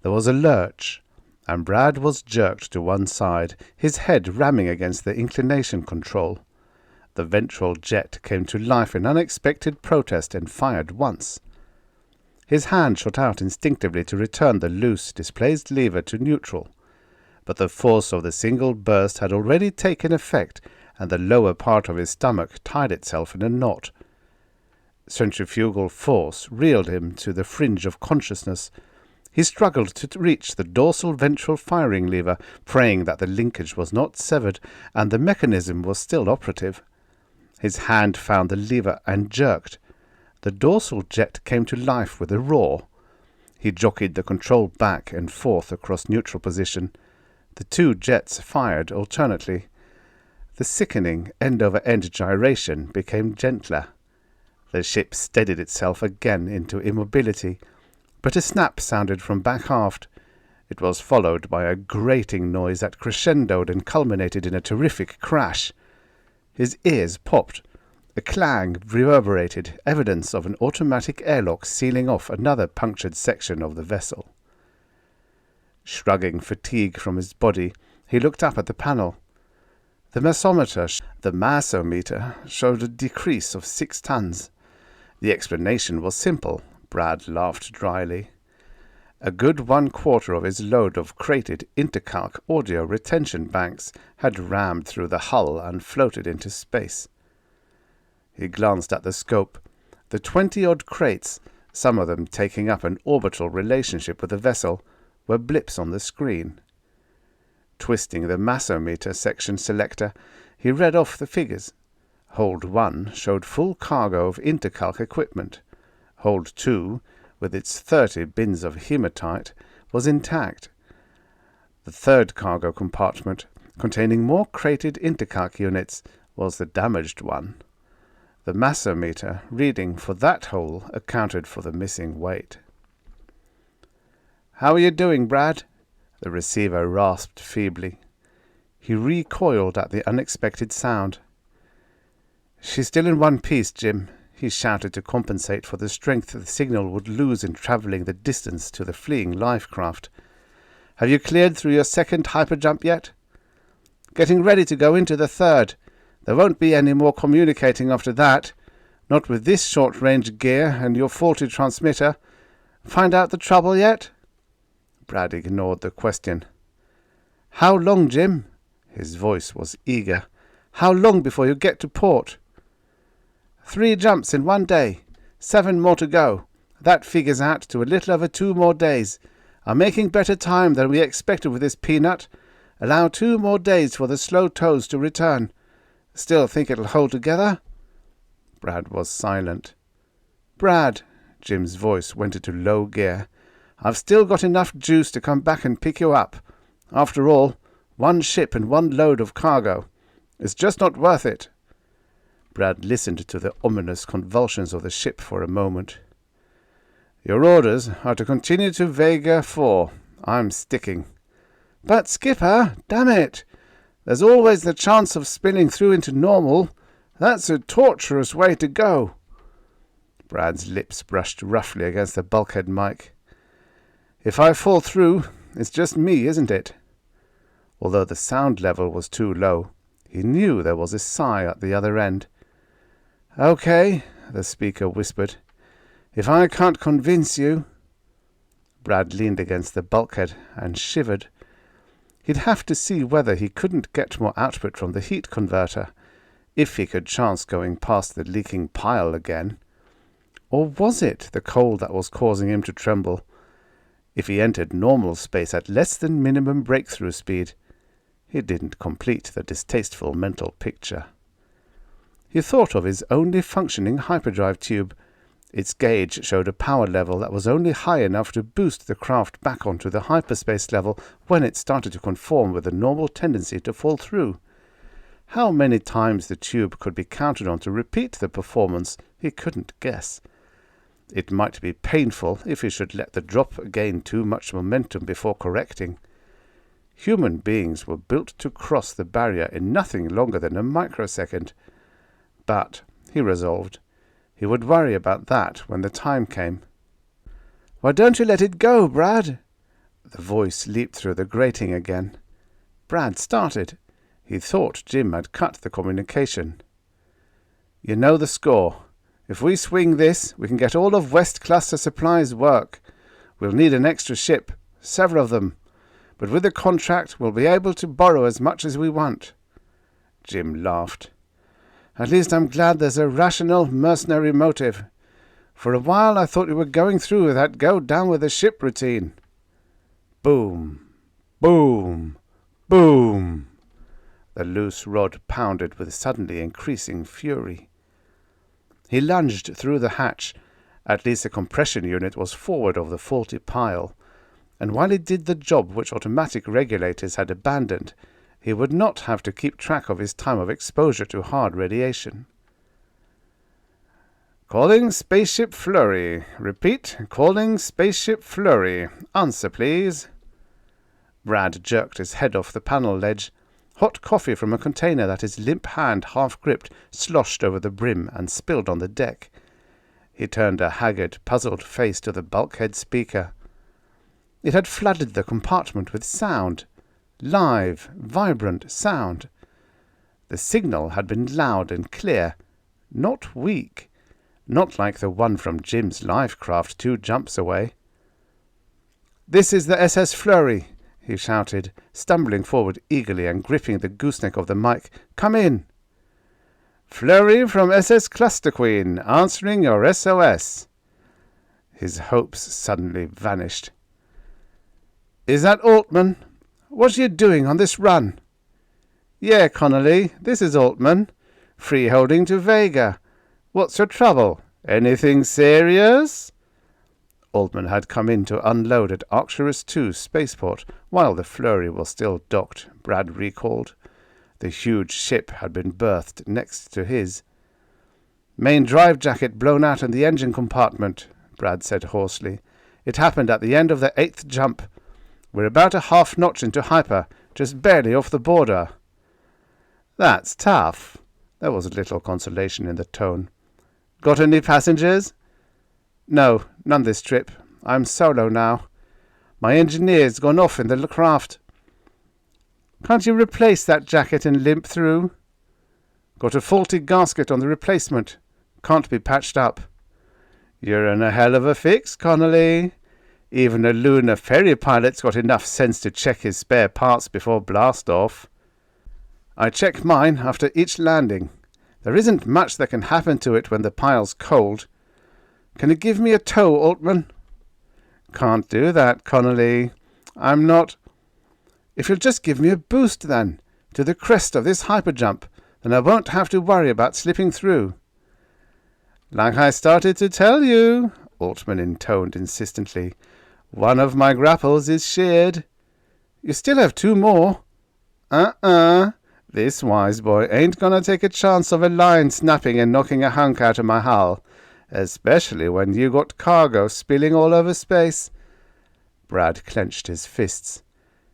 There was a lurch, and Brad was jerked to one side, his head ramming against the inclination control. The ventral jet came to life in unexpected protest and fired once. His hand shot out instinctively to return the loose, displaced lever to neutral, but the force of the single burst had already taken effect, and the lower part of his stomach tied itself in a knot. Centrifugal force reeled him to the fringe of consciousness. He struggled to reach the dorsal ventral firing lever, praying that the linkage was not severed and the mechanism was still operative. His hand found the lever and jerked. The dorsal jet came to life with a roar. He jockeyed the control back and forth across neutral position. The two jets fired alternately. The sickening end-over-end gyration became gentler. The ship steadied itself again into immobility, but a snap sounded from back aft. It was followed by a grating noise that crescendoed and culminated in a terrific crash. His ears popped. A clang reverberated, evidence of an automatic airlock sealing off another punctured section of the vessel. Shrugging fatigue from his body, he looked up at the panel. The massometer showed a decrease of 6 tons. The explanation was simple. Brad laughed dryly. A good 1/4 of his load of crated intercalc audio retention banks had rammed through the hull and floated into space. He glanced at the scope. The 20-odd crates, some of them taking up an orbital relationship with the vessel, were blips on the screen. Twisting the massometer section selector, he read off the figures. Hold 1 showed full cargo of intercalc equipment. Hold 2, with its 30 bins of hematite, was intact. The third cargo compartment, containing more crated intercalc units, was the damaged one. The massometer reading for that hole accounted for the missing weight. "How are you doing, Brad?" The receiver rasped feebly. He recoiled at the unexpected sound. "She's still in one piece, Jim," he shouted to compensate for the strength the signal would lose in travelling the distance to the fleeing life craft. "Have you cleared through your second hyperjump yet?" "Getting ready to go into the third. There won't be any more communicating after that. Not with this short-range gear and your faulty transmitter. Find out the trouble yet?" Brad ignored the question. "How long, Jim?" His voice was eager. "How long before you get to port?" 3 jumps in 1 day. 7 more to go. That figures out to a little over 2 more days. Are making better time than we expected with this peanut. Allow 2 more days for the slow tows to return. Still think it'll hold together?" Brad was silent. "Brad," Jim's voice went into low gear, "I've still got enough juice to come back and pick you up. After all, 1 ship and 1 load of cargo. It's just not worth it. Brad listened to the ominous convulsions of the ship for a moment. Your orders are to continue to Vega 4. I'm sticking. But, Skipper, damn it! There's always the chance of spinning through into normal. That's a torturous way to go. Brad's lips brushed roughly against the bulkhead mic. If I fall through, it's just me, isn't it? Although the sound level was too low, he knew there was a sigh at the other end. Okay, the speaker whispered. If I can't convince you... Brad leaned against the bulkhead and shivered. He'd have to see whether he couldn't get more output from the heat converter, if he could chance going past the leaking pile again. Or was it the cold that was causing him to tremble? If he entered normal space at less than minimum breakthrough speed, he didn't complete the distasteful mental picture. He thought of his only functioning hyperdrive tube. Its gauge showed a power level that was only high enough to boost the craft back onto the hyperspace level when it started to conform with the normal tendency to fall through. How many times the tube could be counted on to repeat the performance, he couldn't guess. It might be painful if he should let the drop gain too much momentum before correcting. Human beings were built to cross the barrier in nothing longer than a microsecond. But, he resolved, he would worry about that when the time came. Why don't you let it go, Brad? The voice leaped through the grating again. Brad started. He thought Jim had cut the communication. You know the score. If we swing this, we can get all of West Cluster Supply's work. We'll need an extra ship, several of them. But with the contract, we'll be able to borrow as much as we want. Jim laughed. At least I'm glad there's a rational, mercenary motive. For a while I thought you were going through with that go-down-with-the-ship routine. Boom, boom, boom. The loose rod pounded with suddenly increasing fury. He lunged through the hatch. At least the compression unit was forward of the faulty pile, and while it did the job which automatic regulators had abandoned, he would not have to keep track of his time of exposure to hard radiation. Calling Spaceship Flurry. Repeat, calling Spaceship Flurry. Answer, please. Brad jerked his head off the panel ledge. Hot coffee from a container that his limp hand half-gripped sloshed over the brim and spilled on the deck. He turned a haggard, puzzled face to the bulkhead speaker. It had flooded the compartment with sound. Live, vibrant sound. The signal had been loud and clear, not weak, not like the one from Jim's life craft 2 jumps away. This is the SS Flurry, he shouted, stumbling forward eagerly and gripping the gooseneck of the mic. Come in. Flurry from SS Cluster Queen, answering your SOS. His hopes suddenly vanished. Is that Altman? What are you doing on this run? Yeah, Connolly, this is Altman. Freeholding to Vega. What's your trouble? Anything serious? Altman had come in to unload at Arcturus 2 spaceport while the Flurry was still docked, Brad recalled. The huge ship had been berthed next to his. Main drive jacket blown out in the engine compartment, Brad said hoarsely. It happened at the end of the 8th jump. We're about a half notch into hyper, just barely off the border. That's tough. There was little consolation in the tone. Got any passengers? No, none this trip. I'm solo now. My engineer's gone off in the craft. Can't you replace that jacket and limp through? Got a faulty gasket on the replacement. Can't be patched up. You're in a hell of a fix, Connolly. Even a lunar ferry pilot's got enough sense to check his spare parts before blast-off. I check mine after each landing. There isn't much that can happen to it when the pile's cold. Can you give me a tow, Altman? Can't do that, Connolly. I'm not... If you'll just give me a boost, then, to the crest of this hyperjump, then I won't have to worry about slipping through. Like I started to tell you, Altman intoned insistently. One of my grapples is sheared. You still have 2 more. This wise boy ain't gonna take a chance of a line snapping and knocking a hunk out of my hull, especially when you got cargo spilling all over space. Brad clenched his fists.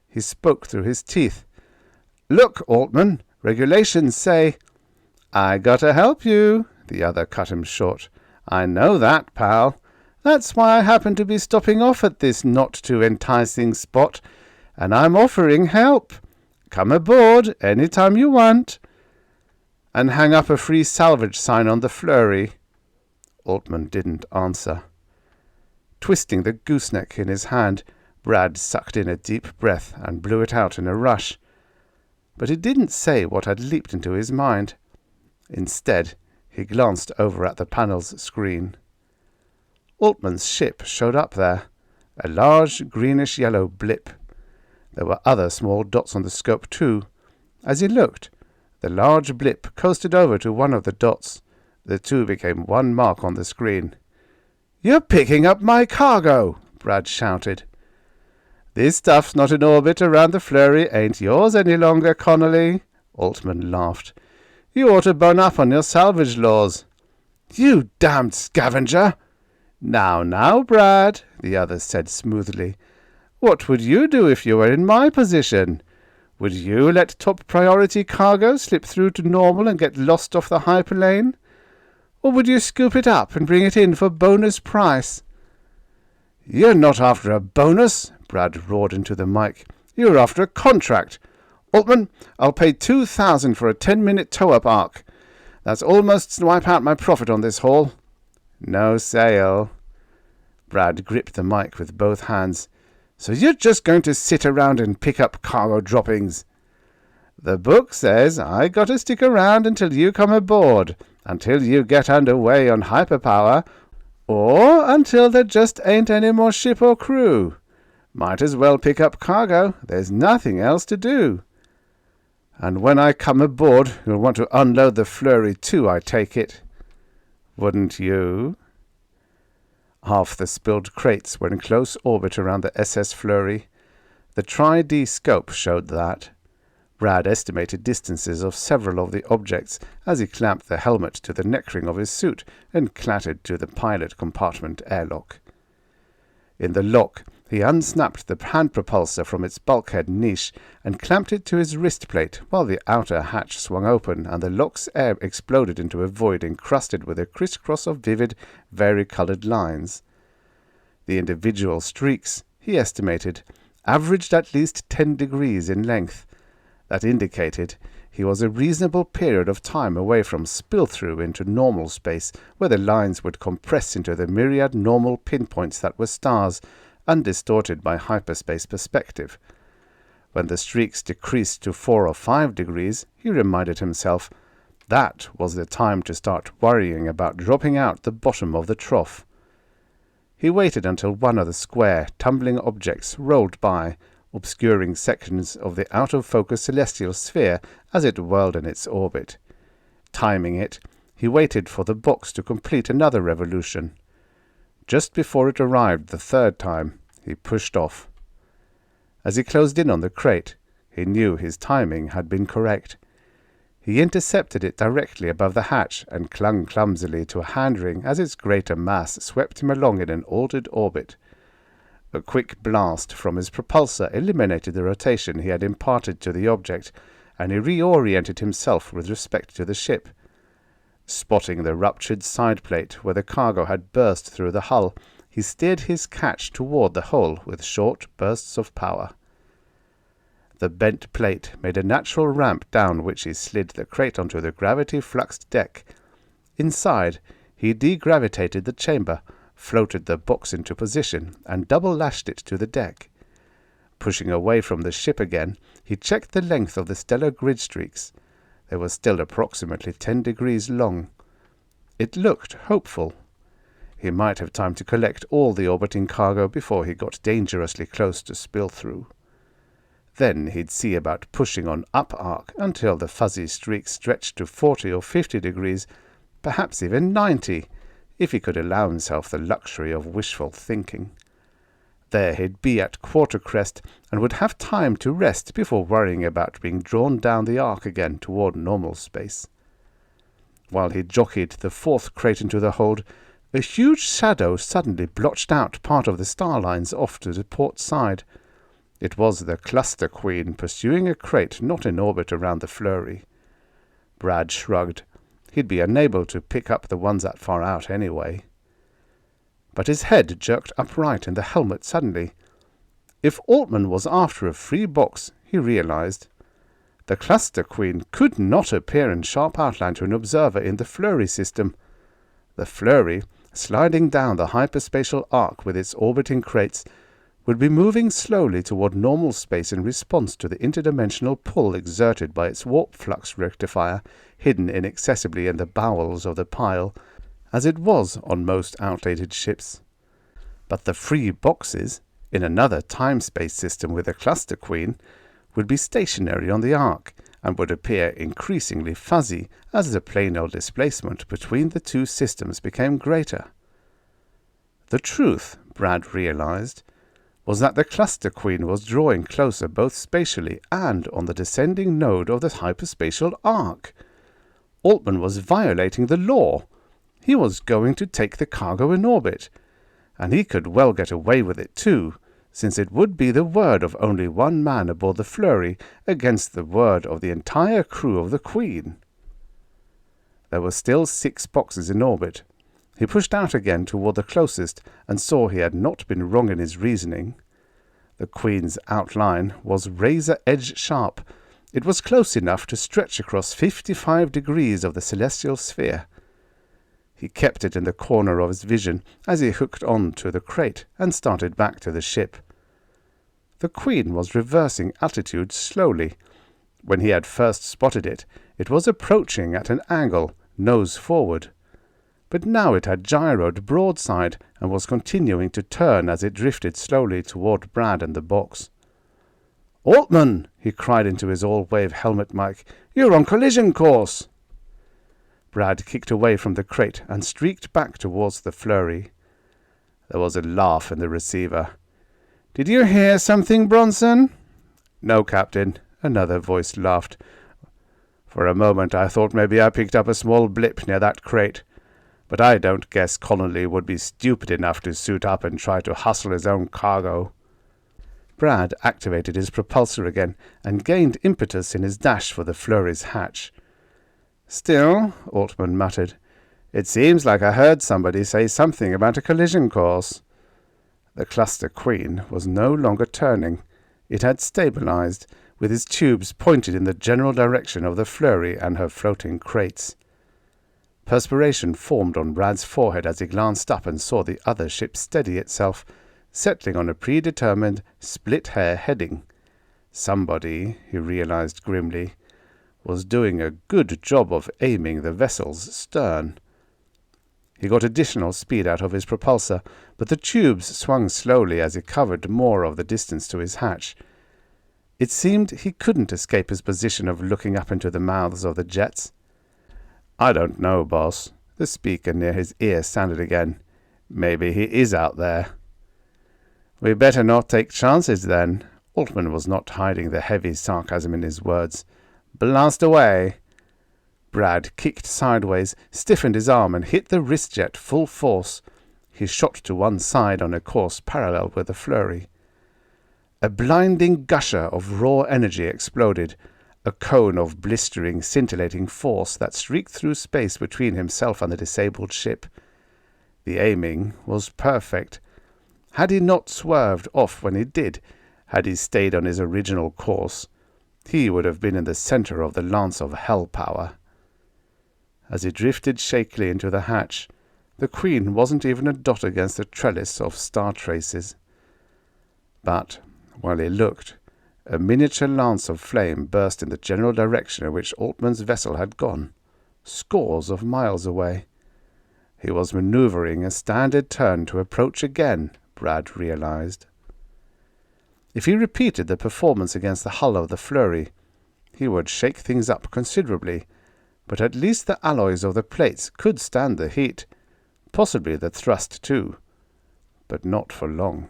He spoke through his teeth. Look, Altman, regulations say— I gotta help you, the other cut him short. I know that, pal. That's why I happen to be stopping off at this not-too-enticing spot, and I'm offering help. Come aboard any time you want. And hang up a free salvage sign on the flurry. Altman didn't answer. Twisting the gooseneck in his hand, Brad sucked in a deep breath and blew it out in a rush. But he didn't say what had leaped into his mind. Instead, he glanced over at the panel's screen. Altman's ship showed up there, a large greenish-yellow blip. There were other small dots on the scope too. As he looked, the large blip coasted over to one of the dots. The two became one mark on the screen. "You're picking up my cargo!" Brad shouted. "This stuff's not in orbit around the flurry ain't yours any longer, Connolly," Altman laughed. "You ought to bone up on your salvage laws." "You damned scavenger!" Now, Brad," the other said smoothly. "What would you do if you were in my position? Would you let top priority cargo slip through to normal and get lost off the hyperlane? Or would you scoop it up and bring it in for bonus price?" "You're not after a bonus," Brad roared into the mic. "You're after a contract. Altman, I'll pay 2,000 for a 10-minute tow-up arc. That's almost wipe out my profit on this haul." "No sale." Brad gripped the mic with both hands. "So you're just going to sit around and pick up cargo droppings?" "The book says I gotta stick around until you come aboard, until you get underway on hyperpower, or until there just ain't any more ship or crew. Might as well pick up cargo. There's nothing else to do." "And when I come aboard, you'll want to unload the flurry too, I take it." "Wouldn't you?" Half the spilled crates were in close orbit around the SS Flurry. The Tri-D scope showed that. Brad estimated distances of several of the objects as he clamped the helmet to the neckring of his suit and clattered to the pilot compartment airlock. In the lock, he unsnapped the hand propulsor from its bulkhead niche and clamped it to his wrist plate while the outer hatch swung open and the lock's air exploded into a void encrusted with a crisscross of vivid, varicolored lines. The individual streaks, he estimated, averaged at least 10 degrees in length. That indicated he was a reasonable period of time away from Spillthrough into normal space, where the lines would compress into the myriad normal pinpoints that were stars, undistorted by hyperspace perspective. When the streaks decreased to 4 or 5 degrees, he reminded himself, that was the time to start worrying about dropping out the bottom of the trough. He waited until one of the square, tumbling objects rolled by, obscuring sections of the out-of-focus celestial sphere as it whirled in its orbit. Timing it, he waited for the box to complete another revolution. Just before it arrived the third time, he pushed off. As he closed in on the crate, he knew his timing had been correct. He intercepted it directly above the hatch and clung clumsily to a hand-ring as its greater mass swept him along in an altered orbit. A quick blast from his propulsor eliminated the rotation he had imparted to the object, and he reoriented himself with respect to the ship. Spotting the ruptured side plate where the cargo had burst through the hull, he steered his catch toward the hole with short bursts of power. The bent plate made a natural ramp down which he slid the crate onto the gravity-fluxed deck. Inside, he degravitated the chamber, floated the box into position, and double-lashed it to the deck. Pushing away from the ship again, he checked the length of the stellar grid streaks. They were still approximately 10 degrees long. It looked hopeful. He might have time to collect all the orbiting cargo before he got dangerously close to Spillthrough. Then he'd see about pushing on up arc until the fuzzy streaks stretched to 40 or 50 degrees, perhaps even 90, if he could allow himself the luxury of wishful thinking. There he'd be at quarter crest, and would have time to rest before worrying about being drawn down the arc again toward normal space. While he jockeyed the fourth crate into the hold, a huge shadow suddenly blotched out part of the star lines off to the port side. It was the Cluster Queen pursuing a crate not in orbit around the flurry. Brad shrugged. He'd be unable to pick up the ones that far out anyway. But his head jerked upright in the helmet suddenly. If Altman was after a free box, he realized, the Cluster Queen could not appear in sharp outline to an observer in the flurry system. The flurry, sliding down the hyperspatial arc with its orbiting crates, would be moving slowly toward normal space in response to the interdimensional pull exerted by its warp flux rectifier hidden inaccessibly in the bowels of the pile, as it was on most outdated ships. But the free boxes, in another time-space system with the Cluster Queen, would be stationary on the arc, and would appear increasingly fuzzy as the planal displacement between the two systems became greater. The truth, Brad realized, was that the Cluster Queen was drawing closer both spatially and on the descending node of the hyperspatial arc. Altman was violating the law. He was going to take the cargo in orbit, and he could well get away with it too, since it would be the word of only one man aboard the flurry against the word of the entire crew of the Queen. There were still 6 boxes in orbit. He pushed out again toward the closest and saw he had not been wrong in his reasoning. The Queen's outline was razor-edge sharp. It was close enough to stretch across 55 degrees of the celestial sphere. He kept it in the corner of his vision as he hooked on to the crate and started back to the ship. The Queen was reversing altitude slowly. When he had first spotted it, it was approaching at an angle, nose forward. But now it had gyroed broadside and was continuing to turn as it drifted slowly toward Brad and the box. "Altman!" he cried into his all-wave helmet mic. "You're on collision course!" Brad kicked away from the crate and streaked back towards the flurry. There was a laugh in the receiver. "Did you hear something, Bronson?" "No, Captain," another voice laughed. "For a moment I thought maybe I picked up a small blip near that crate. But I don't guess Connolly would be stupid enough to suit up and try to hustle his own cargo." Brad activated his propulsor again and gained impetus in his dash for the flurry's hatch. "Still," Altman muttered, "it seems like I heard somebody say something about a collision course." The Cluster Queen was no longer turning. It had stabilized, with its tubes pointed in the general direction of the flurry and her floating crates. Perspiration formed on Brad's forehead as he glanced up and saw the other ship steady itself, settling on a predetermined split-hair heading. Somebody, he realized grimly, was doing a good job of aiming the vessel's stern. He got additional speed out of his propulsor, but the tubes swung slowly as he covered more of the distance to his hatch. It seemed he couldn't escape his position of looking up into the mouths of the jets. "I don't know, boss," the speaker near his ear sounded again. "Maybe he is out there." "We better not take chances, then." Altman was not hiding the heavy sarcasm in his words. "Blast away!" Brad kicked sideways, stiffened his arm, and hit the wrist jet full force. He shot to one side on a course parallel with the flurry. A blinding gusher of raw energy exploded, a cone of blistering, scintillating force that streaked through space between himself and the disabled ship. The aiming was perfect. Had he not swerved off when he did, had he stayed on his original course, he would have been in the center of the lance of hell power. As he drifted shakily into the hatch, the Queen wasn't even a dot against the trellis of star traces. But, while he looked, a miniature lance of flame burst in the general direction in which Altman's vessel had gone, scores of miles away. He was maneuvering a standard turn to approach again, Brad realized. If he repeated the performance against the hull of the flurry, he would shake things up considerably, but at least the alloys of the plates could stand the heat, possibly the thrust too, but not for long.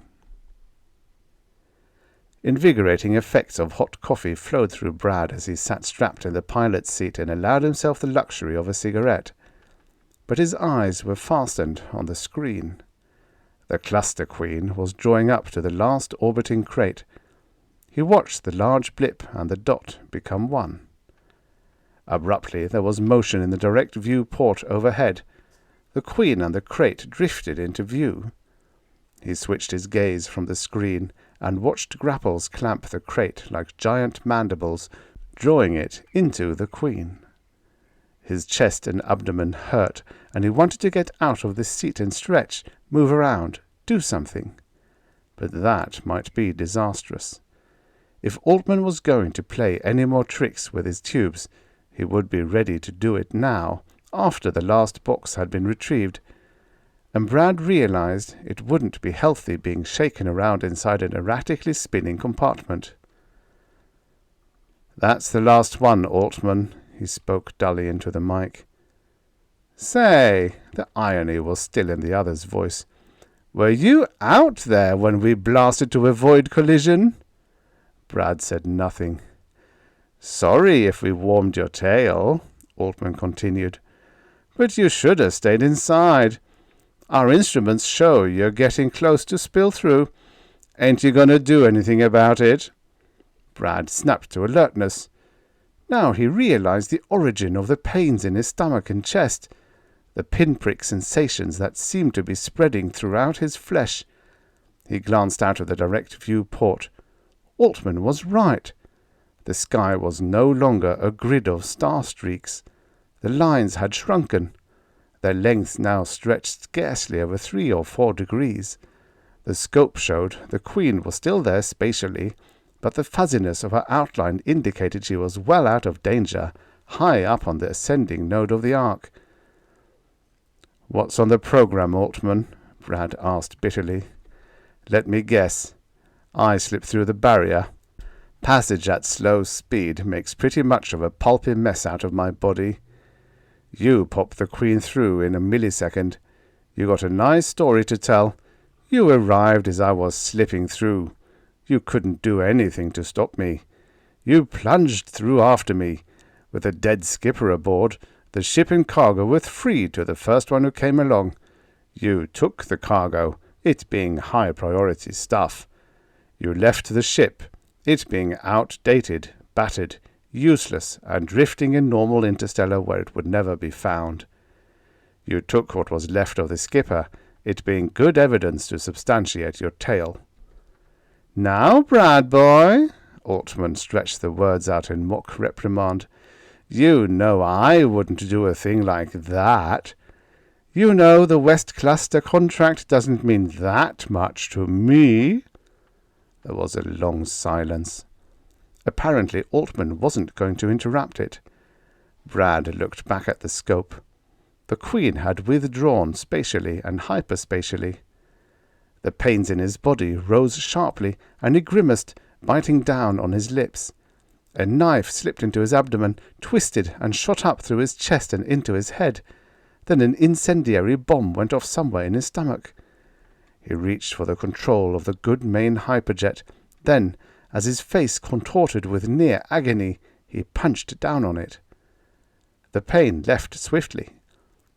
Invigorating effects of hot coffee flowed through Brad as he sat strapped in the pilot's seat and allowed himself the luxury of a cigarette. But his eyes were fastened on the screen. The cluster queen was drawing up to the last orbiting crate. He watched the large blip and the dot become one. Abruptly there was motion in the direct view port overhead. The queen and the crate drifted into view. He switched his gaze from the screen and watched grapples clamp the crate like giant mandibles, drawing it into the queen. His chest and abdomen hurt, and he wanted to get out of the seat and stretch, move around, do something. But that might be disastrous. If Altman was going to play any more tricks with his tubes, he would be ready to do it now, after the last box had been retrieved. And Brad realized it wouldn't be healthy being shaken around inside an erratically spinning compartment. "That's the last one, Altman," he spoke dully into the mic. "Say," the irony was still in the other's voice, "were you out there when we blasted to avoid collision?" Brad said nothing. "Sorry if we warmed your tail," Altman continued, "but you should have stayed inside. Our instruments show you're getting close to Spillthrough. Ain't you gonna do anything about it?" Brad snapped to alertness. Now he realized the origin of the pains in his stomach and chest, the pinprick sensations that seemed to be spreading throughout his flesh. He glanced out of the direct view port. Altman was right. The sky was no longer a grid of star streaks. The lines had shrunken. Their lengths now stretched scarcely over 3 or 4 degrees. The scope showed the queen was still there spatially, but the fuzziness of her outline indicated she was well out of danger, high up on the ascending node of the arc. "What's on the program, Altman?" Brad asked bitterly. "Let me guess. I slipped through the barrier. Passage at slow speed makes pretty much of a pulpy mess out of my body. You popped the queen through in a millisecond. You got a nice story to tell. You arrived as I was slipping through. You couldn't do anything to stop me. You plunged through after me. With a dead skipper aboard, the ship and cargo were free to the first one who came along. You took the cargo, it being high-priority stuff. You left the ship, it being outdated, battered, useless, and drifting in normal interstellar where it would never be found. You took what was left of the skipper, it being good evidence to substantiate your tale. Now, Brad boy," Altman stretched the words out in mock reprimand, "you know I wouldn't do a thing like that. You know the West Cluster contract doesn't mean that much to me." There was a long silence. Apparently Altman wasn't going to interrupt it. Brad looked back at the scope. The queen had withdrawn spatially and hyperspatially. The pains in his body rose sharply, and he grimaced, biting down on his lips. A knife slipped into his abdomen, twisted and shot up through his chest and into his head. Then an incendiary bomb went off somewhere in his stomach. He reached for the control of the good main hyperjet. Then, as his face contorted with near agony, he punched down on it. The pain left swiftly.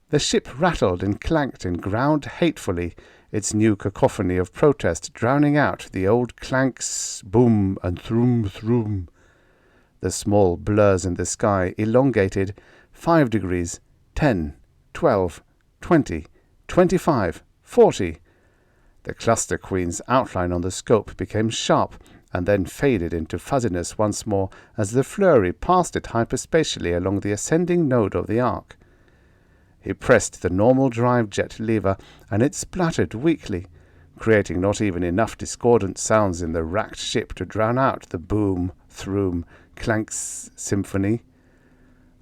The ship rattled and clanked and ground hatefully, its new cacophony of protest drowning out the old clanks, boom, and throom. The small blurs in the sky elongated 5 degrees, 10, 12, 20, 25, 40. The cluster queen's outline on the scope became sharp and then faded into fuzziness once more as the flurry passed it hyperspatially along the ascending node of the arc. He pressed the normal drive jet lever, and it spluttered weakly, creating not even enough discordant sounds in the racked ship to drown out the boom, throom, clanks symphony.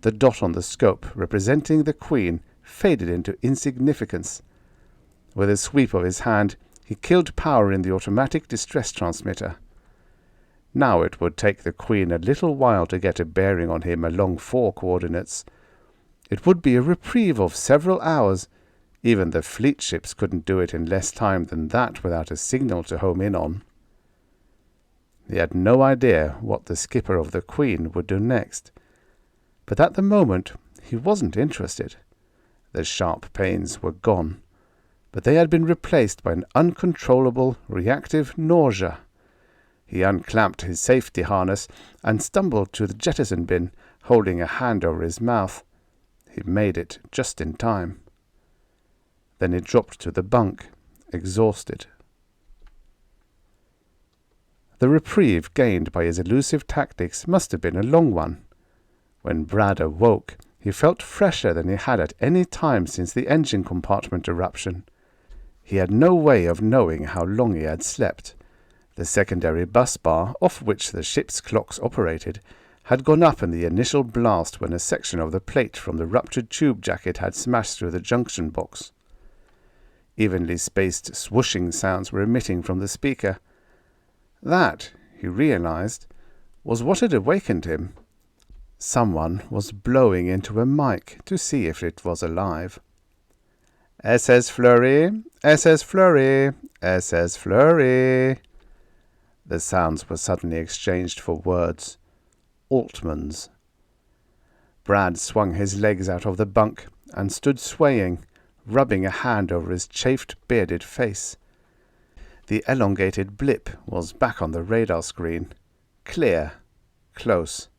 The dot on the scope, representing the queen, faded into insignificance. With a sweep of his hand, he killed power in the automatic distress transmitter. Now it would take the queen a little while to get a bearing on him along 4 coordinates. It would be a reprieve of several hours. Even the fleet ships couldn't do it in less time than that without a signal to home in on. He had no idea what the skipper of the Queen would do next. But at the moment he wasn't interested. The sharp pains were gone, but they had been replaced by an uncontrollable, reactive nausea. He unclamped his safety harness and stumbled to the jettison bin, holding a hand over his mouth. He made it just in time. Then he dropped to the bunk, exhausted. The reprieve gained by his elusive tactics must have been a long one. When Brad awoke, he felt fresher than he had at any time since the engine compartment eruption. He had no way of knowing how long he had slept. The secondary bus bar, off which the ship's clocks operated, had gone up in the initial blast when a section of the plate from the ruptured tube jacket had smashed through the junction box. Evenly spaced swooshing sounds were emitting from the speaker. That, he realized, was what had awakened him. Someone was blowing into a mic to see if it was alive. SS Flurry, SS Flurry, SS Flurry. The sounds were suddenly exchanged for words. Altman's. Brad swung his legs out of the bunk and stood swaying, rubbing a hand over his chafed, bearded face. The elongated blip was back on the radar screen. Clear. Close.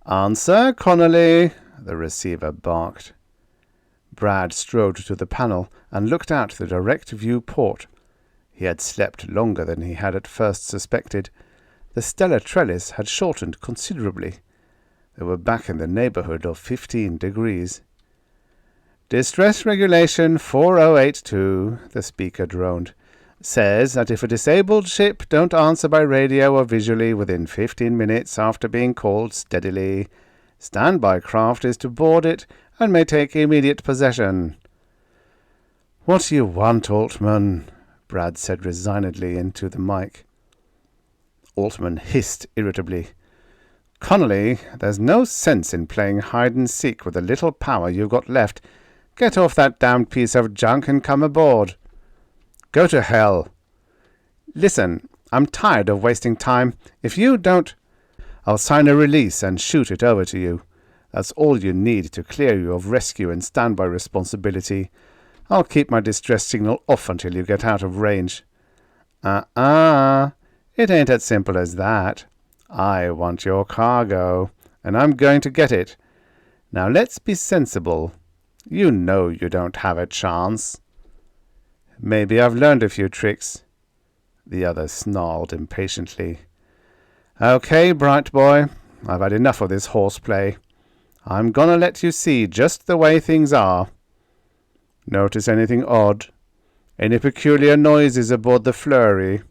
"Answer, Connolly," the receiver barked. Brad strode to the panel and looked out the direct view port. He had slept longer than he had at first suspected. The stellar trellis had shortened considerably. They were back in the neighborhood of 15 degrees. "Distress regulation 4082, the speaker droned. "Says that if a disabled ship don't answer by radio or visually within 15 minutes after being called steadily, standby craft is to board it and may take immediate possession." "What do you want, Altman?" Brad said resignedly into the mic. Altman hissed irritably. "Connolly, there's no sense in playing hide-and-seek with the little power you've got left. Get off that damned piece of junk and come aboard." "Go to hell." "Listen, I'm tired of wasting time. If you don't, I'll sign a release and shoot it over to you. That's all you need to clear you of rescue and standby responsibility. I'll keep my distress signal off until you get out of range." It ain't as simple as that. I want your cargo, and I'm going to get it. Now let's be sensible. You know you don't have a chance." "Maybe I've learned a few tricks." The other snarled impatiently. "Okay, bright boy, I've had enough of this horseplay. I'm gonna let you see just the way things are. Notice anything odd? Any peculiar noises aboard the Flurry?"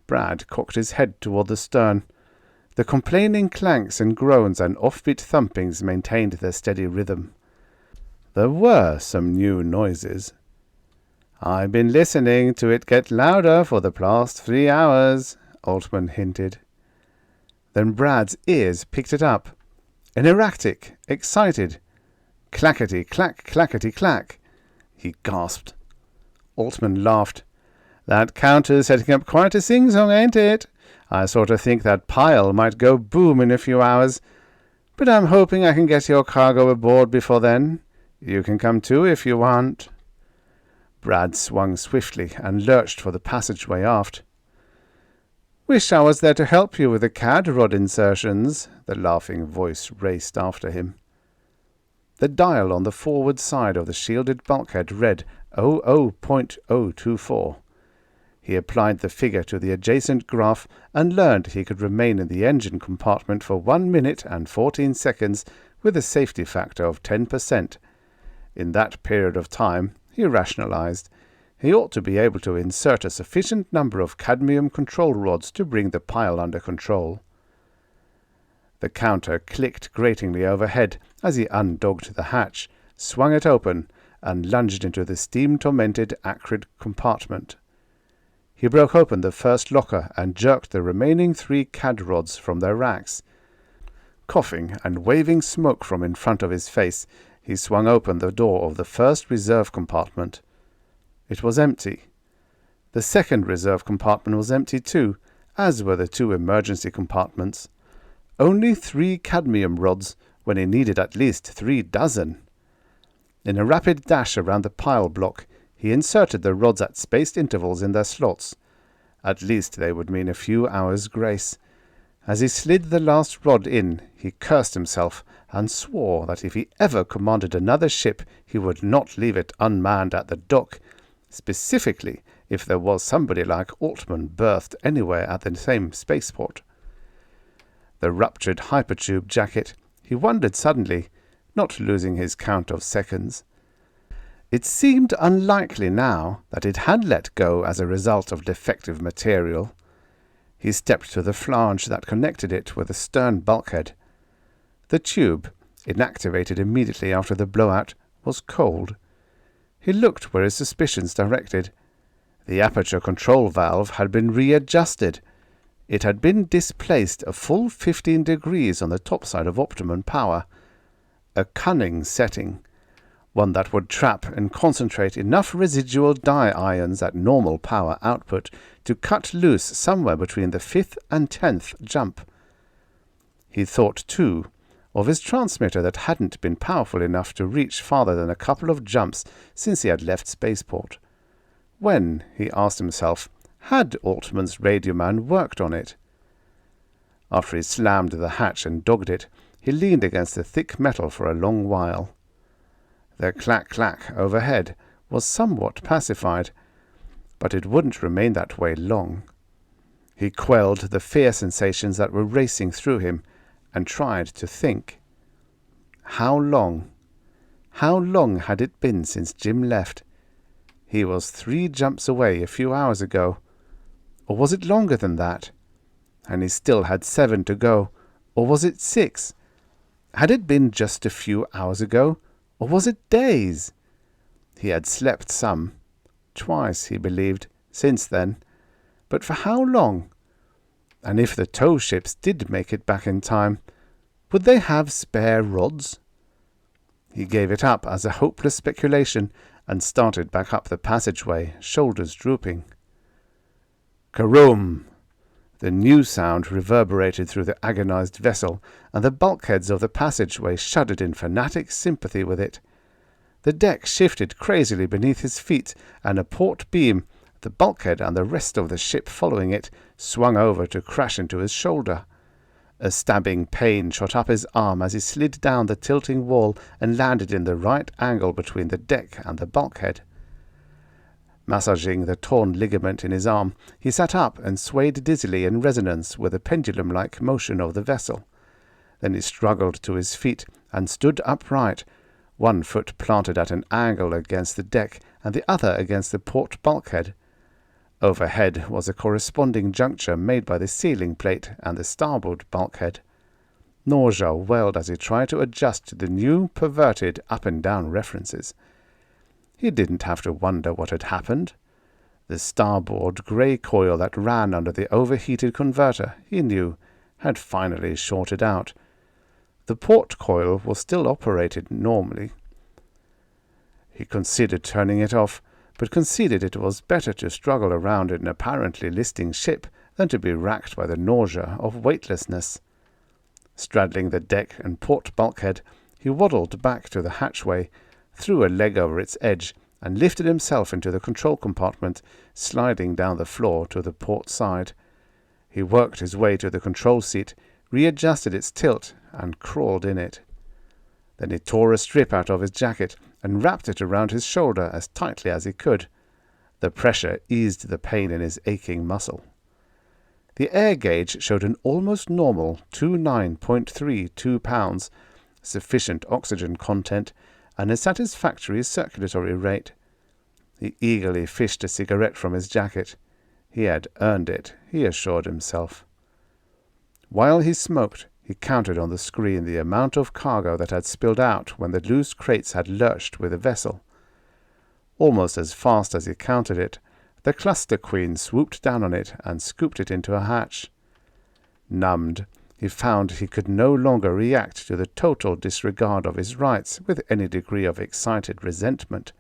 Brad cocked his head toward the stern. The complaining clanks and groans and offbeat thumpings maintained their steady rhythm. There were some new noises. "I've been listening to it get louder for the past 3 hours, Altman hinted. Then Brad's ears picked it up. An erratic, excited, clackety-clack, clackety-clack. He gasped. Altman laughed. "That counter's setting up quite a sing-song, ain't it? I sort of think that pile might go boom in a few hours. But I'm hoping I can get your cargo aboard before then. You can come too if you want." Brad swung swiftly and lurched for the passageway aft. "Wish I was there to help you with the CAD rod insertions," the laughing voice raced after him. The dial on the forward side of the shielded bulkhead read 00.024. He applied the figure to the adjacent graph and learned he could remain in the engine compartment for 1 minute and 14 seconds with a safety factor of 10%. In that period of time, he rationalized, he ought to be able to insert a sufficient number of cadmium control rods to bring the pile under control. The counter clicked gratingly overhead as he undogged the hatch, swung it open, and lunged into the steam-tormented acrid compartment. He broke open the first locker and jerked the remaining 3 CAD rods from their racks. Coughing and waving smoke from in front of his face, he swung open the door of the first reserve compartment. It was empty. The second reserve compartment was empty too, as were the 2 emergency compartments. Only 3 cadmium rods when he needed at least 3 dozen. In a rapid dash around the pile block, he inserted the rods at spaced intervals in their slots. At least they would mean a few hours' grace. As he slid the last rod in, he cursed himself and swore that if he ever commanded another ship, he would not leave it unmanned at the dock, specifically if there was somebody like Altman berthed anywhere at the same spaceport. The ruptured hypertube jacket, he wondered suddenly, not losing his count of seconds. It seemed unlikely now that it had let go as a result of defective material. He stepped to the flange that connected it with the stern bulkhead. The tube, inactivated immediately after the blowout, was cold. He looked where his suspicions directed. The aperture control valve had been readjusted. It had been displaced a full 15 degrees on the top side of optimum power. A cunning setting, one that would trap and concentrate enough residual dye ions at normal power output to cut loose somewhere between the 5th and 10th jump. He thought, too, of his transmitter that hadn't been powerful enough to reach farther than a couple of jumps since he had left spaceport. When, he asked himself, had Altman's radioman worked on it? After he slammed the hatch and dogged it, he leaned against the thick metal for a long while. The clack-clack overhead was somewhat pacified, but it wouldn't remain that way long. He quelled the fear sensations that were racing through him and tried to think. How long had it been since Jim left? He was 3 jumps away a few hours ago. Or was it longer than that? And he still had 7 to go. Or was it 6? Had it been just a few hours ago? Or was it days? He had slept some. Twice, he believed, since then. But for how long? And if the tow ships did make it back in time, would they have spare rods? He gave it up as a hopeless speculation and started back up the passageway, shoulders drooping. Karoom! The new sound reverberated through the agonized vessel, and the bulkheads of the passageway shuddered in fanatic sympathy with it. The deck shifted crazily beneath his feet, and a port beam, the bulkhead and the rest of the ship following it, swung over to crash into his shoulder. A stabbing pain shot up his arm as he slid down the tilting wall and landed in the right angle between the deck and the bulkhead. Massaging the torn ligament in his arm, he sat up and swayed dizzily in resonance with the pendulum-like motion of the vessel. Then he struggled to his feet and stood upright, one foot planted at an angle against the deck and the other against the port bulkhead. Overhead was a corresponding juncture made by the ceiling plate and the starboard bulkhead. Nausea welled as he tried to adjust to the new, perverted up-and-down references. He didn't have to wonder what had happened. The starboard grey coil that ran under the overheated converter, he knew, had finally shorted out. The port coil was still operated normally. He considered turning it off, but conceded it was better to struggle around in an apparently listing ship than to be racked by the nausea of weightlessness. Straddling the deck and port bulkhead, he waddled back to the hatchway, threw a leg over its edge, and lifted himself into the control compartment, sliding down the floor to the port side. He worked his way to the control seat, readjusted its tilt, and crawled in it. Then he tore a strip out of his jacket and wrapped it around his shoulder as tightly as he could. The pressure eased the pain in his aching muscle. The air gauge showed an almost normal 29.32 pounds, sufficient oxygen content, and a satisfactory circulatory rate. He eagerly fished a cigarette from his jacket. He had earned it, he assured himself. While he smoked, he counted on the screen the amount of cargo that had spilled out when the loose crates had lurched with the vessel. Almost as fast as he counted it, the cluster queen swooped down on it and scooped it into a hatch. Numbed, he found he could no longer react to the total disregard of his rights with any degree of excited resentment.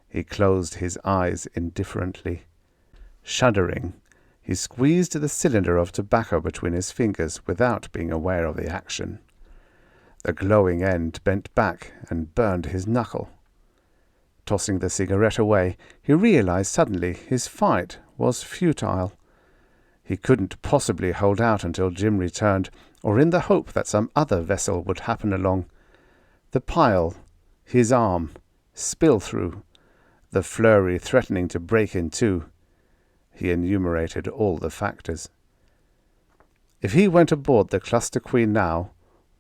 He closed his eyes indifferently. Shuddering, He squeezed the cylinder of tobacco between his fingers without being aware of the action. The glowing end bent back and burned his knuckle. Tossing the cigarette away, he realized suddenly his fight was futile. He couldn't possibly hold out until Jim returned, or in the hope that some other vessel would happen along. The pile, his arm, Spillthrough, the flurry threatening to break in two. He enumerated all the factors. If he went aboard the Cluster Queen now,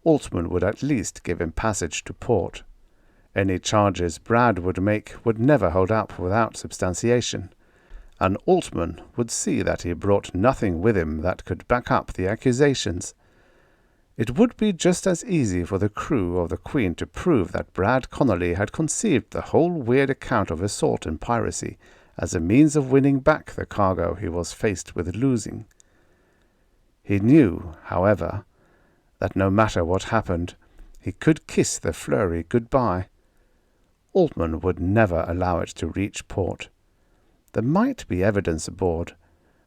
Altman would at least give him passage to port. Any charges Brad would make would never hold up without substantiation, and Altman would see that he brought nothing with him that could back up the accusations. It would be just as easy for the crew of the Queen to prove that Brad Connolly had conceived the whole weird account of assault and piracy as a means of winning back the cargo he was faced with losing. He knew, however, that no matter what happened, he could kiss the flurry goodbye. Altman would never allow it to reach port. There might be evidence aboard,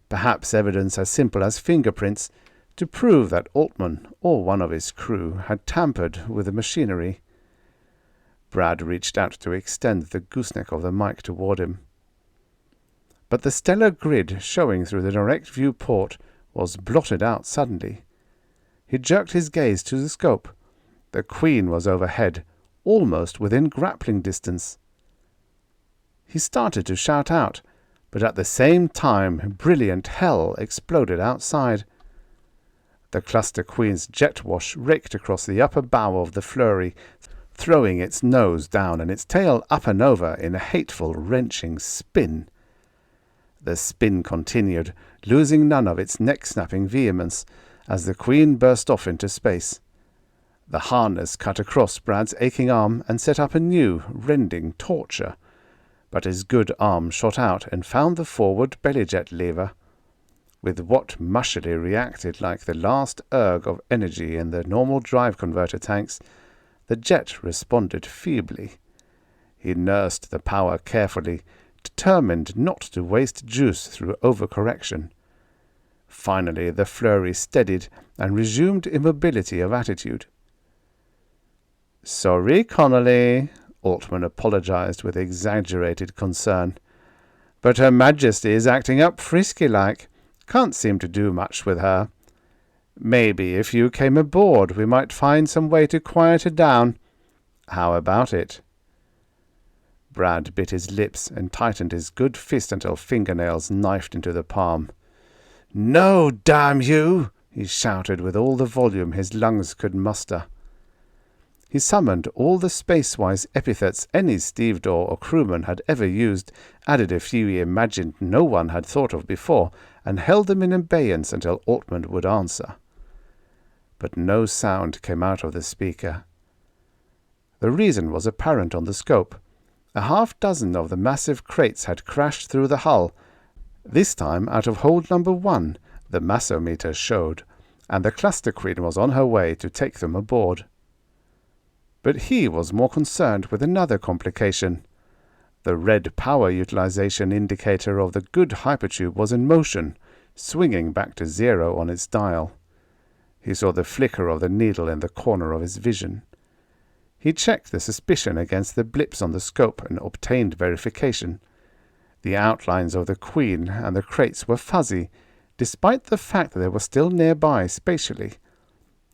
perhaps evidence as simple as fingerprints, to prove that Altman or one of his crew had tampered with the machinery. Brad reached out to extend the gooseneck of the mic toward him. But the stellar grid showing through the direct view port was blotted out suddenly. He jerked his gaze to the scope. The Queen was overhead, almost within grappling distance. He started to shout out, but at the same time brilliant hell exploded outside. The Cluster Queen's jet wash raked across the upper bow of the flurry, throwing its nose down and its tail up and over in a hateful, wrenching spin. The spin continued, losing none of its neck-snapping vehemence, as the Queen burst off into space. The harness cut across Brad's aching arm and set up a new, rending torture, but his good arm shot out and found the forward belly-jet lever. With what mushily reacted like the last erg of energy in the normal drive converter tanks, the jet responded feebly. He nursed the power carefully, determined not to waste juice through overcorrection. Finally, the flurry steadied and resumed immobility of attitude. "Sorry, Connolly," Altman apologized with exaggerated concern, "but Her Majesty is acting up frisky-like. Can't seem to do much with her. Maybe if you came aboard we might find some way to quiet her down. How about it?" Brad bit his lips and tightened his good fist until fingernails knifed into the palm. "No, damn you!" he shouted with all the volume his lungs could muster. He summoned all the space-wise epithets any stevedore or crewman had ever used, added a few he imagined no one had thought of before, and held them in abeyance until Altman would answer. But no sound came out of the speaker. The reason was apparent on the scope. A half-dozen of the massive crates had crashed through the hull, this time out of hold number 1, the massometer showed, and the Cluster Queen was on her way to take them aboard. But he was more concerned with another complication. The red power utilization indicator of the good hypertube was in motion, swinging back to 0 on its dial. He saw the flicker of the needle in the corner of his vision. He checked the suspicion against the blips on the scope and obtained verification. The outlines of the Queen and the crates were fuzzy, despite the fact that they were still nearby spatially.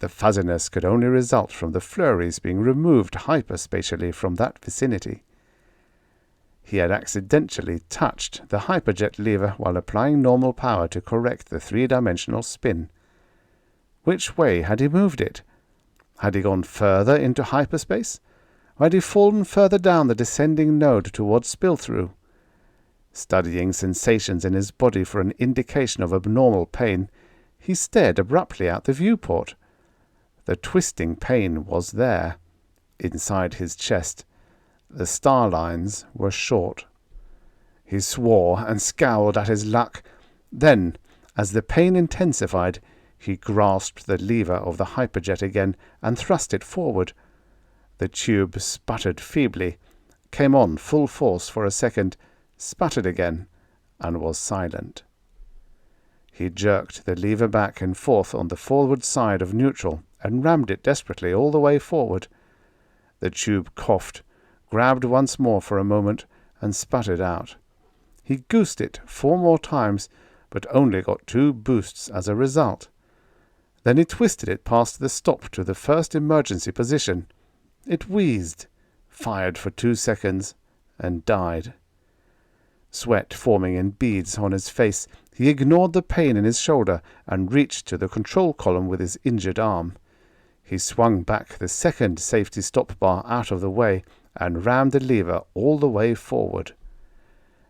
The fuzziness could only result from the flurries being removed hyperspatially from that vicinity. He had accidentally touched the hyperjet lever while applying normal power to correct the three-dimensional spin. Which way had he moved it? Had he gone further into hyperspace? Or had he fallen further down the descending node towards Spillthrough? Studying sensations in his body for an indication of abnormal pain, he stared abruptly out the viewport. The twisting pain was there, inside his chest. The star lines were short. He swore and scowled at his luck. Then, as the pain intensified, he grasped the lever of the hyperjet again and thrust it forward. The tube sputtered feebly, came on full force for a second, sputtered again, and was silent. He jerked the lever back and forth on the forward side of neutral and rammed it desperately all the way forward. The tube coughed, grabbed once more for a moment, and sputtered out. He goosed it 4 more times, but only got 2 boosts as a result. Then he twisted it past the stop to the first emergency position. It wheezed, fired for 2 seconds, and died. Sweat forming in beads on his face, he ignored the pain in his shoulder and reached to the control column with his injured arm. He swung back the second safety stop bar out of the way and rammed the lever all the way forward.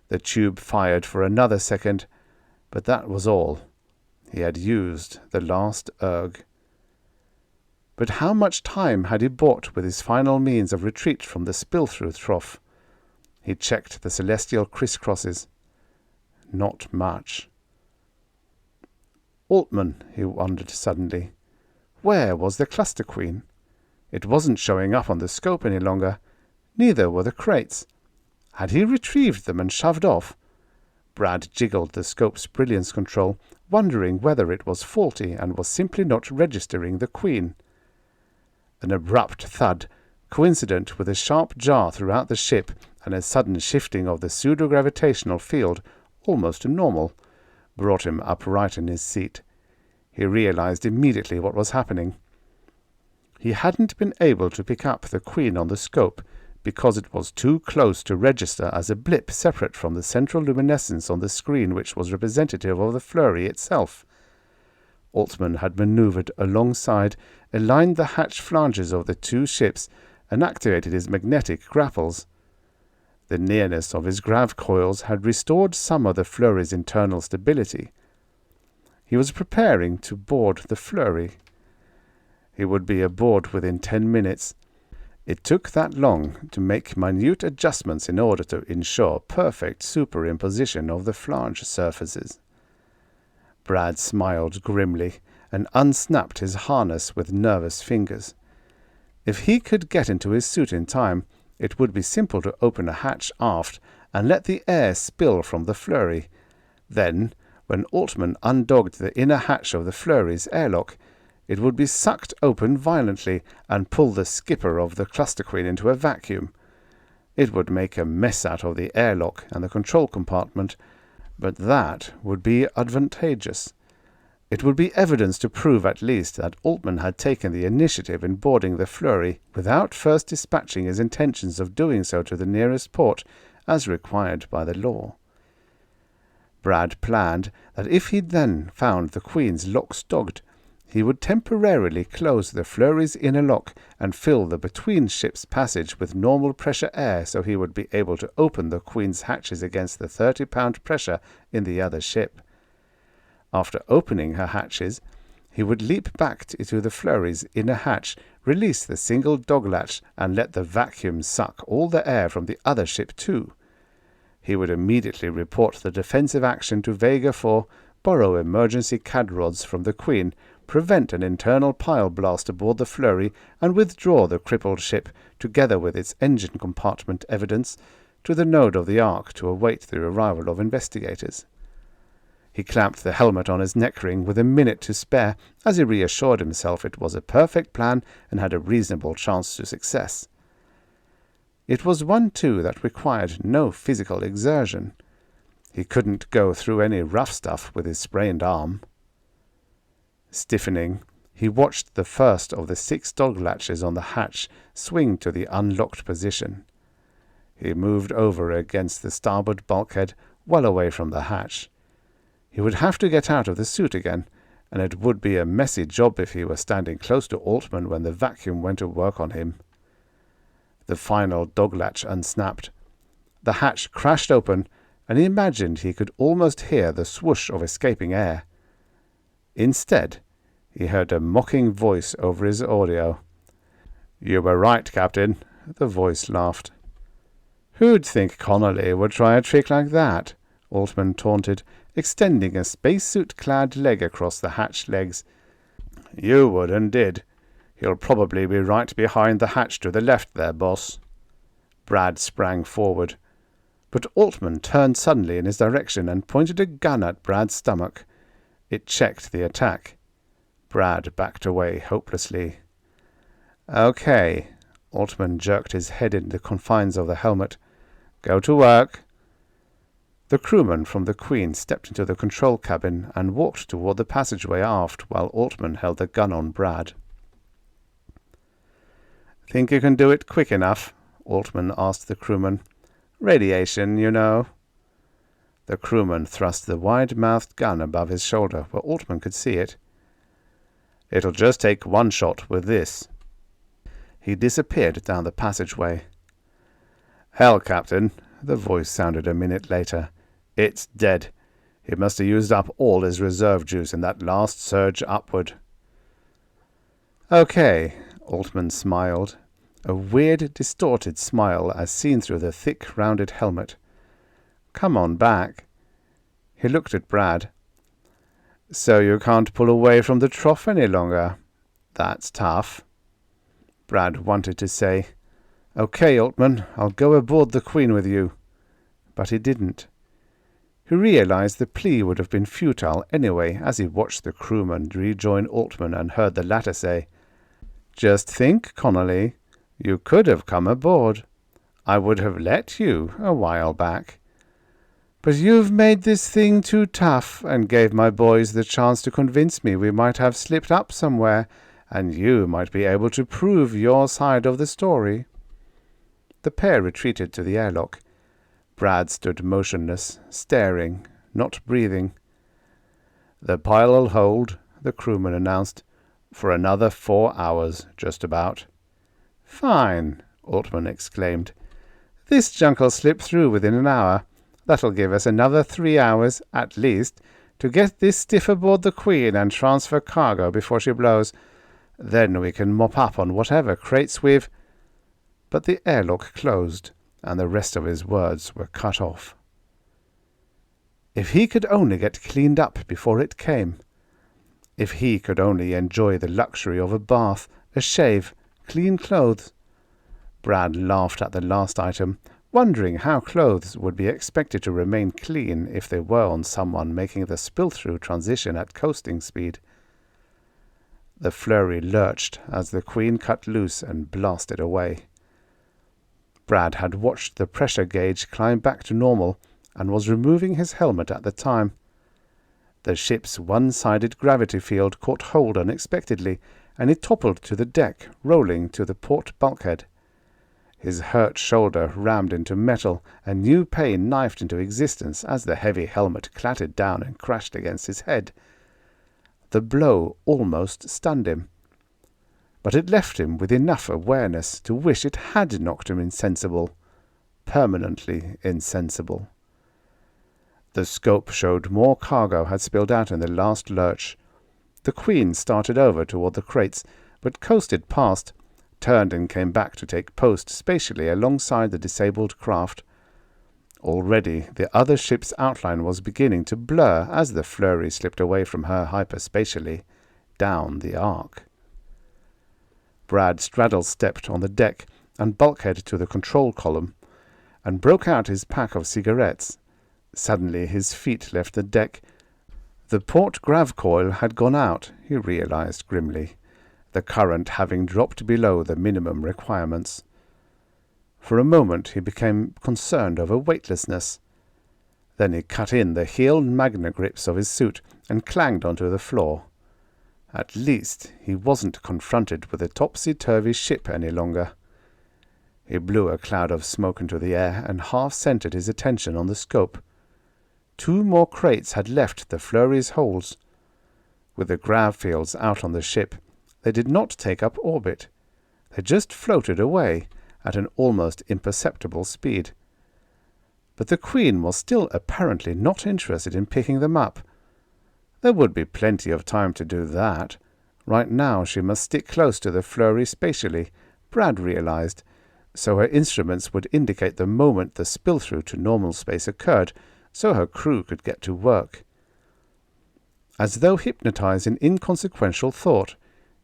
The tube fired for another second, but that was all. He had used the last erg. But how much time had he bought with his final means of retreat from the Spillthrough trough? He checked the celestial crisscrosses. Not much. Altman, he wondered suddenly. Where was the cluster queen? It wasn't showing up on the scope any longer. Neither were the crates. Had he retrieved them and shoved off? Brad jiggled the scope's brilliance control, wondering whether it was faulty and was simply not registering the queen. An abrupt thud, coincident with a sharp jar throughout the ship and a sudden shifting of the pseudo-gravitational field, almost to normal, brought him upright in his seat. He realized immediately what was happening. He hadn't been able to pick up the queen on the scope because it was too close to register as a blip separate from the central luminescence on the screen, which was representative of the flurry itself. Altman had maneuvered alongside, aligned the hatch flanges of the 2 ships, and activated his magnetic grapples. The nearness of his grav coils had restored some of the flurry's internal stability. He was preparing to board the flurry. He would be aboard within 10 minutes. It took that long to make minute adjustments in order to ensure perfect superimposition of the flange surfaces. Brad smiled grimly and unsnapped his harness with nervous fingers. If he could get into his suit in time, it would be simple to open a hatch aft and let the air spill from the flurry. Then, when Altman undogged the inner hatch of the flurry's airlock, it would be sucked open violently and pull the skipper of the cluster queen into a vacuum. It would make a mess out of the airlock and the control compartment, but that would be advantageous. It would be evidence to prove at least that Altman had taken the initiative in boarding the flurry without first dispatching his intentions of doing so to the nearest port, as required by the law. Brad planned that if he then found the queen's locks dogged, he would temporarily close the flurry's inner lock and fill the between-ships passage with normal pressure air so he would be able to open the queen's hatches against the 30-pound pressure in the other ship. After opening her hatches, he would leap back to the flurry's inner hatch, release the single dog latch, and let the vacuum suck all the air from the other ship too. He would immediately report the defensive action to Vega 4, borrow emergency CAD rods from the Queen, prevent an internal pile blast aboard the flurry, and withdraw the crippled ship, together with its engine compartment evidence, to the node of the Ark to await the arrival of investigators. He clamped the helmet on his neck ring with a minute to spare, as he reassured himself it was a perfect plan and had a reasonable chance to success. It was one, too, that required no physical exertion. He couldn't go through any rough stuff with his sprained arm. Stiffening, he watched the first of the 6 dog latches on the hatch swing to the unlocked position. He moved over against the starboard bulkhead, well away from the hatch. He would have to get out of the suit again, and it would be a messy job if he were standing close to Altman when the vacuum went to work on him. The final dog latch unsnapped. The hatch crashed open, and he imagined he could almost hear the swoosh of escaping air. Instead, he heard a mocking voice over his audio. "You were right, Captain," the voice laughed. "Who'd think Connolly would try a trick like that?" Altman taunted, extending a spacesuit-clad leg across the hatch legs. "You would and did. He'll probably be right behind the hatch to the left there, boss." Brad sprang forward, but Altman turned suddenly in his direction and pointed a gun at Brad's stomach. It checked the attack. Brad backed away hopelessly. "Okay." Altman jerked his head in the confines of the helmet. "Go to work." The crewman from the Queen stepped into the control cabin and walked toward the passageway aft while Altman held the gun on Brad. "Think you can do it quick enough?" Altman asked the crewman. "Radiation, you know." The crewman thrust the wide-mouthed gun above his shoulder where Altman could see it. "It'll just take one shot with this." He disappeared down the passageway. "Hell, Captain," the voice sounded a minute later. "It's dead. He must have used up all his reserve juice in that last surge upward." "Okay," Altman smiled, a weird, distorted smile as seen through the thick, rounded helmet. "Come on back." He looked at Brad. "So you can't pull away from the trough any longer? That's tough." Brad wanted to say, "Okay, Altman, I'll go aboard the Queen with you." But he didn't. He realized the plea would have been futile anyway as he watched the crewman rejoin Altman and heard the latter say, "Just think, Connolly, you could have come aboard. I would have let you a while back. But you've made this thing too tough and gave my boys the chance to convince me we might have slipped up somewhere and you might be able to prove your side of the story." The pair retreated to the airlock. Brad stood motionless, staring, not breathing. "The pile'll hold," the crewman announced, "for another 4 hours, just about." "Fine," Altman exclaimed. "This junk'll slip through within an hour. That'll give us another 3 hours, at least, to get this stiff aboard the Queen and transfer cargo before she blows. Then we can mop up on whatever crates we've—" But the airlock closed, and the rest of his words were cut off. If he could only get cleaned up before it came. If he could only enjoy the luxury of a bath, a shave, clean clothes. Brad laughed at the last item, wondering how clothes would be expected to remain clean if they were on someone making the Spillthrough transition at coasting speed. The flurry lurched as the Queen cut loose and blasted away. Brad had watched the pressure gauge climb back to normal and was removing his helmet at the time. The ship's one-sided gravity field caught hold unexpectedly, and he toppled to the deck, rolling to the port bulkhead. His hurt shoulder rammed into metal, and new pain knifed into existence as the heavy helmet clattered down and crashed against his head. The blow almost stunned him, but it left him with enough awareness to wish it had knocked him insensible, permanently insensible. The scope showed more cargo had spilled out in the last lurch. The Queen started over toward the crates, but coasted past, turned and came back to take post spatially alongside the disabled craft. Already the other ship's outline was beginning to blur as the flurry slipped away from her hyperspatially, down the arc. Brad straddle-stepped on the deck and bulkhead to the control column, and broke out his pack of cigarettes. Suddenly his feet left the deck. The port grav coil had gone out, he realized grimly, the current having dropped below the minimum requirements. For a moment he became concerned over weightlessness. Then he cut in the heeled magna grips of his suit and clanged onto the floor. At least he wasn't confronted with a topsy-turvy ship any longer. He blew a cloud of smoke into the air and half-centered his attention on the scope. 2 more crates had left the flurry's holds. With the grav fields out on the ship, they did not take up orbit. They just floated away at an almost imperceptible speed. But the Queen was still apparently not interested in picking them up. There would be plenty of time to do that. Right now she must stick close to the flurry spatially, Brad realized, so her instruments would indicate the moment the spill-through to normal space occurred, so her crew could get to work. As though hypnotized in inconsequential thought,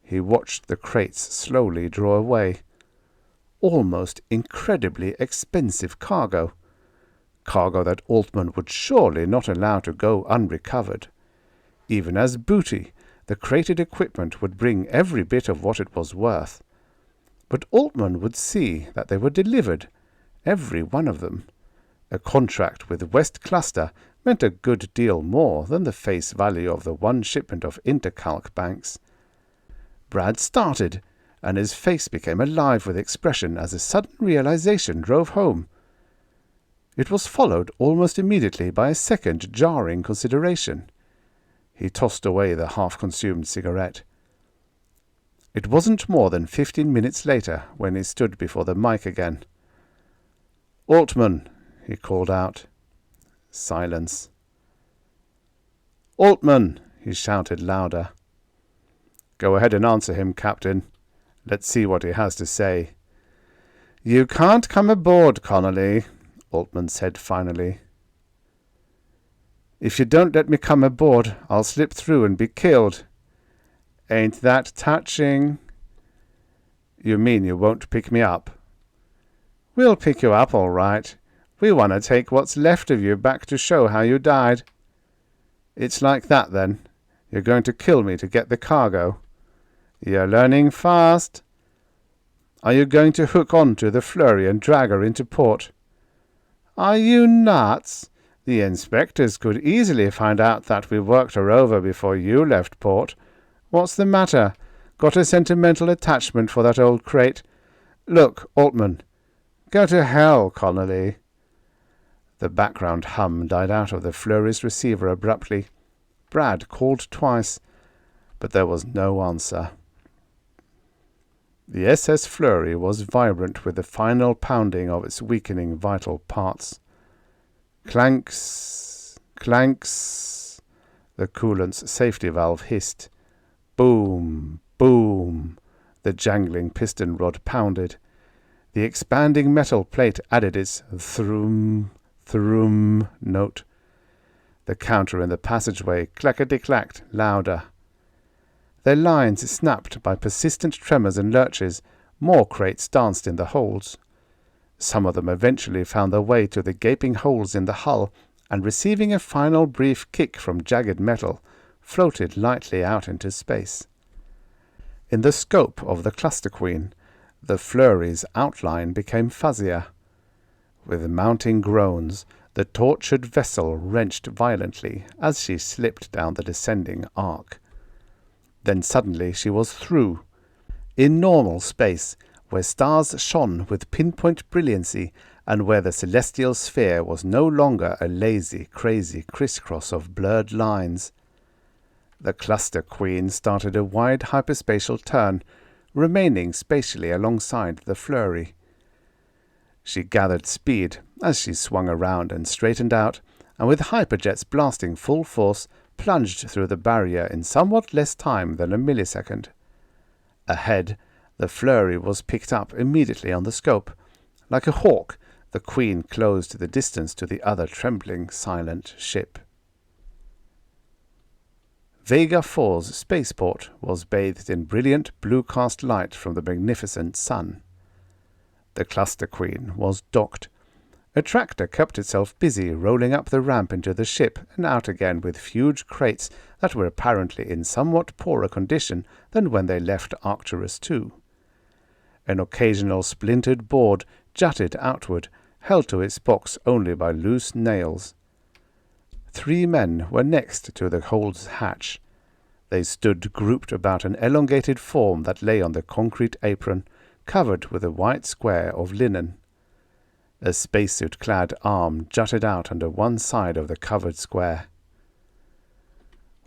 he watched the crates slowly draw away. Almost incredibly expensive cargo. Cargo that Altman would surely not allow to go unrecovered. Even as booty, the crated equipment would bring every bit of what it was worth. But Altman would see that they were delivered, every one of them. A contract with West Cluster meant a good deal more than the face value of the one shipment of intercalc banks. Brad started, and his face became alive with expression as a sudden realization drove home. It was followed almost immediately by a second jarring consideration. He tossed away the half-consumed cigarette. It wasn't more than 15 minutes later when he stood before the mic again. "Altman," he called out. Silence. "Altman," he shouted louder. "Go ahead and answer him, Captain. Let's see what he has to say." "You can't come aboard, Connolly," Altman said finally. "If you don't let me come aboard, I'll slip through and be killed." "Ain't that touching?" "You mean you won't pick me up?" "We'll pick you up all right. We want to take what's left of you back to show how you died." "It's like that, then. You're going to kill me to get the cargo." "You're learning fast." "Are you going to hook on to the Flurry and drag her into port?" "Are you nuts? The inspectors could easily find out that we worked her over before you left port. What's the matter? Got a sentimental attachment for that old crate? Look, Altman." "Go to hell, Connolly." The background hum died out of the Flurry's receiver abruptly. Brad called twice, but there was no answer. The SS Flurry was vibrant with the final pounding of its weakening vital parts. Clanks, clanks, the coolant's safety valve hissed. Boom, boom, the jangling piston rod pounded. The expanding metal plate added its thrum, thrum note. The counter in the passageway clackety-clacked louder. Their lines snapped by persistent tremors and lurches. More crates danced in the holds. Some of them eventually found their way to the gaping holes in the hull, and receiving a final brief kick from jagged metal, floated lightly out into space. In the scope of the Cluster Queen, the Flurry's outline became fuzzier. With mounting groans, the tortured vessel wrenched violently as she slipped down the descending arc. Then suddenly she was through. In normal space, where stars shone with pinpoint brilliancy, and where the celestial sphere was no longer a lazy, crazy crisscross of blurred lines. The Cluster Queen started a wide hyperspatial turn, remaining spatially alongside the Flurry. She gathered speed as she swung around and straightened out, and with hyperjets blasting full force, plunged through the barrier in somewhat less time than a millisecond. Ahead, the Flurry was picked up immediately on the scope. Like a hawk, the Queen closed the distance to the other trembling, silent ship. Vega 4's spaceport was bathed in brilliant blue-cast light from the magnificent sun. The Cluster Queen was docked. A tractor kept itself busy rolling up the ramp into the ship and out again with huge crates that were apparently in somewhat poorer condition than when they left Arcturus II. An occasional splintered board jutted outward, held to its box only by loose nails. 3 men were next to the hold's hatch. They stood grouped about an elongated form that lay on the concrete apron, covered with a white square of linen. A spacesuit-clad arm jutted out under one side of the covered square.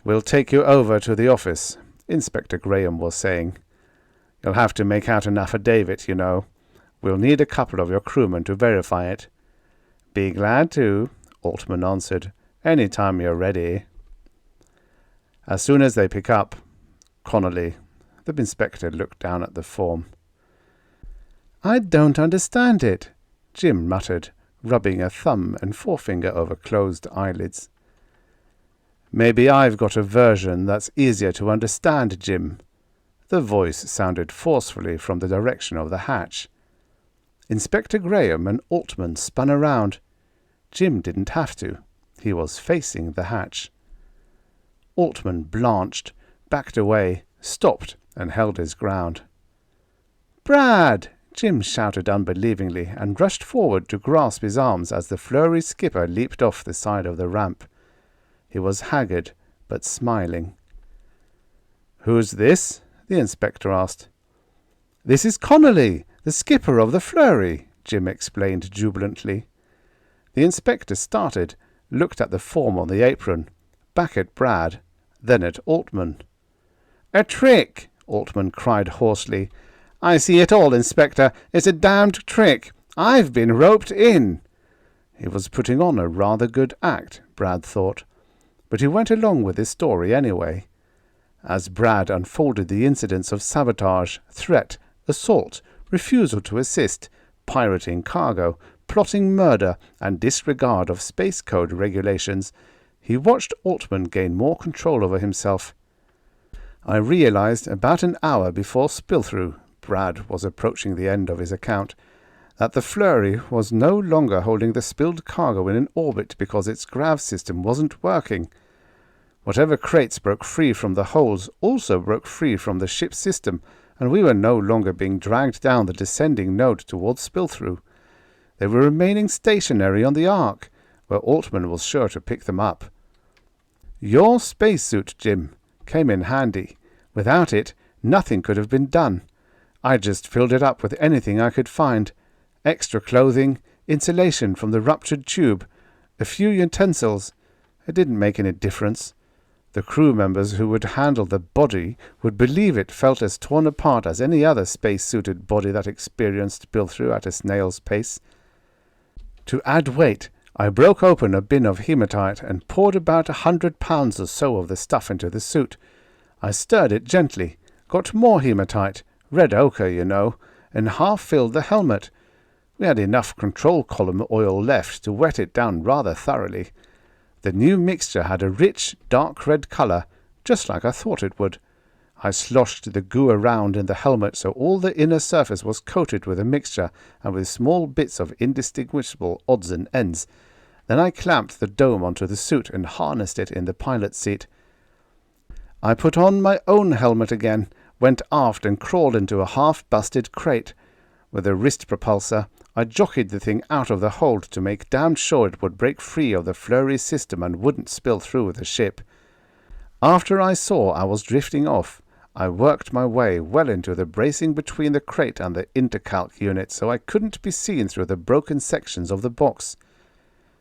"We'll take you over to the office," Inspector Graham was saying. "You'll have to make out an affidavit, you know. We'll need a couple of your crewmen to verify it." "Be glad to," Altman answered. "Any time you're ready." "As soon as they pick up." "Connolly." The inspector looked down at the form. "I don't understand it," Jim muttered, rubbing a thumb and forefinger over closed eyelids. "Maybe I've got a version that's easier to understand, Jim." The voice sounded forcefully from the direction of the hatch. Inspector Graham and Altman spun around. Jim didn't have to. He was facing the hatch. Altman blanched, backed away, stopped, and held his ground. "Brad!" Jim shouted unbelievingly, and rushed forward to grasp his arms as the flurry skipper leaped off the side of the ramp. He was haggard, but smiling. "Who's this?" the inspector asked. "This is Connolly, the skipper of the flurry," Jim explained jubilantly. The inspector started, looked at the form on the apron, back at Brad, then at Altman. "A trick!" Altman cried hoarsely. "I see it all, Inspector. It's a damned trick. I've been roped in." He was putting on a rather good act, Brad thought, but he went along with his story anyway. As Brad unfolded the incidents of sabotage, threat, assault, refusal to assist, pirating cargo, plotting murder, and disregard of space code regulations, he watched Altman gain more control over himself. "I realized about an hour before Spillthrough," Brad was approaching the end of his account, "that the flurry was no longer holding the spilled cargo in an orbit because its grav system wasn't working. Whatever crates broke free from the holes also broke free from the ship's system, and we were no longer being dragged down the descending node towards Spillthrough. They were remaining stationary on the Ark, where Altman was sure to pick them up. Your spacesuit, Jim, came in handy. Without it, nothing could have been done. I just filled it up with anything I could find. Extra clothing, insulation from the ruptured tube, a few utensils. It didn't make any difference. The crew members who would handle the body would believe it felt as torn apart as any other space-suited body that experienced Spillthrough at a snail's pace. To add weight, I broke open a bin of hematite and poured about 100 pounds or so of the stuff into the suit. I stirred it gently, got more hematite, red ochre, you know, and half-filled the helmet. We had enough control column oil left to wet it down rather thoroughly. The new mixture had a rich, dark red colour, just like I thought it would. I sloshed the goo around in the helmet so all the inner surface was coated with a mixture and with small bits of indistinguishable odds and ends. Then I clamped the dome onto the suit and harnessed it in the pilot's seat. I put on my own helmet again, went aft and crawled into a half-busted crate. With a wrist propulsor, I jockeyed the thing out of the hold to make damned sure it would break free of the flurry system and wouldn't spill through the ship. After I saw I was drifting off, I worked my way well into the bracing between the crate and the intercalc unit so I couldn't be seen through the broken sections of the box.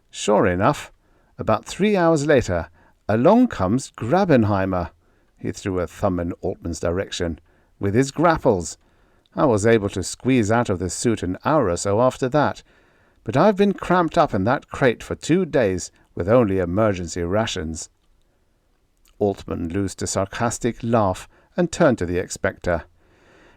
Sure enough, about 3 hours later, along comes Grabenheimer. He threw a thumb in Altman's direction. With his grapples. I was able to squeeze out of the suit an hour or so after that, but I've been cramped up in that crate for 2 days with only emergency rations. Altman loosed a sarcastic laugh and turned to the inspector.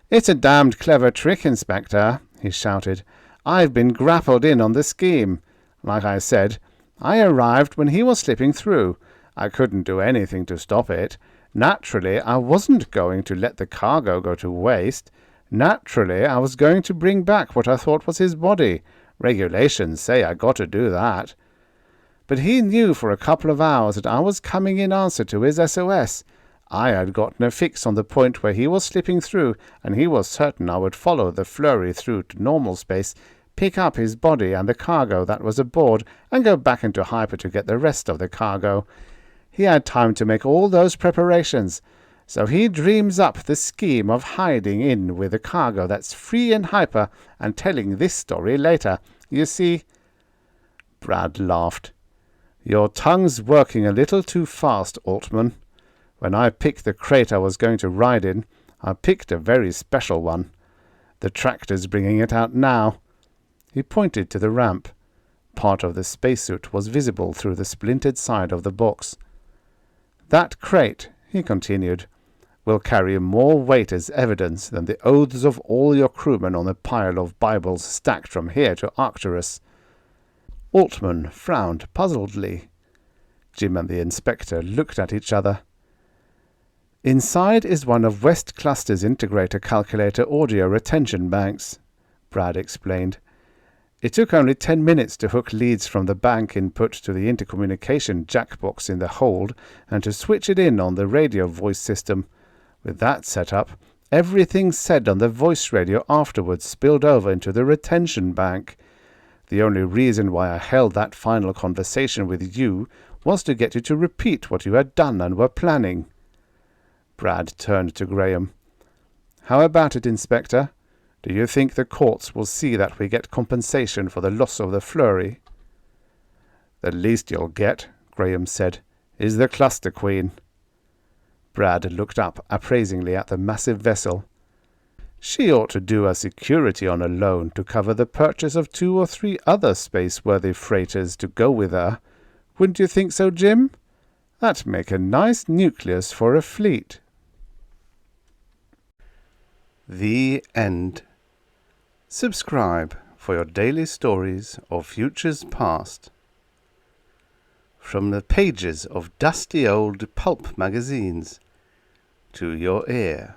"It's a damned clever trick, Inspector," he shouted. "I've been grappled in on the scheme. Like I said, I arrived when he was slipping through. I couldn't do anything to stop it. Naturally, I wasn't going to let the cargo go to waste. Naturally, I was going to bring back what I thought was his body. Regulations say I got to do that. But he knew for a couple of hours that I was coming in answer to his SOS. I had gotten a fix on the point where he was slipping through, and he was certain I would follow the flurry through to normal space, pick up his body and the cargo that was aboard, and go back into hyper to get the rest of the cargo. He had time to make all those preparations, so he dreams up the scheme of hiding in with the cargo that's free in hyper and telling this story later. You see?" Brad laughed. "Your tongue's working a little too fast, Altman. When I picked the crate I was going to ride in, I picked a very special one. The tractor's bringing it out now." He pointed to the ramp. Part of the spacesuit was visible through the splintered side of the box. "That crate," he continued, "will carry more weight as evidence than the oaths of all your crewmen on the pile of Bibles stacked from here to Arcturus." Altman frowned puzzledly. Jim and the inspector looked at each other. "Inside is one of West Cluster's integrator calculator audio retention banks," Brad explained. It took only 10 minutes to hook leads from the bank input to the intercommunication jackbox in the hold and to switch it in on the radio voice system. With that set up, everything said on the voice radio afterwards spilled over into the retention bank. The only reason why I held that final conversation with you was to get you to repeat what you had done and were planning. Brad turned to Graham. How about it, Inspector? Do you think the courts will see that we get compensation for the loss of the flurry? The least you'll get, Graham said, is the cluster queen. Brad looked up appraisingly at the massive vessel. She ought to do a security on a loan to cover the purchase of 2 or 3 other space-worthy freighters to go with her. Wouldn't you think so, Jim? That'd make a nice nucleus for a fleet. The end. Subscribe for your daily stories of futures past. From the pages of dusty old pulp magazines to your ear.